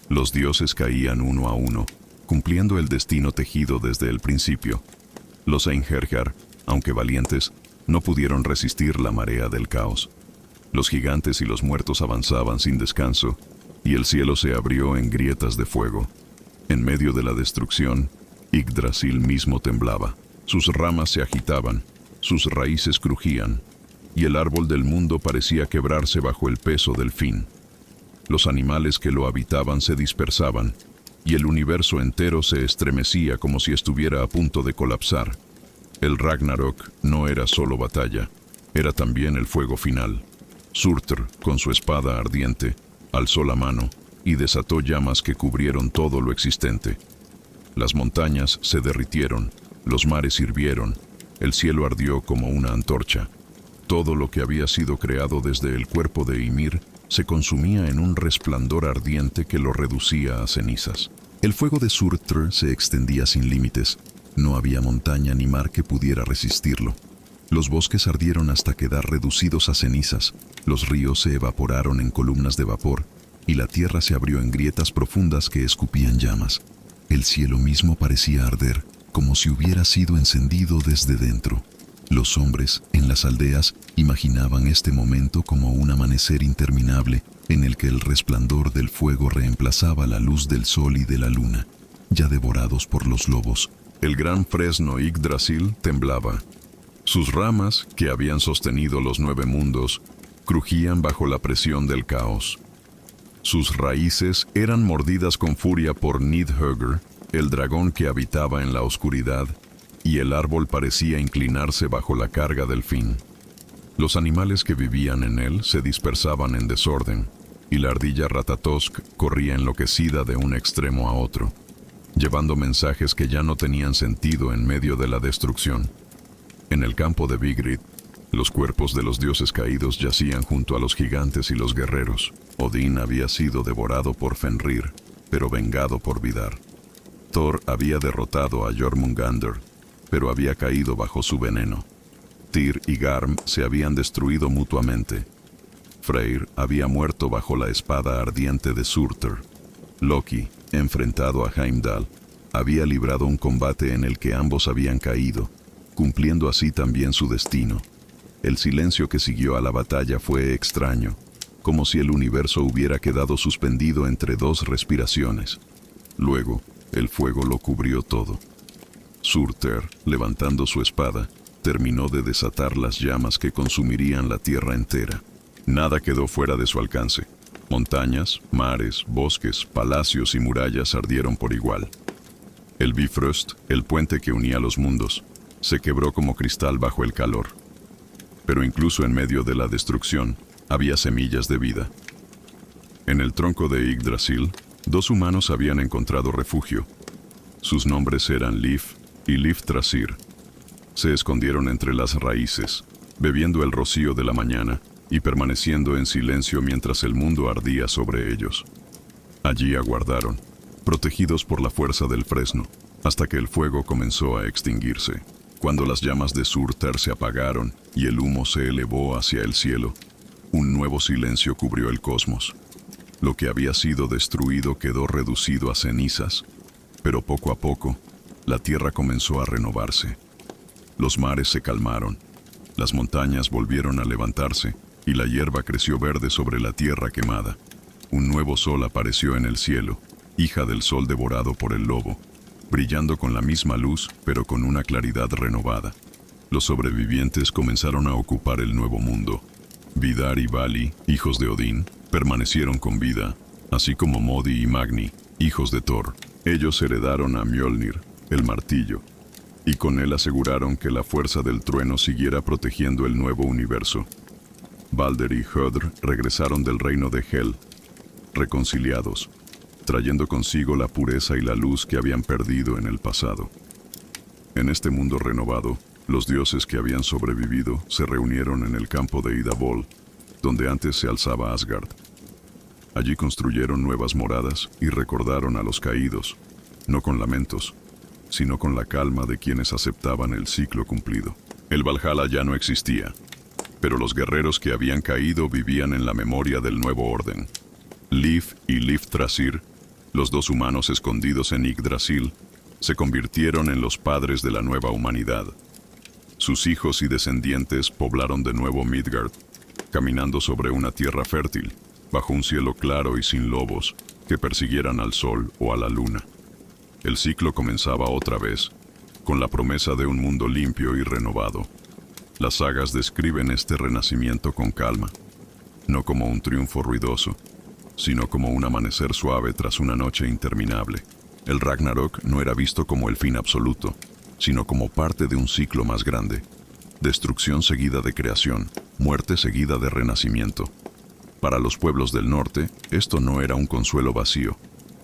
Los dioses caían uno a uno, cumpliendo el destino tejido desde el principio. Los Einherjar, aunque valientes, no pudieron resistir la marea del caos. Los gigantes y los muertos avanzaban sin descanso, y el cielo se abrió en grietas de fuego. En medio de la destrucción, Yggdrasil mismo temblaba. Sus ramas se agitaban, sus raíces crujían, y el árbol del mundo parecía quebrarse bajo el peso del fin. Los animales que lo habitaban se dispersaban, y el universo entero se estremecía como si estuviera a punto de colapsar. El Ragnarok no era solo batalla, era también el fuego final. Surtr, con su espada ardiente, alzó la mano y desató llamas que cubrieron todo lo existente. Las montañas se derritieron, los mares hirvieron, el cielo ardió como una antorcha. Todo lo que había sido creado desde el cuerpo de Ymir se consumía en un resplandor ardiente que lo reducía a cenizas. El fuego de Surtr se extendía sin límites. No había montaña ni mar que pudiera resistirlo. Los bosques ardieron hasta quedar reducidos a cenizas, los ríos se evaporaron en columnas de vapor, y la tierra se abrió en grietas profundas que escupían llamas. El cielo mismo parecía arder, como si hubiera sido encendido desde dentro. Los hombres, en las aldeas, imaginaban este momento como un amanecer interminable en el que el resplandor del fuego reemplazaba la luz del sol y de la luna, ya devorados por los lobos. El gran fresno Yggdrasil temblaba. Sus ramas, que habían sostenido los 9 mundos, crujían bajo la presión del caos. Sus raíces eran mordidas con furia por Nidhöggr, el dragón que habitaba en la oscuridad, y el árbol parecía inclinarse bajo la carga del fin. Los animales que vivían en él se dispersaban en desorden, y la ardilla Ratatosk corría enloquecida de un extremo a otro, llevando mensajes que ya no tenían sentido en medio de la destrucción. En el campo de Vigrid, los cuerpos de los dioses caídos yacían junto a los gigantes y los guerreros. Odín había sido devorado por Fenrir, pero vengado por Vidar. Thor había derrotado a Jormungandr, pero había caído bajo su veneno. Tyr y Garm se habían destruido mutuamente. Freyr había muerto bajo la espada ardiente de Surtr. Loki, enfrentado a Heimdall, había librado un combate en el que ambos habían caído, cumpliendo así también su destino. El silencio que siguió a la batalla fue extraño, como si el universo hubiera quedado suspendido entre 2 respiraciones. Luego, el fuego lo cubrió todo. Surtr, levantando su espada, terminó de desatar las llamas que consumirían la tierra entera. Nada quedó fuera de su alcance. Montañas, mares, bosques, palacios y murallas ardieron por igual. El Bifrost, el puente que unía los mundos, se quebró como cristal bajo el calor. Pero incluso en medio de la destrucción, había semillas de vida. En el tronco de Yggdrasil, 2 humanos habían encontrado refugio. Sus nombres eran Lif y Liftrasir. Se escondieron entre las raíces, bebiendo el rocío de la mañana y permaneciendo en silencio mientras el mundo ardía sobre ellos. Allí aguardaron, protegidos por la fuerza del fresno, hasta que el fuego comenzó a extinguirse. Cuando las llamas de Surtar se apagaron y el humo se elevó hacia el cielo, un nuevo silencio cubrió el cosmos. Lo que había sido destruido quedó reducido a cenizas, pero poco a poco, la tierra comenzó a renovarse. Los mares se calmaron, las montañas volvieron a levantarse y la hierba creció verde sobre la tierra quemada. Un nuevo sol apareció en el cielo, hija del sol devorado por el lobo, brillando con la misma luz, pero con una claridad renovada. Los sobrevivientes comenzaron a ocupar el nuevo mundo. Vidar y Vali, hijos de Odín, permanecieron con vida, así como Modi y Magni, hijos de Thor. Ellos heredaron a Mjolnir, el martillo, y con él aseguraron que la fuerza del trueno siguiera protegiendo el nuevo universo. Balder y Hödr regresaron del reino de Hel, reconciliados, trayendo consigo la pureza y la luz que habían perdido en el pasado. En este mundo renovado, los dioses que habían sobrevivido se reunieron en el campo de Idabol, donde antes se alzaba Asgard. Allí construyeron nuevas moradas y recordaron a los caídos, no con lamentos, sino con la calma de quienes aceptaban el ciclo cumplido. El Valhalla ya no existía, pero los guerreros que habían caído vivían en la memoria del nuevo orden. Lif y Liftrasir, los dos humanos escondidos en Yggdrasil, se convirtieron en los padres de la nueva humanidad. Sus hijos y descendientes poblaron de nuevo Midgard, caminando sobre una tierra fértil, bajo un cielo claro y sin lobos que persiguieran al sol o a la luna. El ciclo comenzaba otra vez, con la promesa de un mundo limpio y renovado. Las sagas describen este renacimiento con calma, no como un triunfo ruidoso, sino como un amanecer suave tras una noche interminable. El Ragnarok no era visto como el fin absoluto, sino como parte de un ciclo más grande. Destrucción seguida de creación, muerte seguida de renacimiento. Para los pueblos del norte, esto no era un consuelo vacío,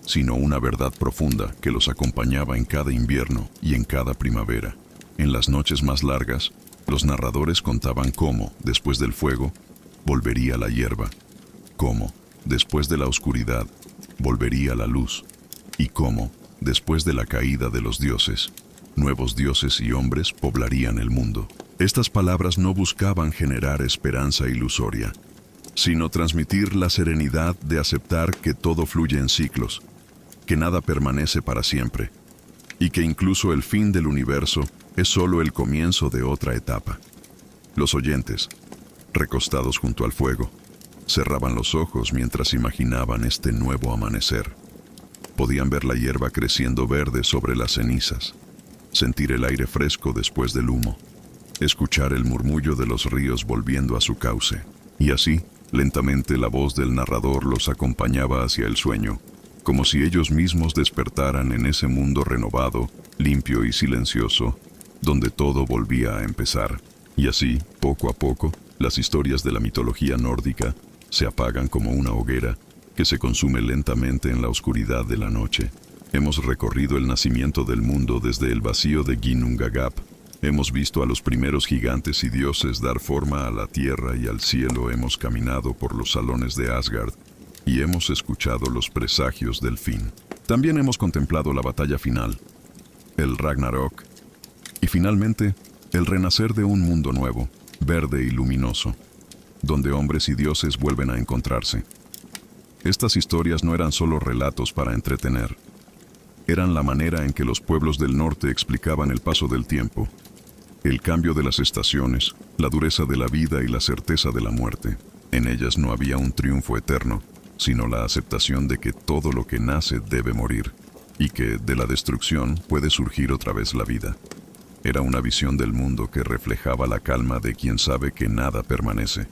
sino una verdad profunda que los acompañaba en cada invierno y en cada primavera. En las noches más largas, los narradores contaban cómo, después del fuego, volvería la hierba, cómo, después de la oscuridad, volvería la luz, y cómo, después de la caída de los dioses, nuevos dioses y hombres poblarían el mundo. Estas palabras no buscaban generar esperanza ilusoria, sino transmitir la serenidad de aceptar que todo fluye en ciclos, que nada permanece para siempre, y que incluso el fin del universo es solo el comienzo de otra etapa. Los oyentes, recostados junto al fuego, cerraban los ojos mientras imaginaban este nuevo amanecer. Podían ver la hierba creciendo verde sobre las cenizas, sentir el aire fresco después del humo, escuchar el murmullo de los ríos volviendo a su cauce. Y así, lentamente la voz del narrador los acompañaba hacia el sueño, como si ellos mismos despertaran en ese mundo renovado, limpio y silencioso, donde todo volvía a empezar. Y así, poco a poco, las historias de la mitología nórdica se apagan como una hoguera que se consume lentamente en la oscuridad de la noche. Hemos recorrido el nacimiento del mundo desde el vacío de Ginnungagap. Hemos visto a los primeros gigantes y dioses dar forma a la tierra y al cielo. Hemos caminado por los salones de Asgard y hemos escuchado los presagios del fin. También hemos contemplado la batalla final, el Ragnarok, y finalmente, el renacer de un mundo nuevo, verde y luminoso, donde hombres y dioses vuelven a encontrarse. Estas historias no eran solo relatos para entretener. Eran la manera en que los pueblos del norte explicaban el paso del tiempo, el cambio de las estaciones, la dureza de la vida y la certeza de la muerte. En ellas no había un triunfo eterno, sino la aceptación de que todo lo que nace debe morir, y que de la destrucción puede surgir otra vez la vida. Era una visión del mundo que reflejaba la calma de quien sabe que nada permanece,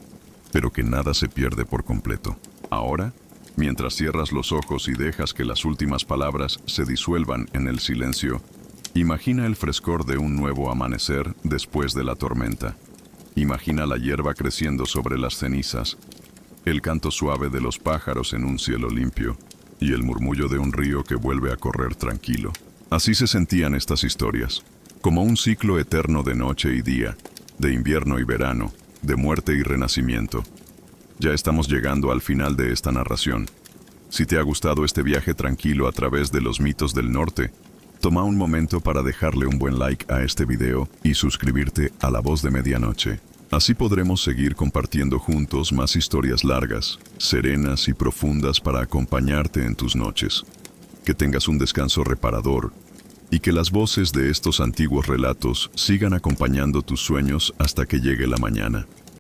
pero que nada se pierde por completo. Ahora, mientras cierras los ojos y dejas que las últimas palabras se disuelvan en el silencio, imagina el frescor de un nuevo amanecer después de la tormenta. Imagina la hierba creciendo sobre las cenizas, el canto suave de los pájaros en un cielo limpio y el murmullo de un río que vuelve a correr tranquilo. Así se sentían estas historias, como un ciclo eterno de noche y día, de invierno y verano, de muerte y renacimiento. Ya estamos llegando al final de esta narración. Si te ha gustado este viaje tranquilo a través de los mitos del norte, Toma un momento para dejarle un buen like a este video y suscribirte a La Voz de Medianoche. Así podremos seguir compartiendo juntos más historias largas, serenas y profundas para acompañarte en tus noches. Que tengas un descanso reparador y que las voces de estos antiguos relatos sigan acompañando tus sueños hasta que llegue la mañana.